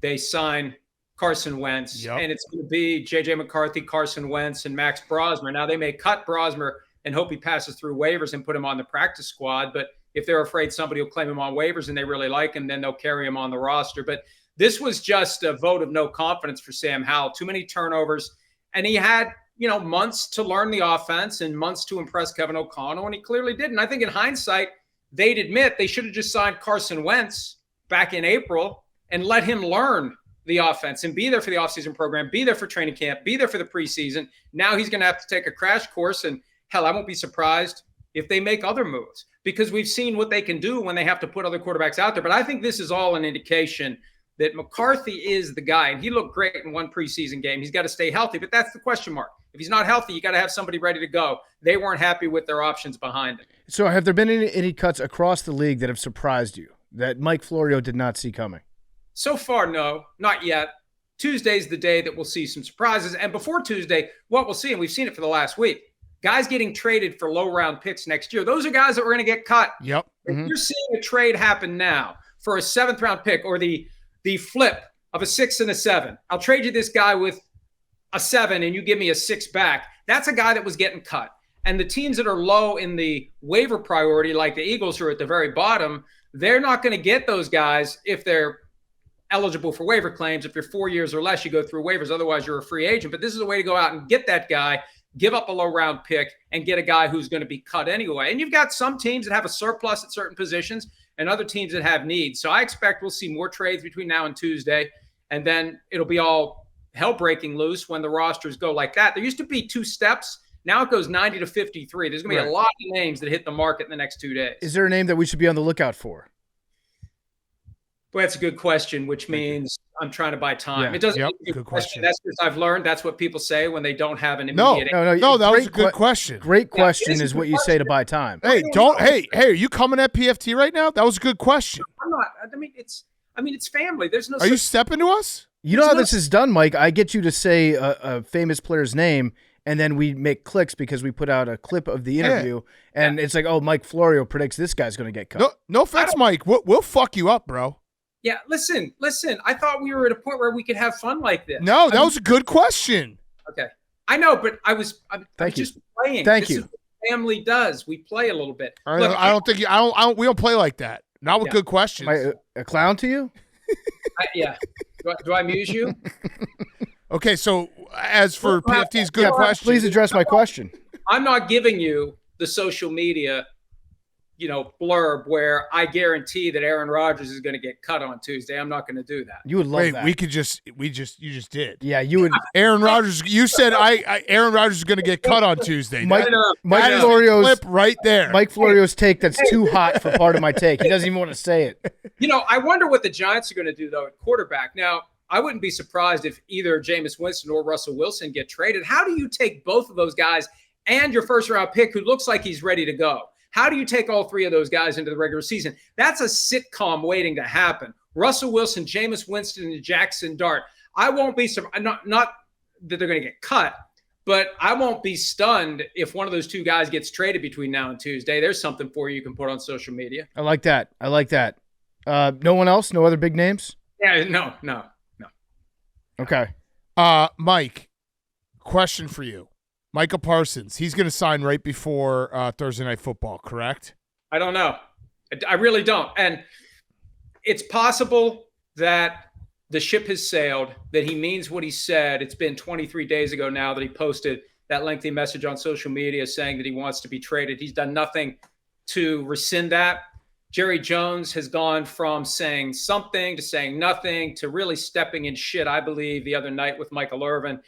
They signed Carson Wentz. Yep. And it's going to be J.J. McCarthy, Carson Wentz, and Max Brosmer. Now, they may cut Brosmer and hope he passes through waivers and put him on the practice squad. But if they're afraid somebody will claim him on waivers and they really like him, then they'll carry him on the roster. But this was just a vote of no confidence for Sam Howell. Too many turnovers. And he had, months to learn the offense and months to impress Kevin O'Connell, and he clearly did. And I think in hindsight, they'd admit they should have just signed Carson Wentz back in April and let him learn the offense and be there for the offseason program, be there for training camp, be there for the preseason. Now he's going to have to take a crash course, and hell, I won't be surprised if they make other moves, because we've seen what they can do when they have to put other quarterbacks out there. But I think this is all an indication that McCarthy is the guy, and he looked great in one preseason game. He's got to stay healthy, but that's the question mark. If he's not healthy, you got to have somebody ready to go. They weren't happy with their options behind him. So have there been any cuts across the league that have surprised you that Mike Florio did not see coming? So far, no, not yet. Tuesday's the day that we'll see some surprises. And before Tuesday, what we'll see, and we've seen it for the last week, guys getting traded for low-round picks next year. Those are guys that were going to get cut. Yep. If you're seeing a trade happen now for a 7th-round pick, or the flip of a 6 and a 7. I'll trade you this guy with a 7 and you give me a 6 back. That's a guy that was getting cut. And the teams that are low in the waiver priority, like the Eagles who are at the very bottom, they're not going to get those guys if they're eligible for waiver claims. If you're 4 years or less, you go through waivers. Otherwise, you're a free agent. But this is a way to go out and get that guy, give up a low-round pick, and get a guy who's going to be cut anyway. And you've got some teams that have a surplus at certain positions and other teams that have needs. So I expect we'll see more trades between now and Tuesday, and then it'll be all hell breaking loose when the rosters go like that. There used to be 2 steps. Now it goes 90 to 53. There's going to be a lot of names that hit the market in the next 2 days. Is there a name that we should be on the lookout for? Well, that's a good question, which means I'm trying to buy time. Yeah. It doesn't Yep. mean Good question. That's because I've learned that's what people say when they don't have an No, immediate no, that was a great good question. Great question it is is a what good you say to question. buy time. Hey, are you coming at PFT right now? That was a good question. I'm not. I mean, it's family. There's no. Are you stepping to us? You know how this is done, Mike? I get you to say a famous player's name, and then we make clicks because we put out a clip of the interview, and it's like, oh, Mike Florio predicts this guy's going to get cut. No offense, Mike. We'll fuck you up, bro. Yeah, listen. I thought we were at a point where we could have fun like this. No, that was a good question. Okay. I know, but I was Thank you. just playing. Thank This you. is what family does. We play a little bit. I Look, don't think we don't play like that. Not with Yeah. good questions. Am I a clown to you? yeah. Do I amuse you? Okay, so as for PFT's good question, Please address my question. I'm not giving you the social media, blurb where I guarantee that Aaron Rodgers is going to get cut on Tuesday. I'm not going to do that. You would love wait, that. you just did. Yeah, you would. Aaron Rodgers, you said Aaron Rodgers is going to get cut on Tuesday. Mike That is a Florio's clip right there. Mike Florio's take that's too hot for part of my take. He doesn't even want to say it. I wonder what the Giants are going to do, though, at quarterback. Now, I wouldn't be surprised if either Jameis Winston or Russell Wilson get traded. How do you take both of those guys and your first-round pick who looks like he's ready to go? How do you take all three of those guys into the regular season? That's a sitcom waiting to happen. Russell Wilson, Jameis Winston, and Jackson Dart. I won't be not that they're going to get cut, but I won't be stunned if one of those two guys gets traded between now and Tuesday. There's something for you can put on social media. I like that. No one else? No other big names? Yeah, no. Okay. Mike, question for you. Micah Parsons, he's going to sign right before Thursday Night Football, correct? I don't know. I really don't. And it's possible that the ship has sailed, that he means what he said. It's been 23 days ago now that he posted that lengthy message on social media saying that he wants to be traded. He's done nothing to rescind that. Jerry Jones has gone from saying something to saying nothing to really stepping in shit, I believe, the other night with Michael Irvin.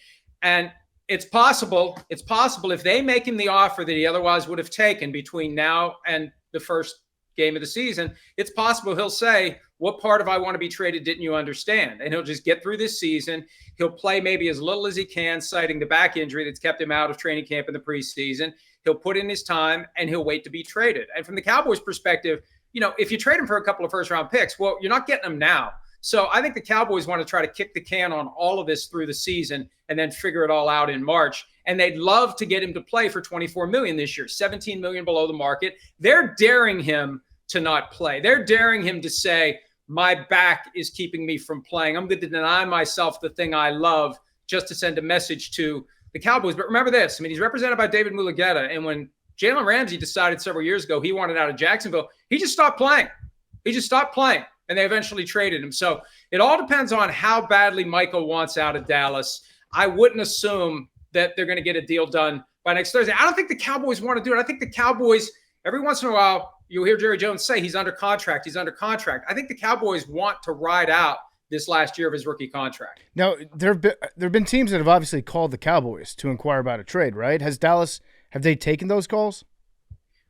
And it's possible if they make him the offer that he otherwise would have taken between now and the first game of the season, it's possible he'll say, what part of I want to be traded didn't you understand? And he'll just get through this season. He'll play maybe as little as he can, citing the back injury that's kept him out of training camp in the preseason. He'll put in his time and he'll wait to be traded. And from the Cowboys' perspective, if you trade him for a couple of first-round picks, well, you're not getting them now. So I think the Cowboys want to try to kick the can on all of this through the season and then figure it all out in March. And they'd love to get him to play for $24 million this year, $17 million below the market. They're daring him to not play. They're daring him to say, my back is keeping me from playing. I'm going to deny myself the thing I love just to send a message to the Cowboys. But remember this, he's represented by David Mulugeta. And when Jalen Ramsey decided several years ago he wanted out of Jacksonville, he just stopped playing. And they eventually traded him. So it all depends on how badly Michael wants out of Dallas. I wouldn't assume that they're going to get a deal done by next Thursday. I don't think the Cowboys want to do it. I think the Cowboys, every once in a while, you'll hear Jerry Jones say he's under contract. I think the Cowboys want to ride out this last year of his rookie contract. Now, there have been teams that have obviously called the Cowboys to inquire about a trade, right? Have they taken those calls?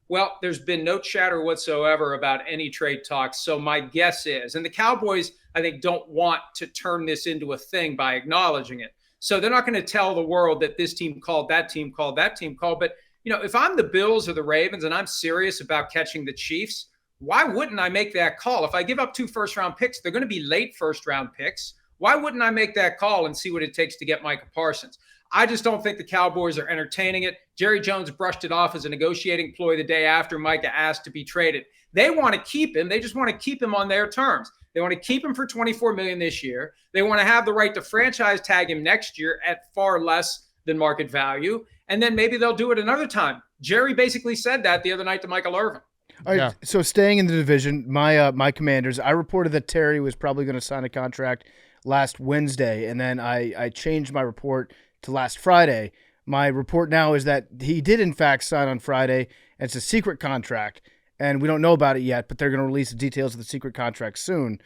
Well, there's been no chatter whatsoever about any trade talks. So my guess is, and the Cowboys, I think, don't want to turn this into a thing by acknowledging it. So they're not going to tell the world that this team called, that team called, that team called. But, if I'm the Bills or the Ravens and I'm serious about catching the Chiefs, why wouldn't I make that call? If I give up 2 first-round picks, they're going to be late first-round picks. Why wouldn't I make that call and see what it takes to get Micah Parsons? I just don't think the Cowboys are entertaining it. Jerry Jones brushed it off as a negotiating ploy the day after Micah asked to be traded. They want to keep him. They just want to keep him on their terms. They want to keep him for $24 million this year. They want to have the right to franchise tag him next year at far less than market value. And then maybe they'll do it another time. Jerry basically said that the other night to Michael Irvin. All right, So staying in the division, my Commanders, I reported that Terry was probably going to sign a contract last Wednesday, and then I changed my report to last Friday. My report now is that he did in fact sign on Friday, and it's a secret contract, and we don't know about it yet, but they're going to release the details of the secret contract soon.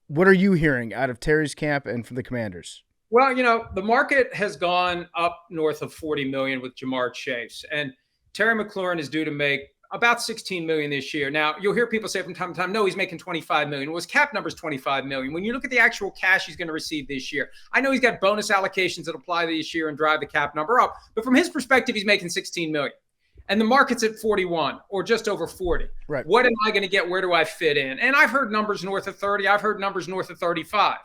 What are you hearing out of Terry's camp and from the Commanders? Well, the market has gone up north of $40 million with Jamar Chase, and Terry McLaurin is due to make about $16 million this year. Now, you'll hear people say from time to time, no, he's making $25 million. Well, his cap number is $25 million. When you look at the actual cash he's going to receive this year, I know he's got bonus allocations that apply this year and drive the cap number up, but from his perspective, he's making $16 million. And the market's at 41 or just over 40. Right. What am I going to get? Where do I fit in? And I've heard numbers north of 30. I've heard numbers north of 35.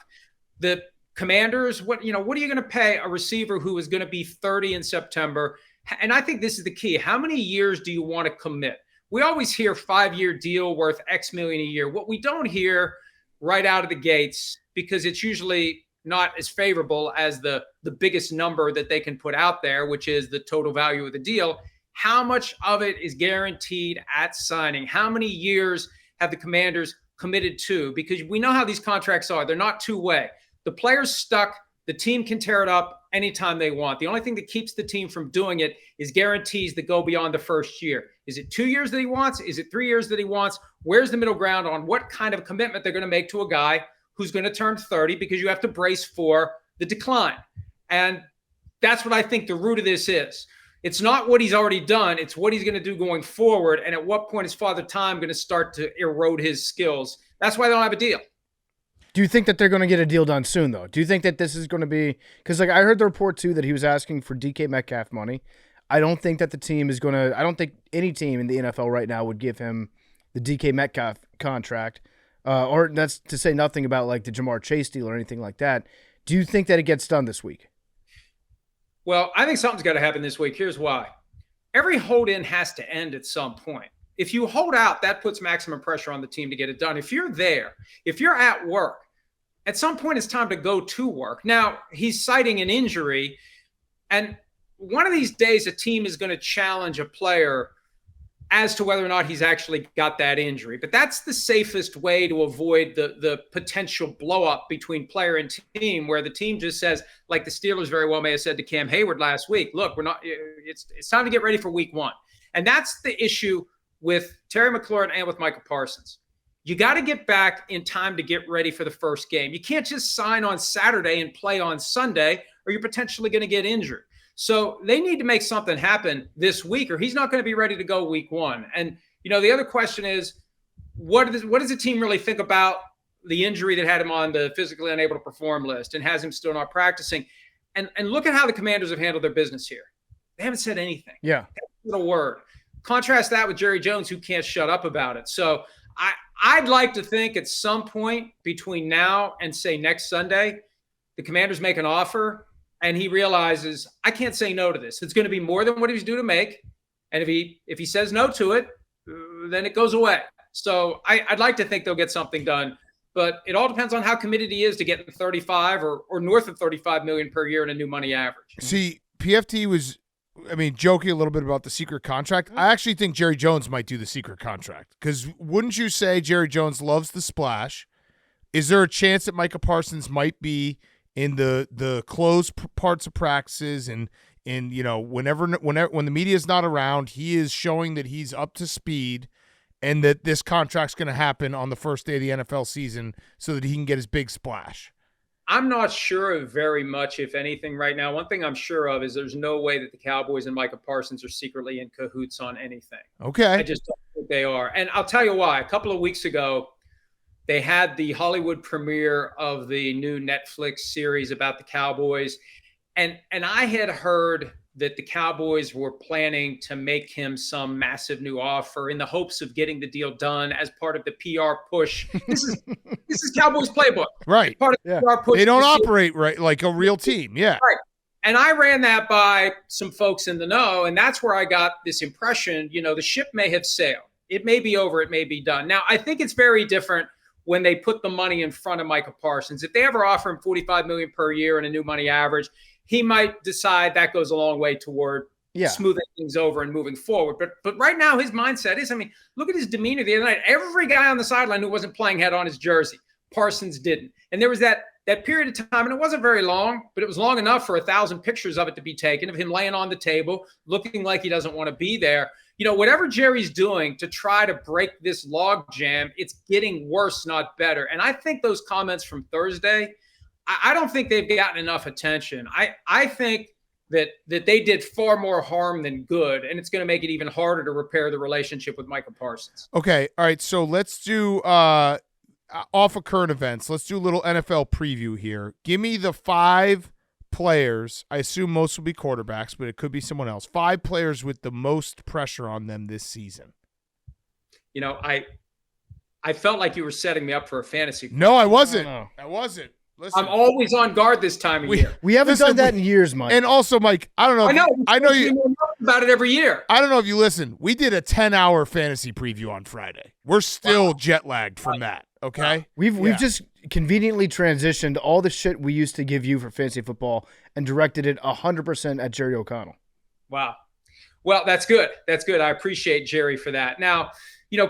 The Commanders, what are you going to pay a receiver who is going to be 30 in September? And I think this is the key. How many years do you want to commit? We always hear 5-year deal worth X million a year. What we don't hear right out of the gates, because it's usually not as favorable as the biggest number that they can put out there, which is the total value of the deal. How much of it is guaranteed at signing? How many years have the Commanders committed to? Because we know how these contracts are. They're not two-way. The player's stuck. The team can tear it up anytime they want. The only thing that keeps the team from doing it is guarantees that go beyond the first year. Is it 2 years that he wants? Is it 3 years that he wants? Where's the middle ground on what kind of commitment they're going to make to a guy who's going to turn 30, because you have to brace for the decline. And that's what I think the root of this is. It's not what he's already done. It's what he's going to do going forward. And at what point is Father Time going to start to erode his skills? That's why they don't have a deal. Do you think that they're going to get a deal done soon, though? Do you think that this is going to be – because, like, I heard the report, too, that he was asking for DK Metcalf money. I don't think that the team is going to – I don't think any team in the NFL right now would give him the DK Metcalf contract. Or that's to say nothing about, like, the Jamar Chase deal or anything like that. Do you think that it gets done this week? Well, I think something's got to happen this week. Here's why. Every hold-in has to end at some point. If you hold out, that puts maximum pressure on the team to get it done. If you're there, if you're at work, at some point it's time to go to work. Now, he's citing an injury, and one of these days a team is going to challenge a player as to whether or not he's actually got that injury. But that's the safest way to avoid the potential blow-up between player and team, where the team just says, like the Steelers very well may have said to Cam Hayward last week, look, it's time to get ready for week 1. And that's the issue with Terry McLaurin and with Micah Parsons. You got to get back in time to get ready for the first game. You can't just sign on Saturday and play on Sunday, or you're potentially going to get injured. So they need to make something happen this week, or he's not going to be ready to go week 1. And, the other question is, what does the team really think about the injury that had him on the physically unable to perform list and has him still not practicing? And look at how the Commanders have handled their business here. They haven't said anything. Yeah. Not a word. Contrast that with Jerry Jones, who can't shut up about it. So I'd like to think at some point between now and, say, next Sunday, the Commanders make an offer and he realizes, I can't say no to this. It's going to be more than what he was due to make. And if he says no to it, then it goes away. So I'd like to think they'll get something done. But it all depends on how committed he is to getting 35 or north of 35 million per year in a new money average. See, PFT was – joking a little bit about the secret contract. I actually think Jerry Jones might do the secret contract, because wouldn't you say Jerry Jones loves the splash? Is there a chance that Micah Parsons might be in the closed parts of practices and whenever when the media is not around, he is showing that he's up to speed and that this contract's going to happen on the first day of the NFL season so that he can get his big splash? I'm not sure of very much, if anything, right now. One thing I'm sure of is there's no way that the Cowboys and Micah Parsons are secretly in cahoots on anything. Okay. I just don't think they are. And I'll tell you why. A couple of weeks ago, they had the Hollywood premiere of the new Netflix series about the Cowboys. And I had heard that the Cowboys were planning to make him some massive new offer in the hopes of getting the deal done as part of the PR push. This is Cowboys playbook. Right. Part of the PR push. They don't operate right like a real team. Yeah. Right. And I ran that by some folks in the know, and that's where I got this impression, the ship may have sailed. It may be over. It may be done. Now, I think it's very different when they put the money in front of Micah Parsons. If they ever offer him $45 million per year and a new money average, he might decide that goes a long way toward smoothing things over and moving forward. But right now his mindset is, look at his demeanor the other night. Every guy on the sideline who wasn't playing had on his jersey. Parsons didn't. And there was that period of time, and it wasn't very long, but it was long enough for 1,000 pictures of it to be taken, of him laying on the table, looking like he doesn't want to be there. Whatever Jerry's doing to try to break this log jam, it's getting worse, not better. And I think those comments from Thursday, I don't think they've gotten enough attention. I think that they did far more harm than good, and it's going to make it even harder to repair the relationship with Micah Parsons. Okay, all right, so let's do off of current events. Let's do a little NFL preview here. Give me the 5 players. I assume most will be quarterbacks, but it could be someone else. 5 players with the most pressure on them this season. I felt like you were setting me up for a fantasy. No, I wasn't. I wasn't. Listen, I'm always on guard this time of year. We haven't done that in years, Mike. And also, Mike, I don't know. I know you about it every year. I don't know if you listen. We did a 10-hour fantasy preview on Friday. We're still jet lagged from that. Okay, we've just conveniently transitioned all the shit we used to give you for fantasy football and directed it 100% at Jerry O'Connell. Wow. Well, that's good. That's good. I appreciate Jerry for that. Now,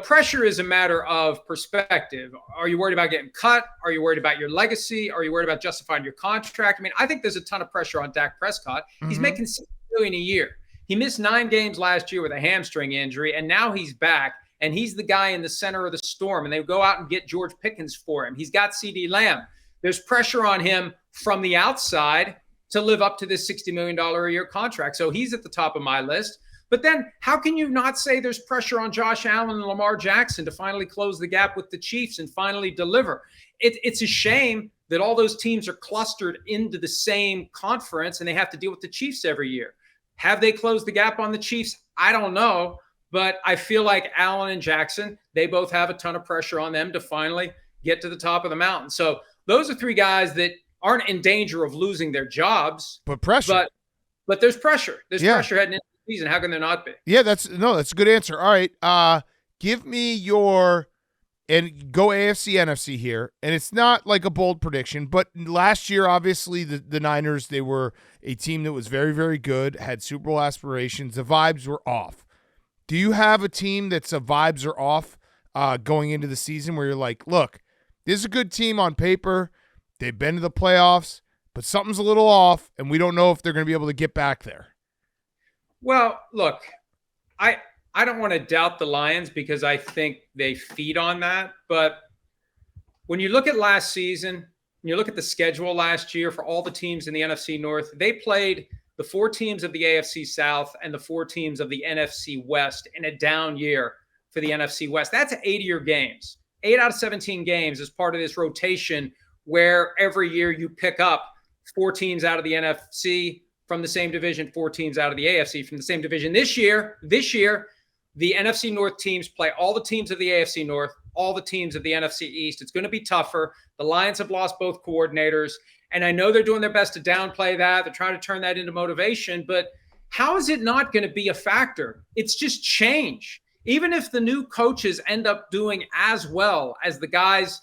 pressure is a matter of perspective. Are you worried about getting cut? Are you worried about your legacy? Are you worried about justifying your contract? I think there's a ton of pressure on Dak Prescott. He's making $6 million a year. He missed 9 games last year with a hamstring injury, and now he's back, and he's the guy in the center of the storm, and they go out and get George Pickens for him. He's got CeeDee Lamb. There's pressure on him from the outside to live up to this $60 million a year contract. So he's at the top of my list. But then how can you not say there's pressure on Josh Allen and Lamar Jackson to finally close the gap with the Chiefs and finally deliver? It's a shame that all those teams are clustered into the same conference and they have to deal with the Chiefs every year. Have they closed the gap on the Chiefs? I don't know. But I feel like Allen and Jackson, they both have a ton of pressure on them to finally get to the top of the mountain. So those are three guys that aren't in danger of losing their jobs. But pressure. But there's pressure. There's pressure heading into the season. How can there not be? Yeah, that's a good answer. All right. Give me your and go AFC, NFC here. And it's not like a bold prediction, but last year, obviously, the Niners, they were a team that was very, very good, had Super Bowl aspirations. The vibes were off. Do you have a team that's vibes are off going into the season where you're like, look, this is a good team on paper. They've been to the playoffs, but something's a little off, and we don't know if they're going to be able to get back there? Well, look, I don't want to doubt the Lions because I think they feed on that. But when you look at last season, when you look at the schedule last year for all the teams in the NFC North, they played the 4 teams of the AFC South and the 4 teams of the NFC West in a down year for the NFC West. That's 80-year games. 8 out of 17 games is part of this rotation where every year you pick up 4 teams out of the NFC from the same division, 4 teams out of the AFC from the same division. This year, the NFC North teams play all the teams of the AFC North, all the teams of the NFC East. It's going to be tougher. The Lions have lost both coordinators, and I know they're doing their best to downplay that. They're trying to turn that into motivation, but how is it not going to be a factor? It's just change. Even if the new coaches end up doing as well as the guys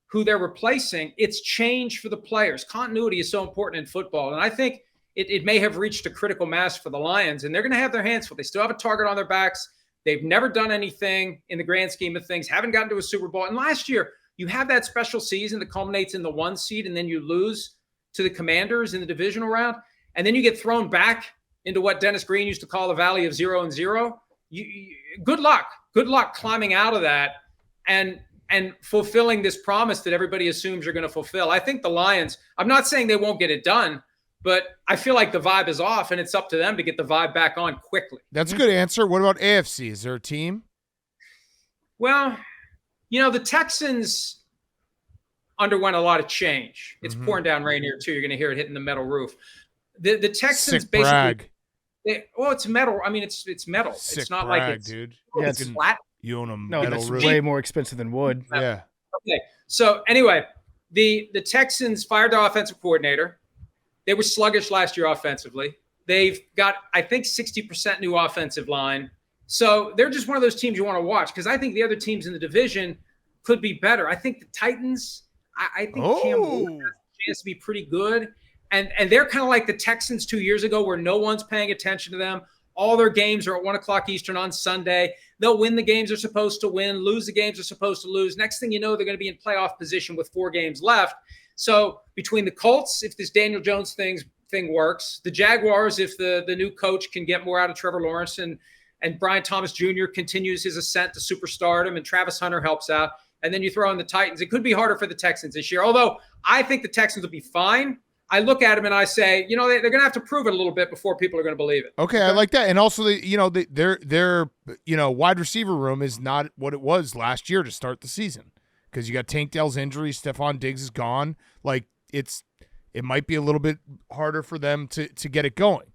who they're replacing, it's change for the players. Continuity is so important in football, and I think it may have reached a critical mass for the Lions, and they're going to have their hands full. They still have a target on their backs. They've never done anything in the grand scheme of things, haven't gotten to a Super Bowl. And last year, you have that special season that culminates in the 1 seed, and then you lose to the Commanders in the divisional round. And then you get thrown back into what Dennis Green used to call the Valley of 0-0. Good luck. Good luck climbing out of that and fulfilling this promise that everybody assumes you're going to fulfill. I think the Lions, I'm not saying they won't get it done, but I feel like the vibe is off, and it's up to them to get the vibe back on quickly. That's a good answer. What about AFC? Is there a team? Well, the Texans underwent a lot of change. It's pouring down rain here, too. You're going to hear it hitting the metal roof. The Texans Sick basically brag. It's metal. I mean, it's metal. Sick it's not brag, like it's, dude. Yeah, it's flat. You own a No, metal that's roof. way more expensive than wood. Yeah. Okay. So anyway, the Texans fired their offensive coordinator. They were sluggish last year offensively. They've got, I think, 60% new offensive line. So they're just one of those teams you want to watch because I think the other teams in the division could be better. I think the Titans, I think Cam Newton has a chance to be pretty good. And they're kind of like the Texans 2 years ago where no one's paying attention to them. All their games are at 1 o'clock Eastern on Sunday. They'll win the games they're supposed to win, lose the games they're supposed to lose. Next thing you know, they're going to be in playoff position with 4 games left. So between the Colts, if this Daniel Jones thing works, the Jaguars, if the new coach can get more out of Trevor Lawrence and Brian Thomas Jr. continues his ascent to superstardom and Travis Hunter helps out, and then you throw in the Titans, it could be harder for the Texans this year. Although I think the Texans will be fine. I look at them and I say, they're going to have to prove it a little bit before people are going to believe it. Okay, I like that. And also, their wide receiver room is not what it was last year to start the season because you got Tank Dell's injury, Stephon Diggs is gone. Like it might be a little bit harder for them to get it going.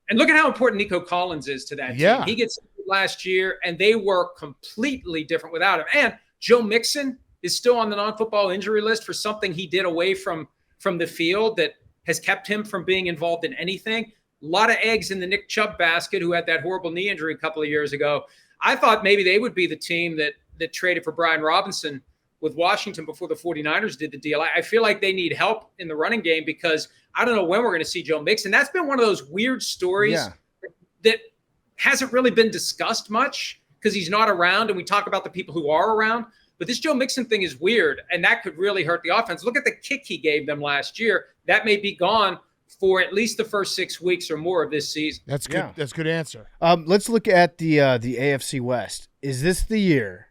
And look at how important Nico Collins is to that team. Yeah. He gets last year, and they were completely different without him. And Joe Mixon is still on the non-football injury list for something he did away from the field that has kept him from being involved in anything. A lot of eggs in the Nick Chubb basket, who had that horrible knee injury a couple of years ago. I thought maybe they would be the team that traded for Brian Robinson with Washington before the 49ers did the deal. I feel like they need help in the running game because I don't know when we're going to see Joe Mixon. That's been one of those weird stories that hasn't really been discussed much because he's not around, and we talk about the people who are around. But this Joe Mixon thing is weird, and that could really hurt the offense. Look at the kick he gave them last year. That may be gone for at least the first 6 weeks or more of this season. That's good. Yeah. That's a good answer. Let's look at the AFC West. Is this the year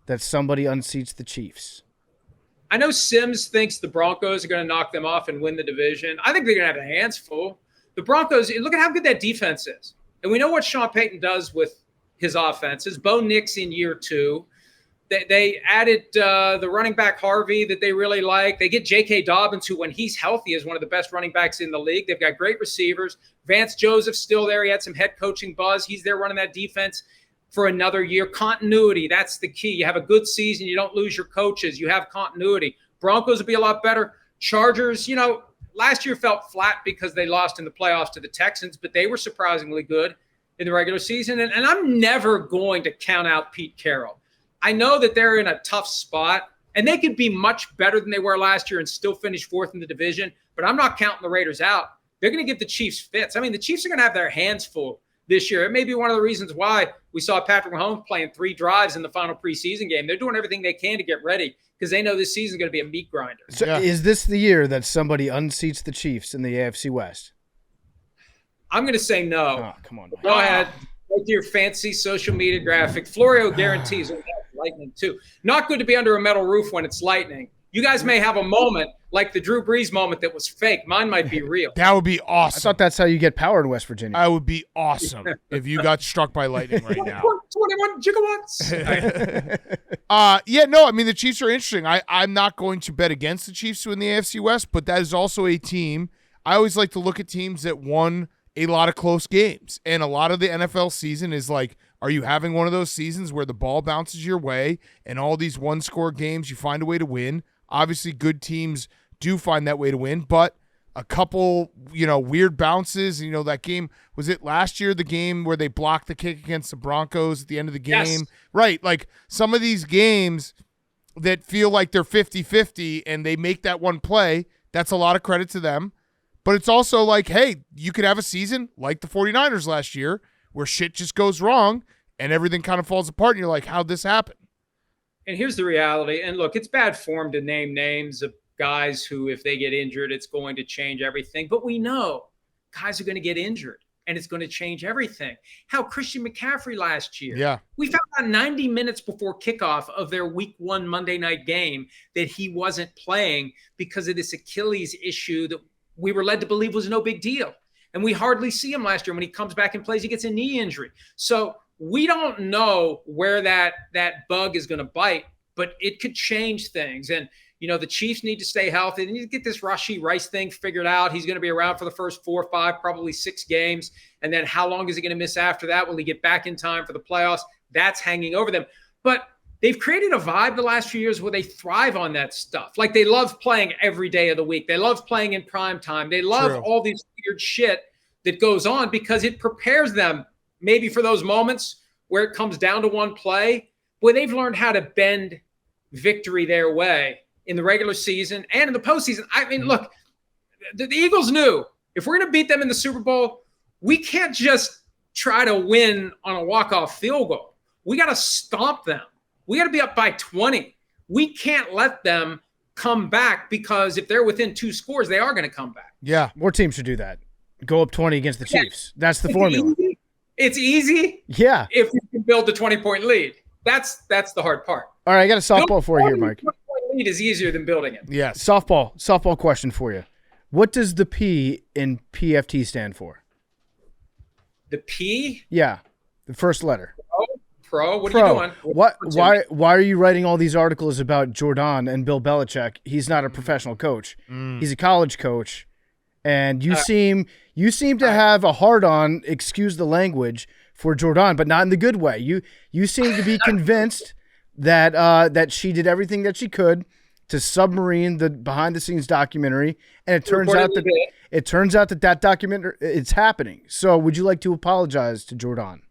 that somebody unseats the Chiefs? I know Sims thinks the Broncos are going to knock them off and win the division. I think they're going to have their hands full. The Broncos, look at how good that defense is. And we know what Sean Payton does with his offenses. Bo Nix in year 2. They added the running back Harvey that they really like. They get J.K. Dobbins, who when he's healthy is one of the best running backs in the league. They've got great receivers. Vance Joseph's still there. He had some head coaching buzz. He's there running that defense for another year. Continuity, that's the key. You have a good season. You don't lose your coaches. You have continuity. Broncos will be a lot better. Chargers, last year felt flat because they lost in the playoffs to the Texans, but they were surprisingly good in the regular season. And I'm never going to count out Pete Carroll. I know that they're in a tough spot, and they could be much better than they were last year and still finish 4th in the division, but I'm not counting the Raiders out. They're going to give the Chiefs fits. I mean, the Chiefs are going to have their hands full this year. It may be one of the reasons why we saw Patrick Mahomes playing 3 drives in the final preseason game. They're doing everything they can to get ready because they know this season is going to be a meat grinder. So is this the year that somebody unseats the Chiefs in the AFC West? I'm going to say no. Oh, come on, Mike. Go ahead. With your fancy social media graphic. Florio guarantees it. Lightning too. Not good to be under a metal roof when it's lightning. You guys may have a moment like the Drew Brees moment that was fake. Mine might be real. That would be I awesome. thought that's how you get power in West Virginia. That would be awesome if you got struck by lightning right now. 21 gigawatts. I mean, the Chiefs are interesting. I'm not going to bet against the Chiefs to win the AFC West, but that is also a team. I always like to look at teams that won a lot of close games. And a lot of the NFL season is like, are you having one of those seasons where the ball bounces your way and all these one-score games you find a way to win? Obviously, good teams do find that way to win, but a couple, weird bounces. That game, was it last year, the game where they blocked the kick against the Broncos at the end of the game? Yes. Right, like some of these games that feel like they're 50-50 and they make that one play, that's a lot of credit to them. But it's also like, hey, you could have a season like the 49ers last year where shit just goes wrong and everything kind of falls apart and you're like, how'd this happen? And here's the reality. And look, it's bad form to name names of guys who, if they get injured, it's going to change everything. But we know guys are going to get injured and it's going to change everything. How Christian McCaffrey last year. Yeah. We found out 90 minutes before kickoff of their week 1 Monday night game that he wasn't playing because of this Achilles issue that we were led to believe was no big deal. And we hardly see him last year. When he comes back and plays, he gets a knee injury. So we don't know where that bug is going to bite, but it could change things. And, the Chiefs need to stay healthy. They need to get this Rashee Rice thing figured out. He's going to be around for the first 4, 5, probably 6 games. And then how long is he going to miss after that? Will he get back in time for the playoffs? That's hanging over them. But they've created a vibe the last few years where they thrive on that stuff. Like they love playing every day of the week. They love playing in prime time. They love all these weird shit that goes on because it prepares them maybe for those moments where it comes down to one play, where they've learned how to bend victory their way in the regular season and in the postseason. I mean, look, the Eagles knew if we're going to beat them in the Super Bowl, we can't just try to win on a walk-off field goal. We got to stomp them. We got to be up by 20. We can't let them come back because if they're within 2 scores, they are going to come back. Yeah. More teams should do that. Go up 20 against the Chiefs. That's the formula. It's easy. Yeah. If you can build the 20-point lead. That's the hard part. All right, I got a softball for you here, Mike. 20-point lead is easier than building it. Yes. Softball question for you. What does the P in PFT stand for? The P? Yeah, the first letter. Pro? What are you doing? Why are you writing all these articles about Jordan and Bill Belichick? He's not a professional coach. He's a college coach. And you seem to have a hard-on, excuse the language, for Jordan, but not in the good way. You seem to be convinced that she did everything that she could to submarine the behind-the-scenes documentary, and it turns out that documentary it's happening. So, would you like to apologize to Jordan?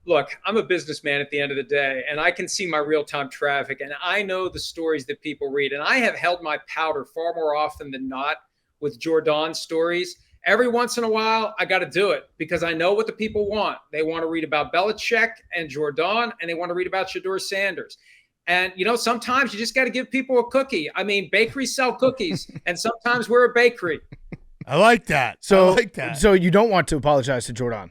Look, I'm a businessman at the end of the day, and I can see my real-time traffic, and I know the stories that people read, and I have held my powder far more often than not with Jordan's stories. Every once in a while, I got to do it because I know what the people want. They want to read about Belichick and Jordan, and they want to read about Shedeur Sanders. And, sometimes you just got to give people a cookie. I mean, bakeries sell cookies, and sometimes we're a bakery. I like that. So you don't want to apologize to Jordan?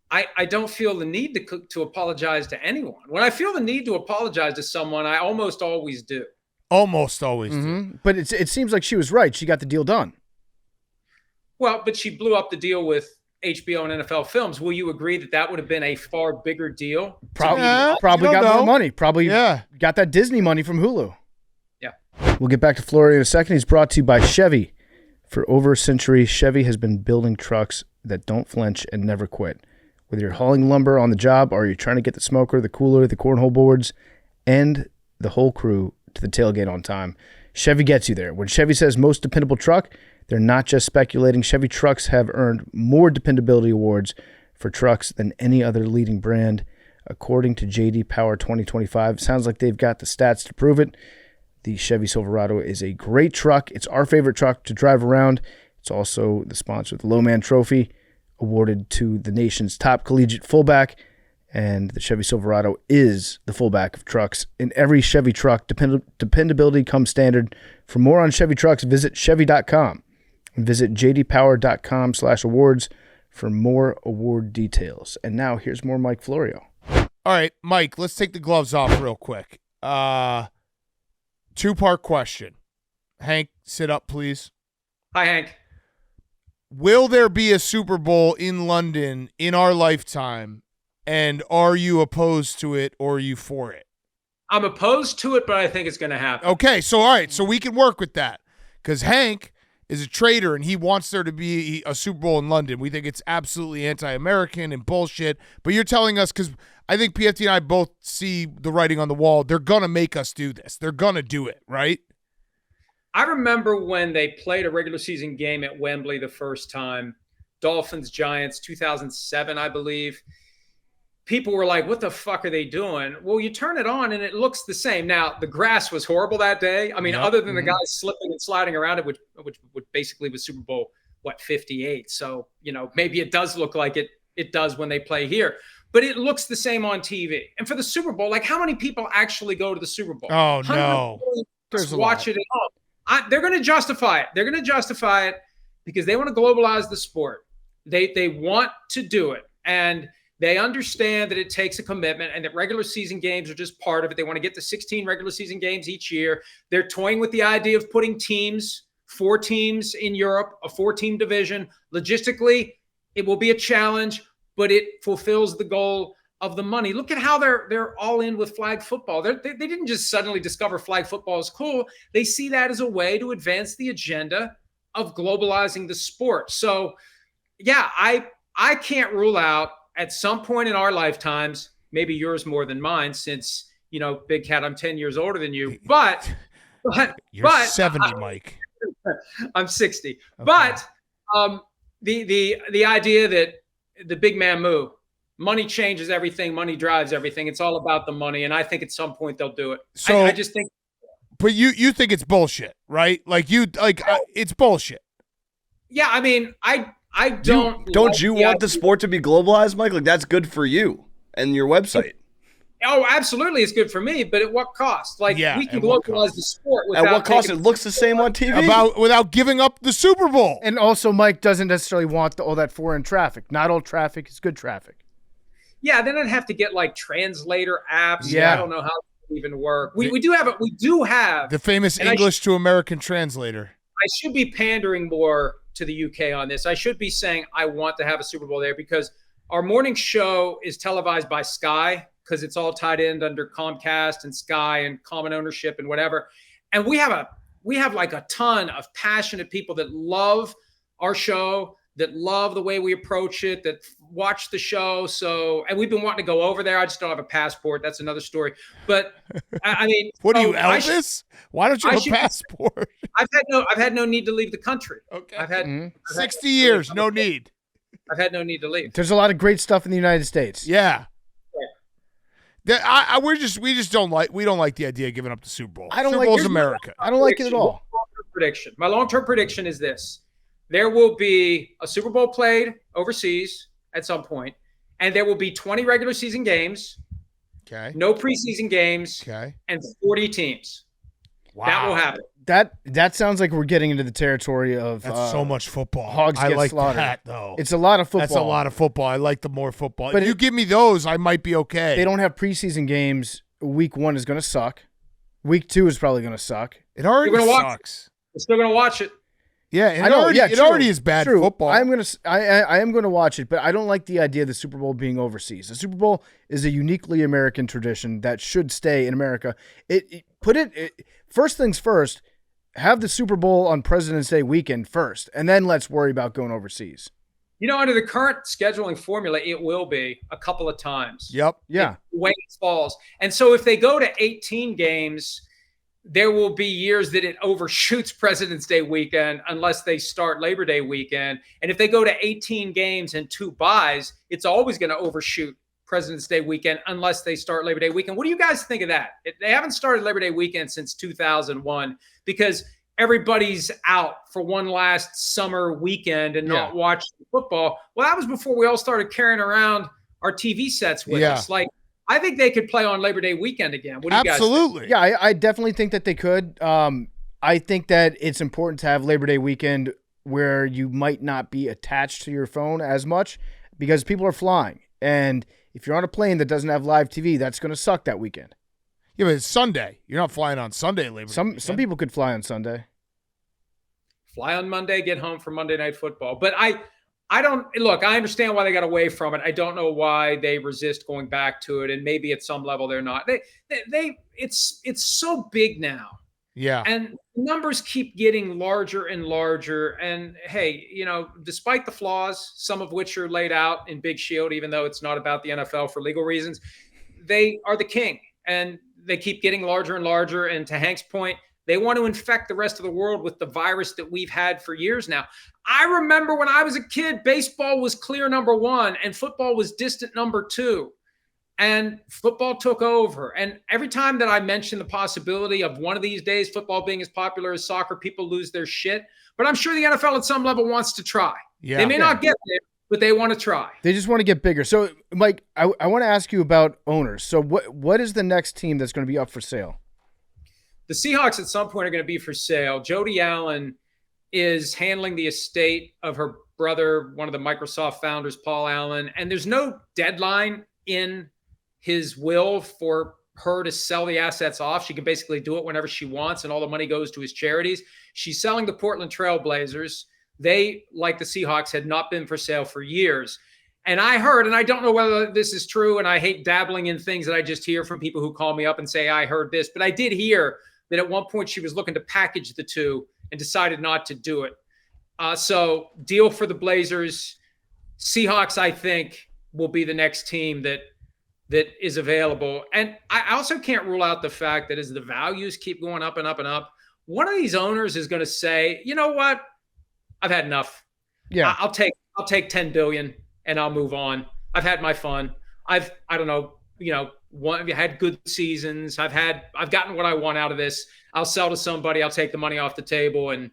I don't feel the need to apologize to anyone. When I feel the need to apologize to someone, I almost always do. Almost always do. But it seems like she was right. She got the deal done. Well, but she blew up the deal with HBO and NFL films. Will you agree that that would have been a far bigger deal? Probably you don't got know. more money. Probably Yeah. got that Disney money from Hulu. Yeah. We'll get back to Florio in a second. He's brought to you by Chevy. For over a century, Chevy has been building trucks that don't flinch and never quit. Whether you're hauling lumber on the job or you're trying to get the smoker, the cooler, the cornhole boards, and the whole crew to the tailgate on time, Chevy gets you there. When Chevy says most dependable truck, they're not just speculating. Chevy trucks have earned more dependability awards for trucks than any other leading brand. According to J.D. Power 2025, sounds like they've got the stats to prove it. The Chevy Silverado is a great truck. It's our favorite truck to drive around. It's also the sponsor of the Lowman Trophy, awarded to the nation's top collegiate fullback. And the Chevy Silverado is the fullback of trucks. In every Chevy truck, dependability comes standard. For more on Chevy trucks, visit Chevy.com and visit jdpower.com/awards for more award details. And now here's more Mike Florio. All right, Mike, let's take the gloves off real quick. Two-part question. Hank, sit up, please. Hi, Hank. Will there be a Super Bowl in London in our lifetime, and are you opposed to it or are you for it? I'm opposed to it, but I think it's going to happen. Okay, so all right, so we can work with that because Hank is a traitor and he wants there to be a Super Bowl in London. We think it's absolutely anti-American and bullshit, but you're telling us because I think PFT and I both see the writing on the wall. They're going to make us do this. They're going to do it, right? I remember when they played a regular season game at Wembley the first time, Dolphins, Giants, 2007, I believe. People were like, what the fuck are they doing? Well, you turn it on and it looks the same. Now, the grass was horrible that day. I mean, other than the guys slipping and sliding around it, which basically was Super Bowl, 58. So, maybe it does look like it does when they play here. But it looks the same on TV. And for the Super Bowl, like how many people actually go to the Super Bowl? Oh, no. Just watch it at home. They're going to justify it. They're going to justify it because they want to globalize the sport. They want to do it. And they understand that it takes a commitment and that regular season games are just part of it. They want to get to 16 regular season games each year. They're toying with the idea of putting 4 teams in Europe, a 4-team division. Logistically, it will be a challenge, but it fulfills the goal of the money. Look at how they're all in with flag football. They didn't just suddenly discover flag football is cool. They see that as a way to advance the agenda of globalizing the sport. So, yeah, I can't rule out at some point in our lifetimes, maybe yours more than mine, since, Big Cat, I'm 10 years older than you, but You're 70, Mike. I'm 60. Okay. But the idea that the big man move, money changes everything, money drives everything. It's all about the money, and I think at some point they'll do it. So I just think. But you think it's bullshit, right? It's bullshit. Yeah, I mean, I don't. Don't you want the sport to be globalized, Mike? Like that's good for you and your website. Oh, absolutely, it's good for me, but at what cost? Like we can globalize the sport without. At what cost? It looks the same on TV. Without giving up the Super Bowl. And also, Mike doesn't necessarily want all that foreign traffic. Not all traffic is good traffic. Yeah, then I'd have to get like translator apps. Yeah, I don't know how it would even work. We do have it. We do have the famous English to American translator. I should be pandering more to the UK on this. I should be saying I want to have a Super Bowl there because our morning show is televised by Sky because it's all tied in under Comcast and Sky and common ownership and whatever. And we have like a ton of passionate people that love our show, that love the way we approach it, that watch the show. So, and we've been wanting to go over there. I just don't have a passport. That's another story. But I mean, what are you, Elvis? Why don't you have a passport? I've had no need to leave the country. Okay. I've had 60 years, no need. I've had no need to leave. There's a lot of great stuff in the United States. Yeah. We just don't like the idea of giving up the Super Bowl. Super Bowl's America. I don't like it at all. My long-term prediction is this. There will be a Super Bowl played overseas at some point, and there will be 20 regular season games, no preseason games, and 40 teams. Wow. That will happen. That sounds like we're getting into the territory of that's so much football. Hogs I get like slaughtered. that though. It's a lot of football. That's a lot of football. I like the more football. But if you give me those, I might be okay. They don't have preseason games. Week 1 is going to suck. Week 2 is probably going to suck. It already sucks. We're still going to watch it. Yeah, and I know, it true, already is bad true. football. I am gonna watch it, but I don't like the idea of the Super Bowl being overseas. The Super Bowl is a uniquely American tradition that should stay in America. First things first. Have the Super Bowl on President's Day weekend first, and then let's worry about going overseas. Under the current scheduling formula, it will be a couple of times. Yep. Yeah. When it falls. And so if they go to 18 games, there will be years that it overshoots President's Day weekend unless they start Labor Day weekend. And if they go to 18 games and 2 buys, it's always going to overshoot President's Day weekend unless they start Labor Day weekend. What do you guys think of that? They haven't started Labor Day weekend since 2001 because everybody's out for one last summer weekend and not watching football. Well, that was before we all started carrying around our TV sets with us. Like, I think they could play on Labor Day weekend again. What do you guys think? Absolutely. Yeah, I definitely think that they could. I think that it's important to have Labor Day weekend where you might not be attached to your phone as much because people are flying. And if you're on a plane that doesn't have live TV, that's going to suck that weekend. Yeah, but it's Sunday. You're not flying on Sunday, Labor Day. Some people could fly on Sunday. Fly on Monday, get home for Monday Night Football. But I don't look. I understand why they got away from it. I don't know why they resist going back to it. And maybe at some level they're not. It's so big now. Yeah. And numbers keep getting larger and larger. And hey, despite the flaws, some of which are laid out in Big Shield, even though it's not about the NFL for legal reasons, they are the king. And they keep getting larger and larger. And to Hank's point, they want to infect the rest of the world with the virus that we've had for years now. I remember when I was a kid, baseball was clear number 1 and football was distant number 2. And football took over. And every time that I mention the possibility of one of these days football being as popular as soccer, people lose their shit. But I'm sure the NFL at some level wants to try. Yeah. They may not get there, but they want to try. They just want to get bigger. So, Mike, I want to ask you about owners. So what is the next team that's going to be up for sale? The Seahawks at some point are going to be for sale. Jody Allen is handling the estate of her brother, one of the Microsoft founders, Paul Allen. And there's no deadline in his will for her to sell the assets off. She can basically do it whenever she wants, and all the money goes to his charities. She's selling the Portland Trail Blazers. They, like the Seahawks, had not been for sale for years. And I heard, and I don't know whether this is true, and I hate dabbling in things that I just hear from people who call me up and say, I heard this, but I did hear that at one point she was looking to package the two and decided not to do it. So deal for the Blazers. Seahawks, I think, will be the next team that is available. And I also can't rule out the fact that as the values keep going up and up and up, one of these owners is going to say, you know what? I've had enough. Yeah. I'll take 10 billion and I'll move on. I've had my fun. I've had good seasons. I've gotten what I want out of this. I'll sell to somebody. I'll take the money off the table and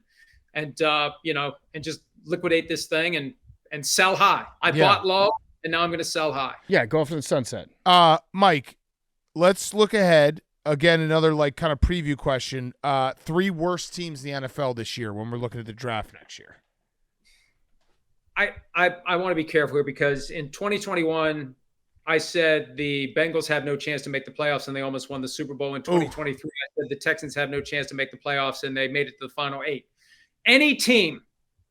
just liquidate this thing and sell high. I bought low and now I'm going to sell high. Yeah. Go for the sunset. Mike, let's look ahead. Again, another kind of preview question. 3 worst teams in the NFL this year when we're looking at the draft next year. I want to be careful here because in 2021, I said the Bengals have no chance to make the playoffs and they almost won the Super Bowl. In 2023, I said the Texans have no chance to make the playoffs and they made it to the final 8. Any team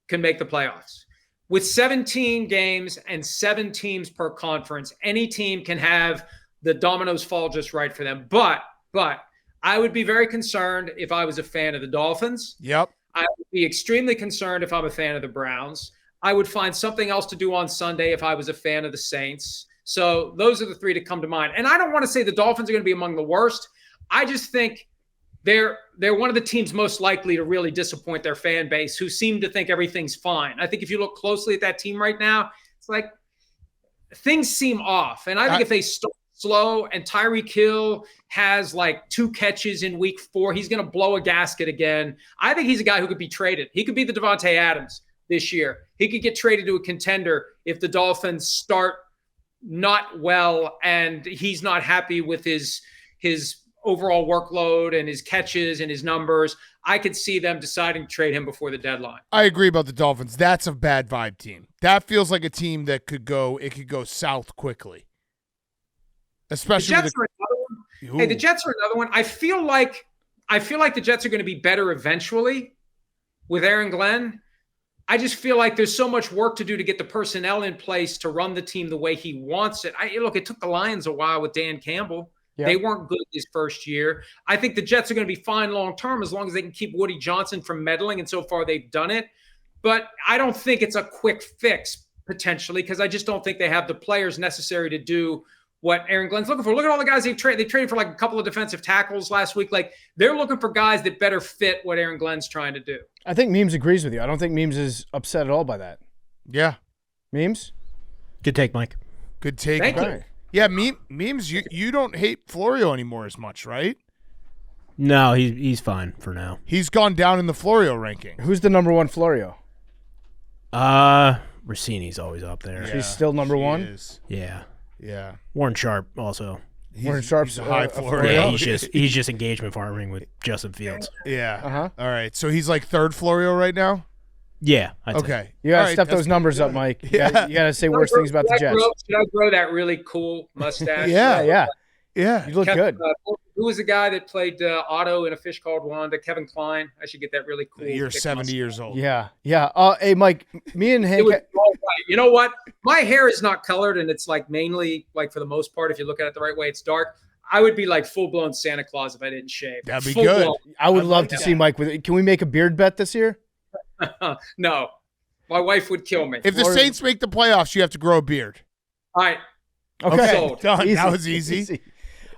can make the playoffs. With 17 games and 7 teams per conference, any team can have the dominoes fall just right for them. But I would be very concerned if I was a fan of the Dolphins. Yep. I would be extremely concerned if I'm a fan of the Browns. I would find something else to do on Sunday if I was a fan of the Saints. So those are the 3 to come to mind. And I don't want to say the Dolphins are going to be among the worst. I just think they're one of the teams most likely to really disappoint their fan base who seem to think everything's fine. I think if you look closely at that team right now, it's like things seem off. And I think if they start slow and Tyreek Hill has 2 catches in week 4, he's going to blow a gasket again. I think he's a guy who could be traded. He could be the Devontae Adams this year. He could get traded to a contender if the Dolphins start not well and he's not happy with his overall workload and his catches and his numbers. I could see them deciding to trade him before the deadline. I agree about the Dolphins. That's a bad vibe team. That feels like a team that could go south quickly. Especially the Jets are another one. Hey, the Jets are another one. I feel like the Jets are going to be better eventually, with Aaron Glenn. I just feel like there's so much work to do to get the personnel in place to run the team the way he wants it. Look, it took the Lions a while with Dan Campbell. Yep. They weren't good his first year. I think the Jets are going to be fine long-term as long as they can keep Woody Johnson from meddling, and so far they've done it. But I don't think it's a quick fix, potentially, because I just don't think they have the players necessary to do what Aaron Glenn's looking for. Look at all the guys they've traded. They traded for like a couple of defensive tackles last week. Like, they're looking for guys that better fit what Aaron Glenn's trying to do. I think Memes agrees with you. I don't think Memes is upset at all by that. Yeah. Memes? Good take, Mike. Good take. Thank you. Yeah, Memes, you don't hate Florio anymore as much, right? No, he's fine for now. He's gone down in the Florio ranking. Who's the number one Florio? Rossini's always up there. She's still number one? Is. Yeah. Yeah. Warren Sharp also. Warren Sharp's a high Florio. Yeah, he's just engagement farming with Justin Fields. Yeah. Uh-huh. All right. So he's like third Florio right now? Yeah. Okay. You got to step those numbers up, Mike. You got to say worse things about the Jets. Should I grow that really cool mustache? Yeah. You look good. Who was the guy that played Otto in A Fish Called Wanda? Kevin Kline. I should get that really cool. You're 70 years old. Yeah. Hey, Mike, me and Hank. You know what? My hair is not colored, and it's like mainly, like for the most part, if you look at it the right way, it's dark. I would be like full-blown Santa Claus if I didn't shave. That'd be good. I would love to see Mike with it. Can we make a beard bet this year? No. My wife would kill me. If the Saints make the playoffs, you have to grow a beard. All right. Okay. Done. Easy. That was easy.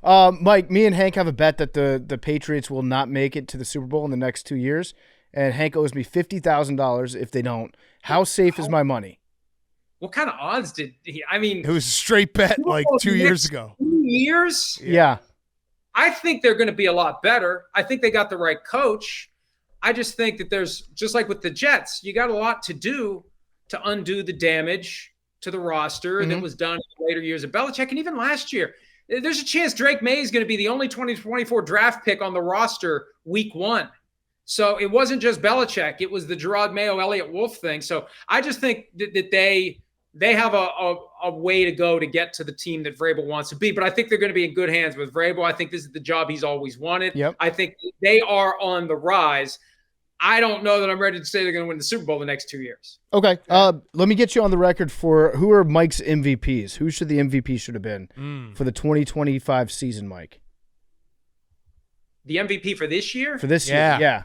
Mike, me and Hank have a bet that the Patriots will not make it to the Super Bowl in the next 2 years, and Hank owes me $50,000 if they don't. How safe is my money? What kind of odds did he? I mean, it was a straight bet like 2 years ago. 2 years? Yeah. I think they're going to be a lot better. I think they got the right coach. I just think that there's, just like with the Jets, you got a lot to do to undo the damage to the roster that was done in the later years of Belichick, and even last year. There's a chance Drake May is going to be the only 2024 draft pick on the roster week 1. So it wasn't just Belichick. It was the Gerard Mayo, Elliott Wolf thing. So I just think that they have a way to go to get to the team that Vrabel wants to be. But I think they're going to be in good hands with Vrabel. I think this is the job he's always wanted. Yep. I think they are on the rise. I don't know that I'm ready to say they're going to win the Super Bowl the next 2 years. Okay. Let me get you on the record for who are Mike's MVPs. Who should the MVP should have been for the 2025 season, Mike? The MVP for this year? For this year, yeah.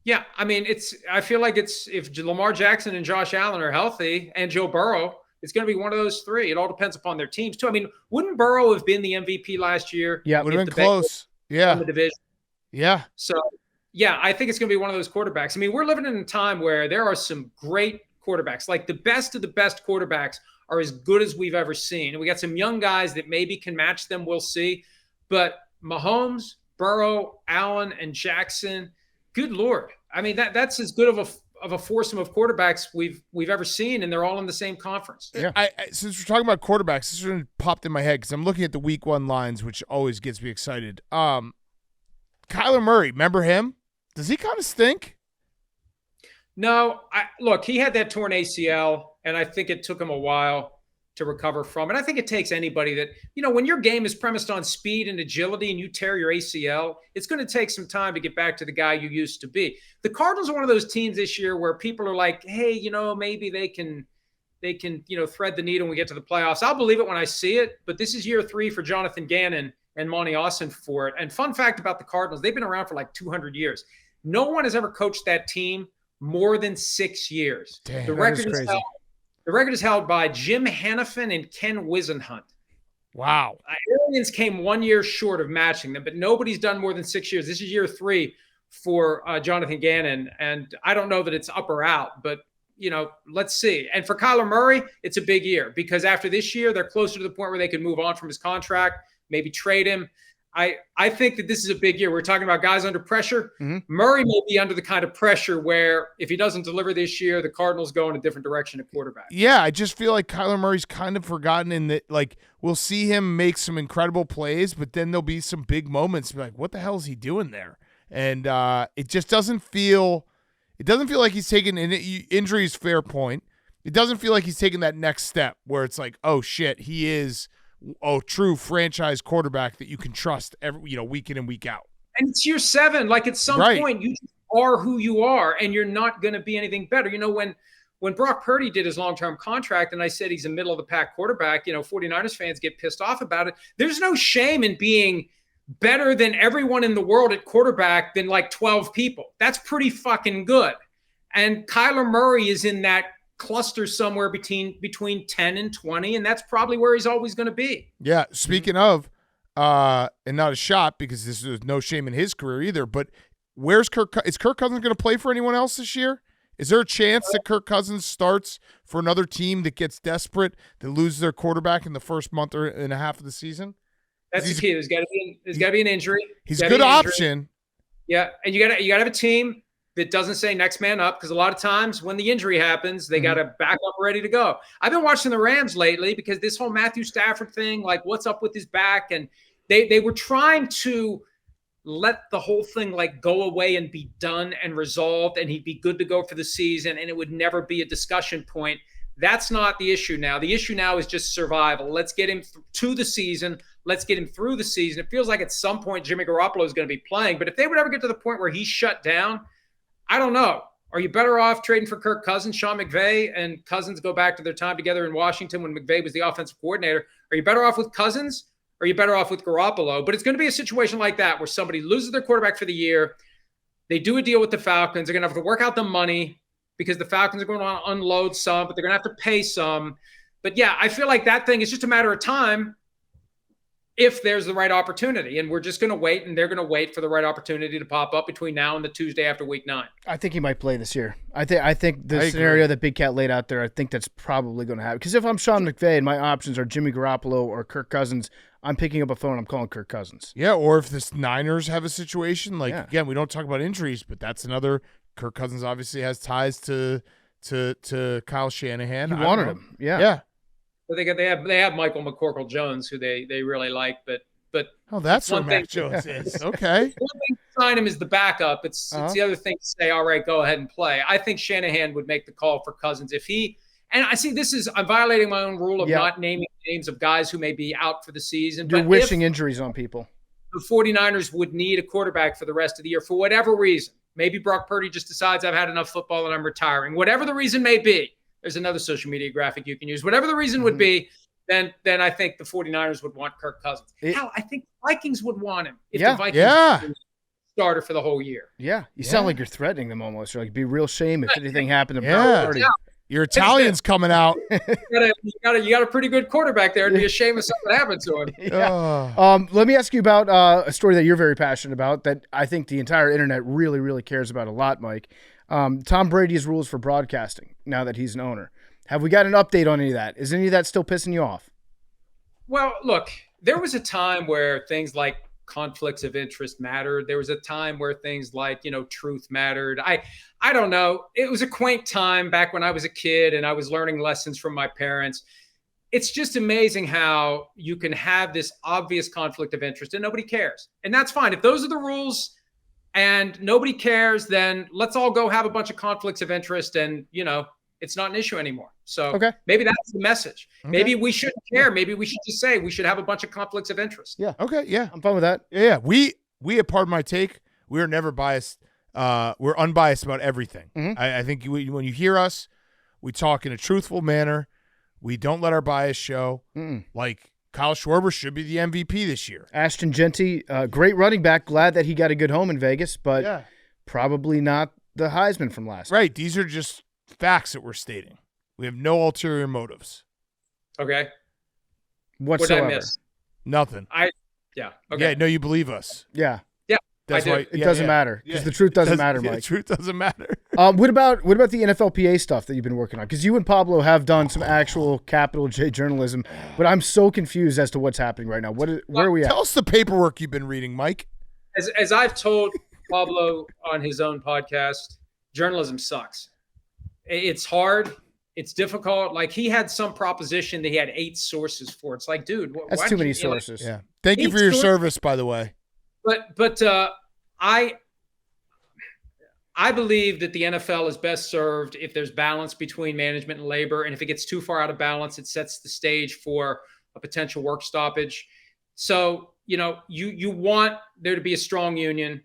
Yeah, I mean, I feel like it's if Lamar Jackson and Josh Allen are healthy and Joe Burrow, it's going to be one of those three. It all depends upon their teams, too. I mean, wouldn't Burrow have been the MVP last year? Yeah, would have been close. Yeah. In the division. Yeah. So, yeah, I think it's going to be one of those quarterbacks. I mean, we're living in a time where there are some great quarterbacks. Like the best of the best quarterbacks are as good as we've ever seen. And we got some young guys that maybe can match them. We'll see. But Mahomes, Burrow, Allen, and Jackson, good Lord. I mean, that's as good of a foursome of quarterbacks we've ever seen, and they're all in the same conference. Yeah. Since we're talking about quarterbacks, this one popped in my head because I'm looking at the week 1 lines, which always gets me excited. Kyler Murray, remember him? Does he kind of stink? No. Look, he had that torn ACL, and I think it took him a while to recover from it. I think it takes anybody that, when your game is premised on speed and agility and you tear your ACL, it's going to take some time to get back to the guy you used to be. The Cardinals are one of those teams this year where people are like, hey, maybe they can thread the needle when we get to the playoffs. I'll believe it when I see it, but this is year 3 for Jonathan Gannon and Monty Austin for it. And fun fact about the Cardinals, they've been around for like 200 years. No one has ever coached that team more than 6 years. Damn, the record is held by Jim Hannafin and Ken Wisenhunt. Wow. Aliens came 1 year short of matching them, but nobody's done more than 6 years. This is year 3 for Jonathan Gannon, and I don't know that it's up or out, but, let's see. And for Kyler Murray, it's a big year because after this year, they're closer to the point where they can move on from his contract, maybe trade him. I think that this is a big year. We're talking about guys under pressure. Mm-hmm. Murray may be under the kind of pressure where if he doesn't deliver this year, the Cardinals go in a different direction at quarterback. Yeah, I just feel like Kyler Murray's kind of forgotten in that, like, we'll see him make some incredible plays, but then there'll be some big moments like, what the hell is he doing there? And it just doesn't feel like he's taken an injury is fair point. It doesn't feel like he's taken that next step where it's like, oh shit, he is a true franchise quarterback that you can trust every week in and week out. And it's year 7. Like at some point, you just are who you are, and you're not going to be anything better. When Brock Purdy did his long-term contract, and I said he's a middle-of-the-pack quarterback, 49ers fans get pissed off about it. There's no shame in being better than everyone in the world at quarterback than like 12 people. That's pretty fucking good. And Kyler Murray is in that cluster somewhere between 10 and 20, and that's probably where he's always going to be. Yeah, speaking of, and not a shot because this is no shame in his career either, but is Kirk Cousins going to play for anyone else this year? Is there a chance that Kirk Cousins starts for another team that gets desperate, that loses their quarterback in the first month or and a half of the season? That's the key. There's got to be an injury. He's a good option. Yeah, and you got to have a team that doesn't say next man up, because a lot of times when the injury happens, they got to back up ready to go. I've been watching the Rams lately because this whole Matthew Stafford thing, like what's up with his back, and they were trying to let the whole thing like go away and be done and resolved, and he'd be good to go for the season, and it would never be a discussion point. That's not the issue now. The issue now is just survival. Let's get him to the season. Let's get him through the season. It feels like at some point Jimmy Garoppolo is going to be playing, but if they would ever get to the point where he's shut down, I don't know. Are you better off trading for Kirk Cousins, Sean McVay, and Cousins go back to their time together in Washington when McVay was the offensive coordinator? Are you better off with Cousins? Or are you better off with Garoppolo? But it's going to be a situation like that where somebody loses their quarterback for the year. They do a deal with the Falcons. They're going to have to work out the money because the Falcons are going to unload some, but they're going to have to pay some. But yeah, I feel like that thing is just a matter of time if there's the right opportunity. And we're just going to wait, and they're going to wait for the right opportunity to pop up between now and the Tuesday after week 9. I think he might play this year. I think the scenario that Big Cat laid out there, I think that's probably going to happen. Because if I'm Sean McVay and my options are Jimmy Garoppolo or Kirk Cousins, I'm picking up a phone. I'm calling Kirk Cousins. Yeah, or if the Niners have a situation, again, we don't talk about injuries, but that's another. Kirk Cousins obviously has ties to Kyle Shanahan. He wanted him. Yeah. Yeah. But they have Michael McCorkle-Jones, who they really like, but that's where Mac Jones is. Okay. One thing to sign him is the backup. It's the other thing to say, all right, go ahead and play. I think Shanahan would make the call for Cousins if he. And I see I'm violating my own rule of not naming names of guys who may be out for the season. You're wishing injuries on people. The 49ers would need a quarterback for the rest of the year for whatever reason. Maybe Brock Purdy just decides I've had enough football and I'm retiring. Whatever the reason may be, there's another social media graphic you can use. Whatever the reason would be, then I think the 49ers would want Kirk Cousins. Hell, I think the Vikings would want him if the Vikings were starter for the whole year. Yeah. You sound like you're threatening them almost. You're like, it'd be a real shame if anything happened to Brock Purdy. Your Italian's coming out. You got a pretty good quarterback there. It'd be a shame if something happened to him. Yeah. Let me ask you about a story that you're very passionate about that I think the entire internet really, really cares about a lot, Mike. Tom Brady's rules for broadcasting now that he's an owner. Have we got an update on any of that? Is any of that still pissing you off? Well, look, there was a time where things like conflicts of interest mattered. There was a time where things like, truth mattered. I don't know. It was a quaint time back when I was a kid and I was learning lessons from my parents. It's just amazing how you can have this obvious conflict of interest and nobody cares. And that's fine. If those are the rules and nobody cares, then let's all go have a bunch of conflicts of interest and, it's not an issue anymore. So maybe that's the message. Okay. Maybe we shouldn't care. Maybe we should just say we should have a bunch of conflicts of interest. Yeah. Okay. Yeah. I'm fine with that. Yeah. We at Pardon My Take, we are never biased. We're unbiased about everything. Mm-hmm. I think when you hear us, we talk in a truthful manner. We don't let our bias show. Like Kyle Schwarber should be the MVP this year. Ashton Genty, great running back. Glad that he got a good home in Vegas, but probably not the Heisman from last year. Right. These are just facts that we're stating. We have no ulterior motives. Okay. Whatsoever. What did I miss? Nothing. Okay. Yeah, no, you believe us. Yeah. Yeah. That's why it doesn't matter because the truth doesn't matter, Mike. The truth doesn't matter. What about the NFLPA stuff that you've been working on? Because you and Pablo have done some actual capital J journalism, but I'm so confused as to what's happening right now. Where are we at? Tell us the paperwork you've been reading, Mike. As I've told Pablo on his own podcast, journalism sucks. It's hard. It's difficult. Like he had some proposition that he had 8 sources for. It's like, dude, that's too many sources. Yeah. Thank you for your service, by the way. But I believe that the NFL is best served if there's balance between management and labor. And if it gets too far out of balance, it sets the stage for a potential work stoppage. So, you want there to be a strong union.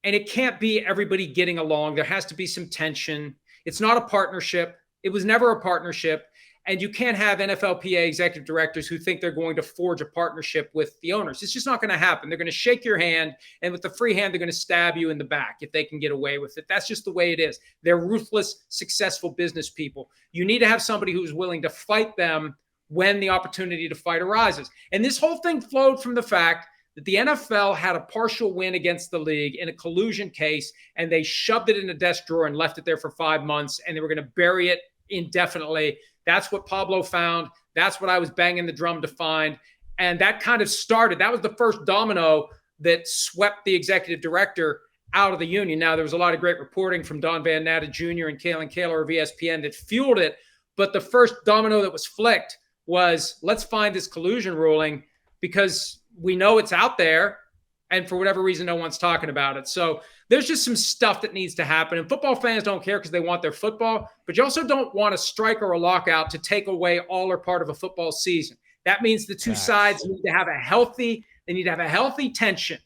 And it can't be everybody getting along. There has to be some tension. It's not a partnership. It was never a partnership. And you can't have NFLPA executive directors who think they're going to forge a partnership with the owners. It's just not going to happen. They're going to shake your hand, and with the free hand, they're going to stab you in the back if they can get away with it. That's just the way it is. They're ruthless, successful business people. You need to have somebody who's willing to fight them when the opportunity to fight arises. And this whole thing flowed from the fact that the NFL had a partial win against the league in a collusion case, and they shoved it in a desk drawer and left it there for 5 months, and they were going to bury it indefinitely. That's what Pablo found. That's what I was banging the drum to find. And that kind of started. That was the first domino that swept the executive director out of the union. Now, there was a lot of great reporting from Don Van Natta Jr. and Kalen Kaler of ESPN that fueled it. But the first domino that was flicked was, let's find this collusion ruling, because we know it's out there. And for whatever reason, no one's talking about it. So there's just some stuff that needs to happen. And football fans don't care because they want their football, but you also don't want a strike or a lockout to take away all or part of a football season. That means the two sides need to have a healthy tension.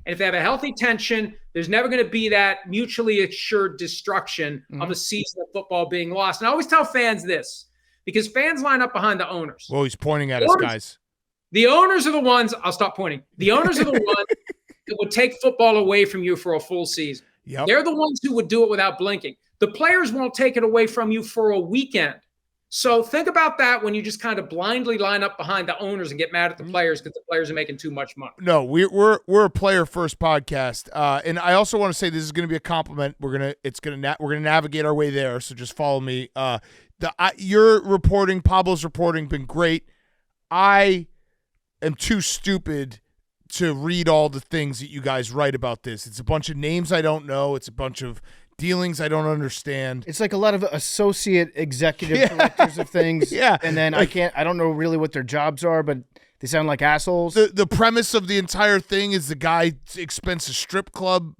And if they have a healthy tension, there's never going to be that mutually assured destruction of a season of football being lost. And I always tell fans this, because fans line up behind the owners. Well, he's pointing at us, guys. The owners are the ones, I'll stop pointing. The owners are the ones that would take football away from you for a full season. Yep. They're the ones who would do it without blinking. The players won't take it away from you for a weekend. So think about that when you just kind of blindly line up behind the owners and get mad at the players because the players are making too much money. No, we're a player first podcast, and I also want to say this is going to be a compliment. We're gonna navigate our way there. So just follow me. Your reporting, Pablo's reporting, been great. I am too stupid to read all the things that you guys write about this. It's a bunch of names I don't know. It's a bunch of dealings I don't understand. It's like a lot of associate executive directors of things. Yeah. And then I don't know really what their jobs are, but they sound like assholes. The premise of the entire thing is the guy expends a strip club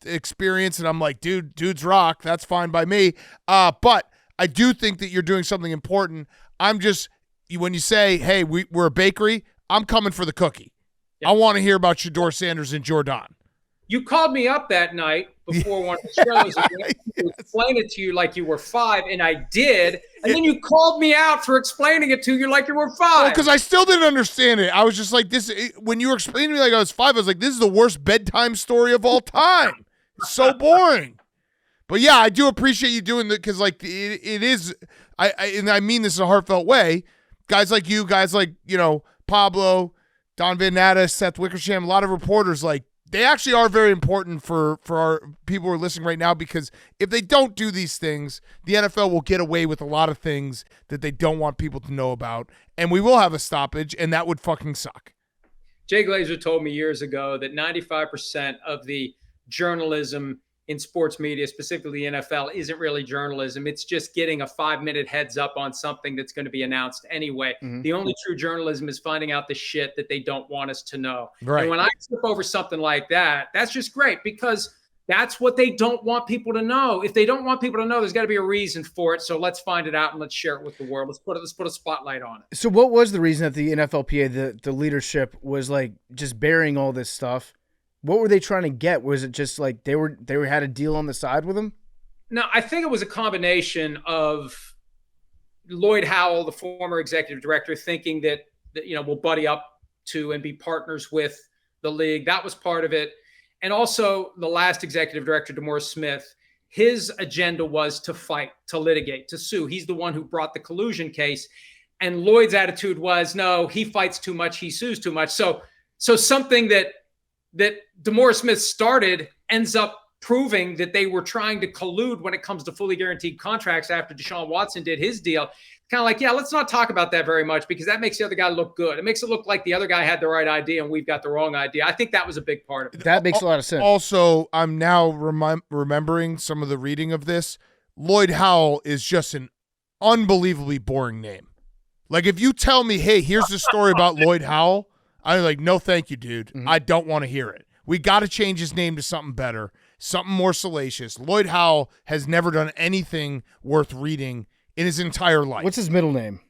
experience, and I'm like, dudes rock. That's fine by me. But I do think that you're doing something important. When you say, hey, we're a bakery, I'm coming for the cookie. Yeah. I want to hear about Shedeur Sanders and Jordan. You called me up that night before one of the shows and explain it to you like you were 5, and I did. And then you called me out for explaining it to you like you were 5. Well, because I still didn't understand it. I was just like, when you were explaining to me like I was 5, I was like, this is the worst bedtime story of all time. It's so boring. But yeah, I do appreciate you doing that, because like it is, and I mean this in a heartfelt way. Guys like you, guys like, Pablo, Don Van Natta, Seth Wickersham, a lot of reporters, like, they actually are very important for our people who are listening right now, because if they don't do these things, the NFL will get away with a lot of things that they don't want people to know about, and we will have a stoppage, and that would fucking suck. Jay Glazer told me years ago that 95% of the journalism in sports media, specifically the NFL, isn't really journalism. It's just getting a 5-minute heads up on something that's going to be announced anyway. Mm-hmm. The only true journalism is finding out the shit that they don't want us to know. Right. And when I slip over something like that, that's just great, because that's what they don't want people to know. If they don't want people to know, there's got to be a reason for it. So let's find it out and let's share it with the world. Let's put a spotlight on it. So what was the reason that the NFLPA, the leadership, was like just burying all this stuff? What were they trying to get? Was it just like they had a deal on the side with them? No, I think it was a combination of Lloyd Howell, the former executive director, thinking that we'll buddy up to and be partners with the league. That was part of it. And also the last executive director, DeMaurice Smith, his agenda was to fight, to litigate, to sue. He's the one who brought the collusion case. And Lloyd's attitude was, no, he fights too much, he sues too much. So something that DeMaurice Smith started ends up proving that they were trying to collude when it comes to fully guaranteed contracts after Deshaun Watson did his deal. Kind of like, yeah, let's not talk about that very much, because that makes the other guy look good. It makes it look like the other guy had the right idea and we've got the wrong idea. I think that was a big part of it. That makes a lot of sense. Also, I'm now remembering some of the reading of this. Lloyd Howell is just an unbelievably boring name. Like, if you tell me, hey, here's the story about Lloyd Howell, I'm like, no, thank you, dude. Mm-hmm. I don't want to hear it. We got to change his name to something better, something more salacious. Lloyd Howell has never done anything worth reading in his entire life. What's his middle name?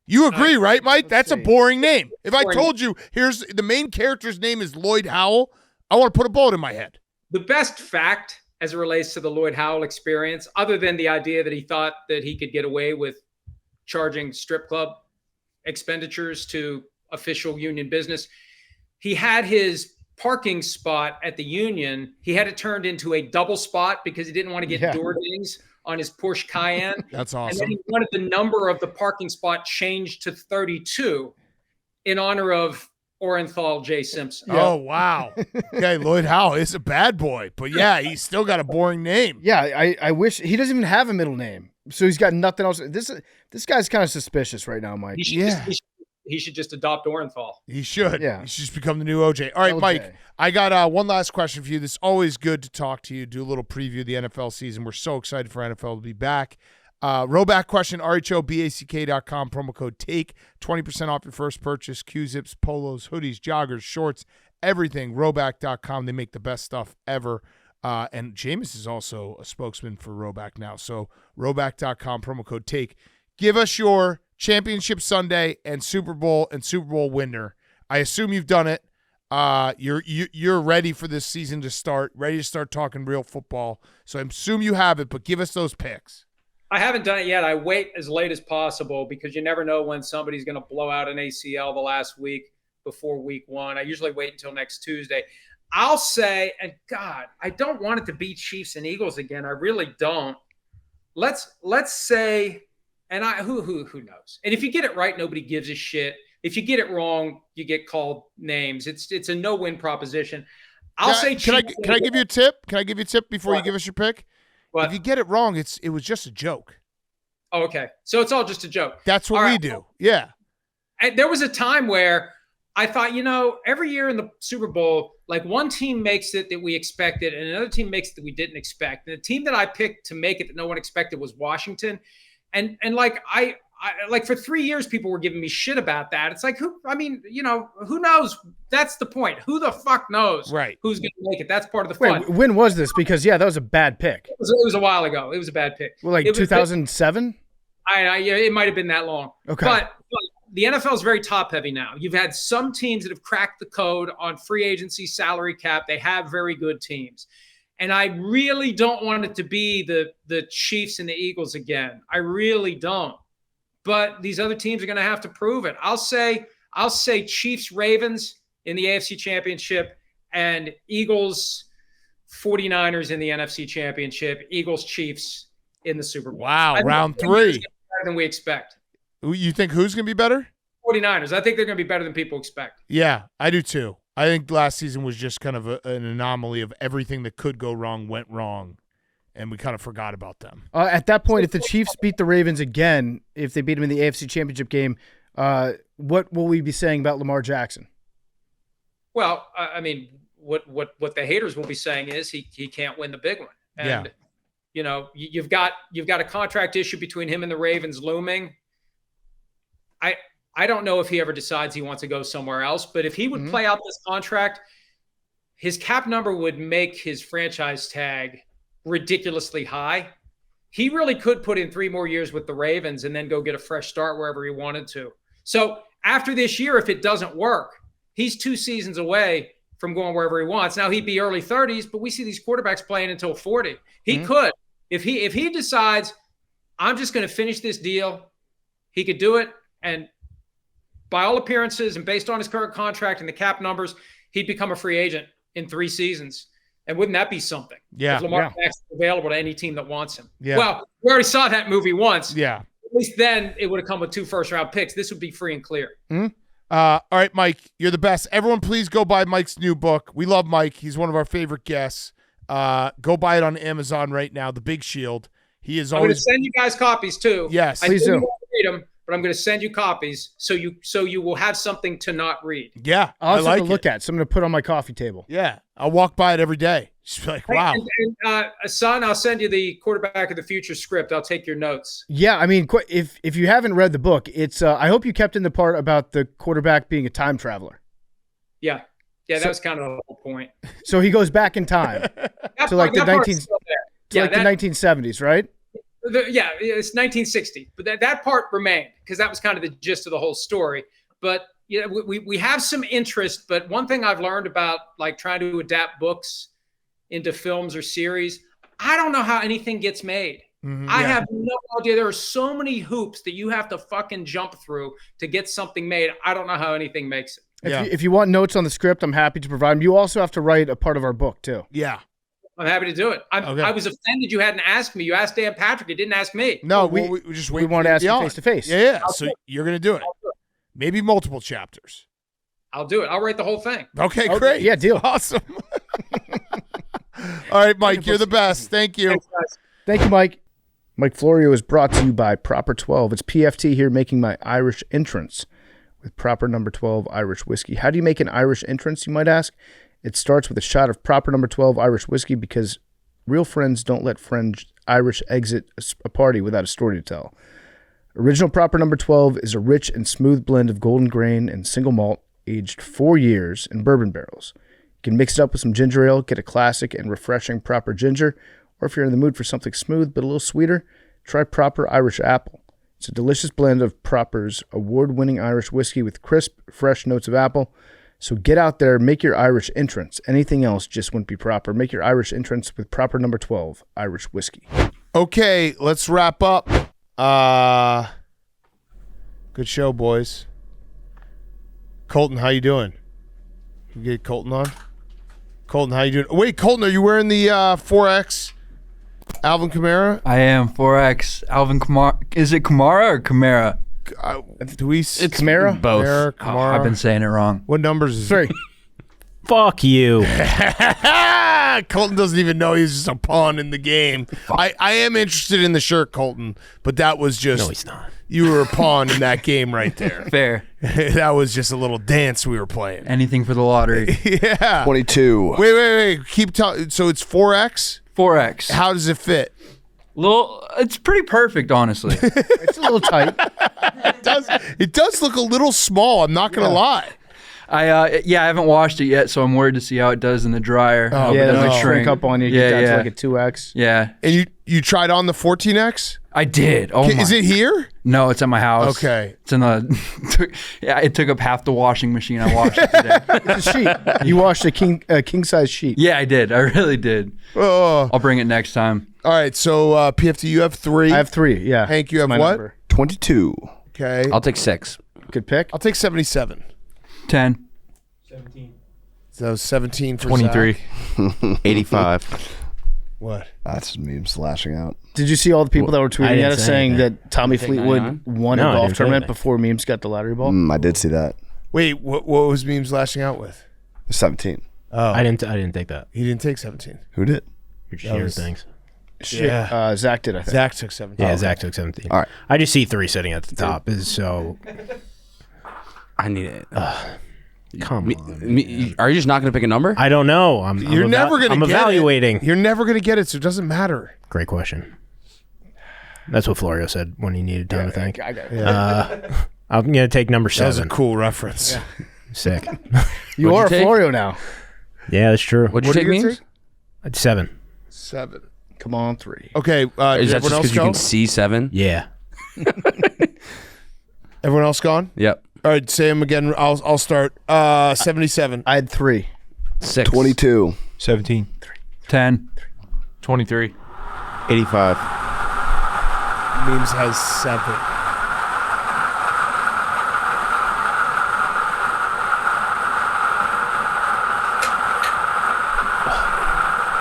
You agree, right, Mike? That's a boring name. If I told you, here's the main character's name is Lloyd Howell, I want to put a bullet in my head. The best fact as it relates to the Lloyd Howell experience, other than the idea that he thought that he could get away with charging strip club expenditures to official union business, he had his parking spot at the union. He had it turned into a double spot because he didn't want to get door dings on his Porsche Cayenne. That's And awesome. then he wanted the number of the parking spot changed to 32 in honor of Orenthal J. Simpson. Oh, wow. Okay, Lloyd Howell is a bad boy, but yeah, he's still got a boring name. Yeah, I wish he doesn't even have a middle name, so he's got nothing else. This guy's kind of suspicious right now, Mike. He should just adopt Orenthal. He should. Yeah. He should just become the new OJ. All right, LJ. Mike, I got one last question for you. This is always good to talk to you, do a little preview of the NFL season. We're so excited for NFL to be back. Roback question, RHOBACK.com, promo code TAKE, 20% off your first purchase, Q-zips, polos, hoodies, joggers, shorts, everything, Roback.com. They make the best stuff ever. And Jameis is also a spokesman for Roback now. So Roback.com, promo code TAKE. Give us your Championship Sunday and Super Bowl winner. I assume you've done it. You're ready for this season to start, ready to start talking real football. So I assume you have it, but give us those picks. I haven't done it yet. I wait as late as possible because you never know when somebody's going to blow out an ACL the last week before week one. I usually wait until next Tuesday. I'll say, and God, I don't want it to be Chiefs and Eagles again. I really don't. Let's say, and who knows? And if you get it right, nobody gives a shit. If you get it wrong, you get called names. It's a no-win proposition. I'll say. Can I give you a tip? Can I give you a tip before you give us your pick? What? If you get it wrong, it was just a joke. Oh, okay. So it's all just a joke. That's what we do. Yeah. And there was a time where I thought, every year in the Super Bowl, like one team makes it that we expected and another team makes it that we didn't expect. And the team that I picked to make it that no one expected was Washington. And like I like for 3 years, people were giving me shit about that. It's like, who knows? That's the point. Who the fuck knows who's going to make it? That's part of the fun. Wait, when was this? Because, that was a bad pick. It was a while ago. It was a bad pick. Well, like 2007? It might have been that long. Okay. But the NFL is very top-heavy now. You've had some teams that have cracked the code on free agency, salary cap. They have very good teams. And I really don't want it to be the Chiefs and the Eagles again. I really don't. But these other teams are going to have to prove it. I'll say Chiefs Ravens in the AFC Championship and Eagles 49ers in the NFC Championship. Eagles Chiefs in the Super Bowl. Wow, round 3. Better than we expect. You think who's going to be better? 49ers. I think they're going to be better than people expect. Yeah, I do too. I think last season was just kind of an anomaly of everything that could go wrong went wrong. And we kind of forgot about them. At that point, if the Chiefs beat the Ravens again, if they beat them in the AFC Championship game, what will we be saying about Lamar Jackson? Well, I mean, what the haters will be saying is he can't win the big one. And, you've got a contract issue between him and the Ravens looming. I don't know if he ever decides he wants to go somewhere else, but if he would play out this contract, his cap number would make his franchise tag ridiculously high. He really could put in 3 more years with the Ravens and then go get a fresh start wherever he wanted to. So after this year, if it doesn't work, he's 2 seasons away from going wherever he wants. Now he'd be early 30s, but we see these quarterbacks playing until 40. He could. If he decides, I'm just going to finish this deal, he could do it. And by all appearances and based on his current contract and the cap numbers, he'd become a free agent in 3 seasons. And wouldn't that be something? Yeah. If Lamar Jackson's available to any team that wants him. Yeah. Well, we already saw that movie once. Yeah. At least then it would have come with 2 first-round picks. This would be free and clear. All right, Mike, you're the best. Everyone, please go buy Mike's new book. We love Mike. He's one of our favorite guests. Go buy it on Amazon right now, The Big Shield. He is I'm going to always send you guys copies, too. Yes. Please do. You won't read them, but I'm going to send you copies so you will have something to not read. Yeah, I'll also I like have to look at. So I'm going to put on my coffee table. Yeah, I'll walk by it every day. Just be like, wow. And son, I'll send you the Quarterback of the Future script. I'll take your notes. Yeah, I mean, if you haven't read the book, it's I hope you kept in the part about the quarterback being a time traveler. Yeah, that was kind of the whole point. So he goes back in time to like the 1970s, right? It's 1960, but that part remained because that was kind of the gist of the whole story. But we have some interest, but one thing I've learned about like trying to adapt books into films or series, I don't know how anything gets made. I have no idea. There are so many hoops that you have to fucking jump through to get something made. I don't know how anything makes it. If you want notes on the script, I'm happy to provide them. You also have to write a part of our book too. Yeah. I'm happy to do it. I was offended you hadn't asked me. You asked Dan Patrick. You didn't ask me. No, we just wait. We want to ask you face to face. Yeah. So you're going to do it. Maybe multiple chapters. I'll do it. I'll write the whole thing. Okay, great. Yeah, deal. Awesome. All right, Mike, you're the best. Thank you. Thanks, guys. Thank you, Mike. Mike Florio is brought to you by Proper 12. It's PFT here making my Irish entrance with Proper number 12 Irish whiskey. How do you make an Irish entrance, you might ask? It starts with a shot of Proper number 12 Irish whiskey because real friends don't let friends Irish exit a party without a story to tell. Original Proper number 12 is a rich and smooth blend of golden grain and single malt aged 4 years in bourbon barrels. You can mix it up with some ginger ale, get a classic and refreshing Proper ginger, or if you're in the mood for something smooth but a little sweeter, try Proper Irish Apple. It's a delicious blend of Proper's award-winning Irish whiskey with crisp, fresh notes of apple. So get out there, make your Irish entrance. Anything else just wouldn't be proper. Make your Irish entrance with Proper number 12 Irish whiskey. Okay, let's wrap up. Good show, boys. Colton, how you doing? You get Colton on? Colton, how you doing? Wait, Colton, are you wearing the 4X Alvin Kamara? I am 4X Alvin Kamara. Is it Kamara or Kamara? Do we? It's Kamara? Both. Kamara, Oh, Kamara. I've been saying it wrong. What numbers is 3. Fuck you. Colton doesn't even know he's just a pawn in the game. I am interested in the shirt, Colton, but that was just... No, he's not. You were a pawn in that game right there. Fair. That was just a little dance we were playing. Anything for the lottery. Yeah. 22. Wait. Keep telling. So it's 4X? 4X. How does it fit? It's pretty perfect, honestly. It's a little tight. It does look a little small. I'm not going to lie. I haven't washed it yet, so I'm worried to see how it does in the dryer. Oh, Yeah, no. that'll shrink up on you. Yeah, Get down yeah. to like a 2X. Yeah, And you tried on the 14X? I did. Oh my! Is it here? No, it's at my house. Okay. It's in the. It took up half the washing machine. I washed it today. It's a sheet. You washed a king size sheet. Yeah, I did. I really did. Oh. I'll bring it next time. All right. So PFT, you have 3. I have 3. Yeah. Hank, you That's have my what? number. 22. Okay. I'll take 6. Good pick. I'll take 77. 10. So 17 for 23. Zach. 85. What? That's memes slashing out. Did you see all the people that were tweeting didn't at us say saying anything. that Tommy think Fleetwood 99? won No, a I golf didn't say tournament anything. before Memes got the lottery ball? I did see that. Wait, what was memes lashing out with? 17. Oh, I didn't take that. he didn't take 17. Who did? You're just hearing was- things. Shit. Yeah. Zach did, I think. Zach took 17. Yeah, Zach took 17. All right. I just see 3 sitting at the top. Is so. I need it. Come on. Are you just not going to pick a number? I don't know. You're never going to I'm get evaluating. it. You're never going to get it, so it doesn't matter. Great question. That's what Florio said when he needed time to think. I got it. I'm gonna take number That was a 7. cool reference. Sick. You What'd are you take? Florio now. Yeah, that's true. What'd you What take, did you memes? take? It's 7. 7. Come on, 3. Okay. Is Did that everyone just else because you go? can see 7? Yeah. Everyone else gone? Yep. All right. Say them again. I'll start. 77. I had 3. 6. 22. 17. 10. 23. 85. Memes has 7.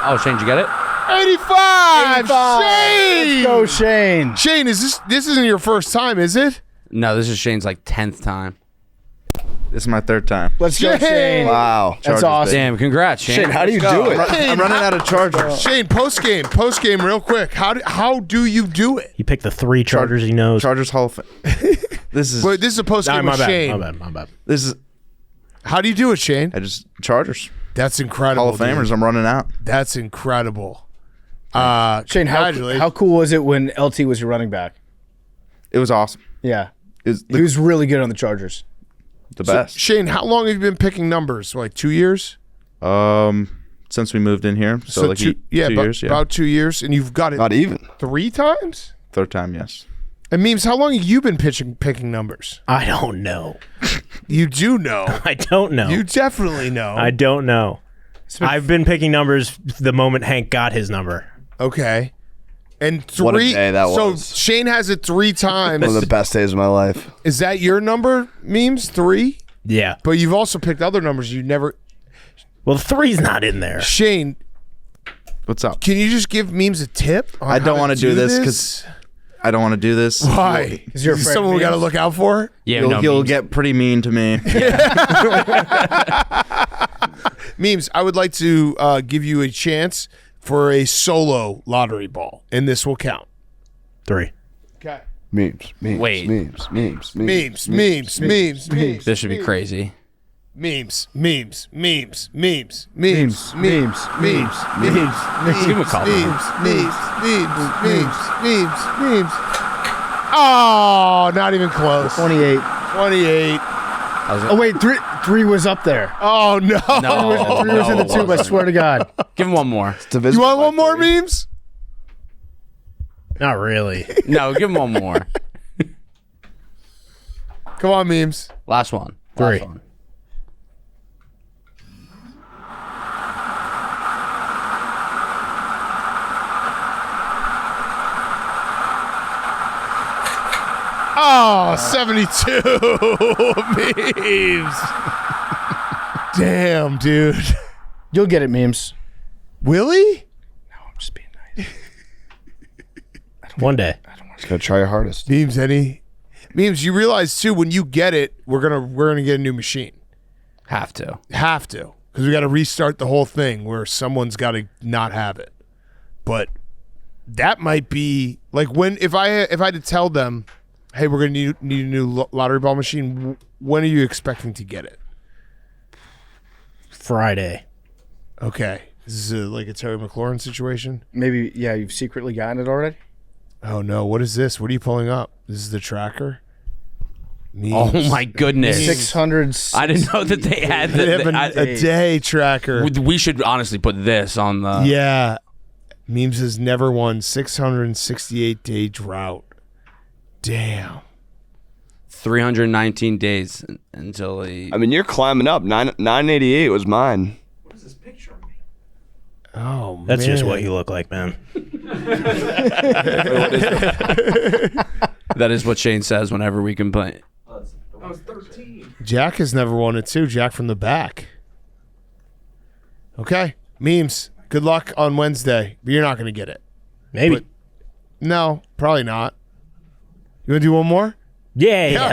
Oh, Shane, did you get it? 85. Shane. Let's go, Shane. Shane, this isn't your first time, is it? No, this is Shane's like 10th time. This is my 3rd time. Let's go, Shane. Shane. Wow. That's awesome. Damn, congrats, Shane. Shane, how do you do it? I'm running out of chargers. Shane, post game, real quick. How do you do it? He picked the 3 Chargers he knows. Chargers Hall of Fame. This is Wait, this is a post Nah, game my with bad. Shane. My bad. this is How do you do it, Shane? I just Chargers That's incredible. Hall of Famers. dude. I'm running out. That's incredible. Shane, how cool was it when LT was your running back? It was awesome. Yeah. It was He was really good on the Chargers. the best. Shane, how long have you been picking numbers? Like 2 years? Since we moved in here, so like 2 2 years. Yeah, about 2 years, and you've got it Not even. 3 times. 3rd time, yes. And Memes, how long have you been picking numbers? I don't know. You do know. I don't know. You definitely know. I don't know. I've been picking numbers the moment Hank got his number. Okay. And What a day that so was. Shane has it 3 times. One of the best days of my life. Is that your number, Memes? 3? Yeah. But you've also picked other numbers you never. Well, 3's not in there. Shane, What's up? can you just give Memes a tip? I don't want to do this because I don't want to do this. Why? Is you're Is afraid someone of we got to memes? look out for? Yeah, You'll get pretty mean to me. Memes, I would like to give you a chance for a solo lottery ball, and this will count. 3. Okay. Memes. Wait. Memes. This should be crazy. Memes. Memes. Memes. Memes. Memes. Memes. Give him a call. Memes. Oh, not even close. 28. 28. Oh wait, three was up there. Oh no. Three was in the tube. I swear to God. Give him one more. You want one more, Memes? Not really. No, give him one more. Come on, Memes. Last one. 3. Last one. Oh, 72. Memes. Damn, dude. You'll get it, Memes. Will he? I'm just being nice. One day. Just gotta try your hardest. Memes, Memes, you realize too when you get it, we're gonna get a new machine. Have to. Have to, because we got to restart the whole thing where someone's got to not have it. But that might be like if I had to tell them, hey, we're gonna need a new lottery ball machine. When are you expecting to get it? Friday. Okay, this is like a Terry McLaurin situation. Maybe, yeah, you've secretly gotten it already? Oh no, what is this? What are you pulling up? This is the tracker. Memes. Oh my goodness. 600. I didn't know that they had They have a day tracker. We should honestly put this on the. Yeah. Memes has never won 668-day drought. Damn. 319 days until he. I mean, you're climbing up. 988 was mine. Oh, man. That's just what you look like, man. That is what Shane says whenever we complain. Jack has never won it too. Jack from the back. Okay. Memes. Good luck on Wednesday. But you're not going to get it. Maybe. But- no, probably not. You want to do one more? Yeah.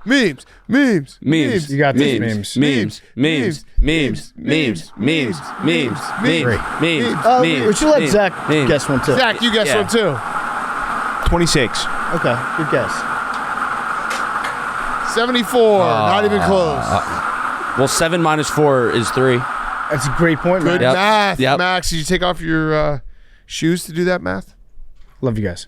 Memes. Memes. You got this, Memes. Memes. Memes. Memes. Memes. Memes. Memes. Memes. We should let Zach guess one too. Zach, you guess Yeah. one too. 26. Okay, good guess. 74. Not even close. Well, 7 minus 4 is 3. That's a great point, man. Good Yep. math. Yep. Max, did you take off your shoes to do that math? Love you guys.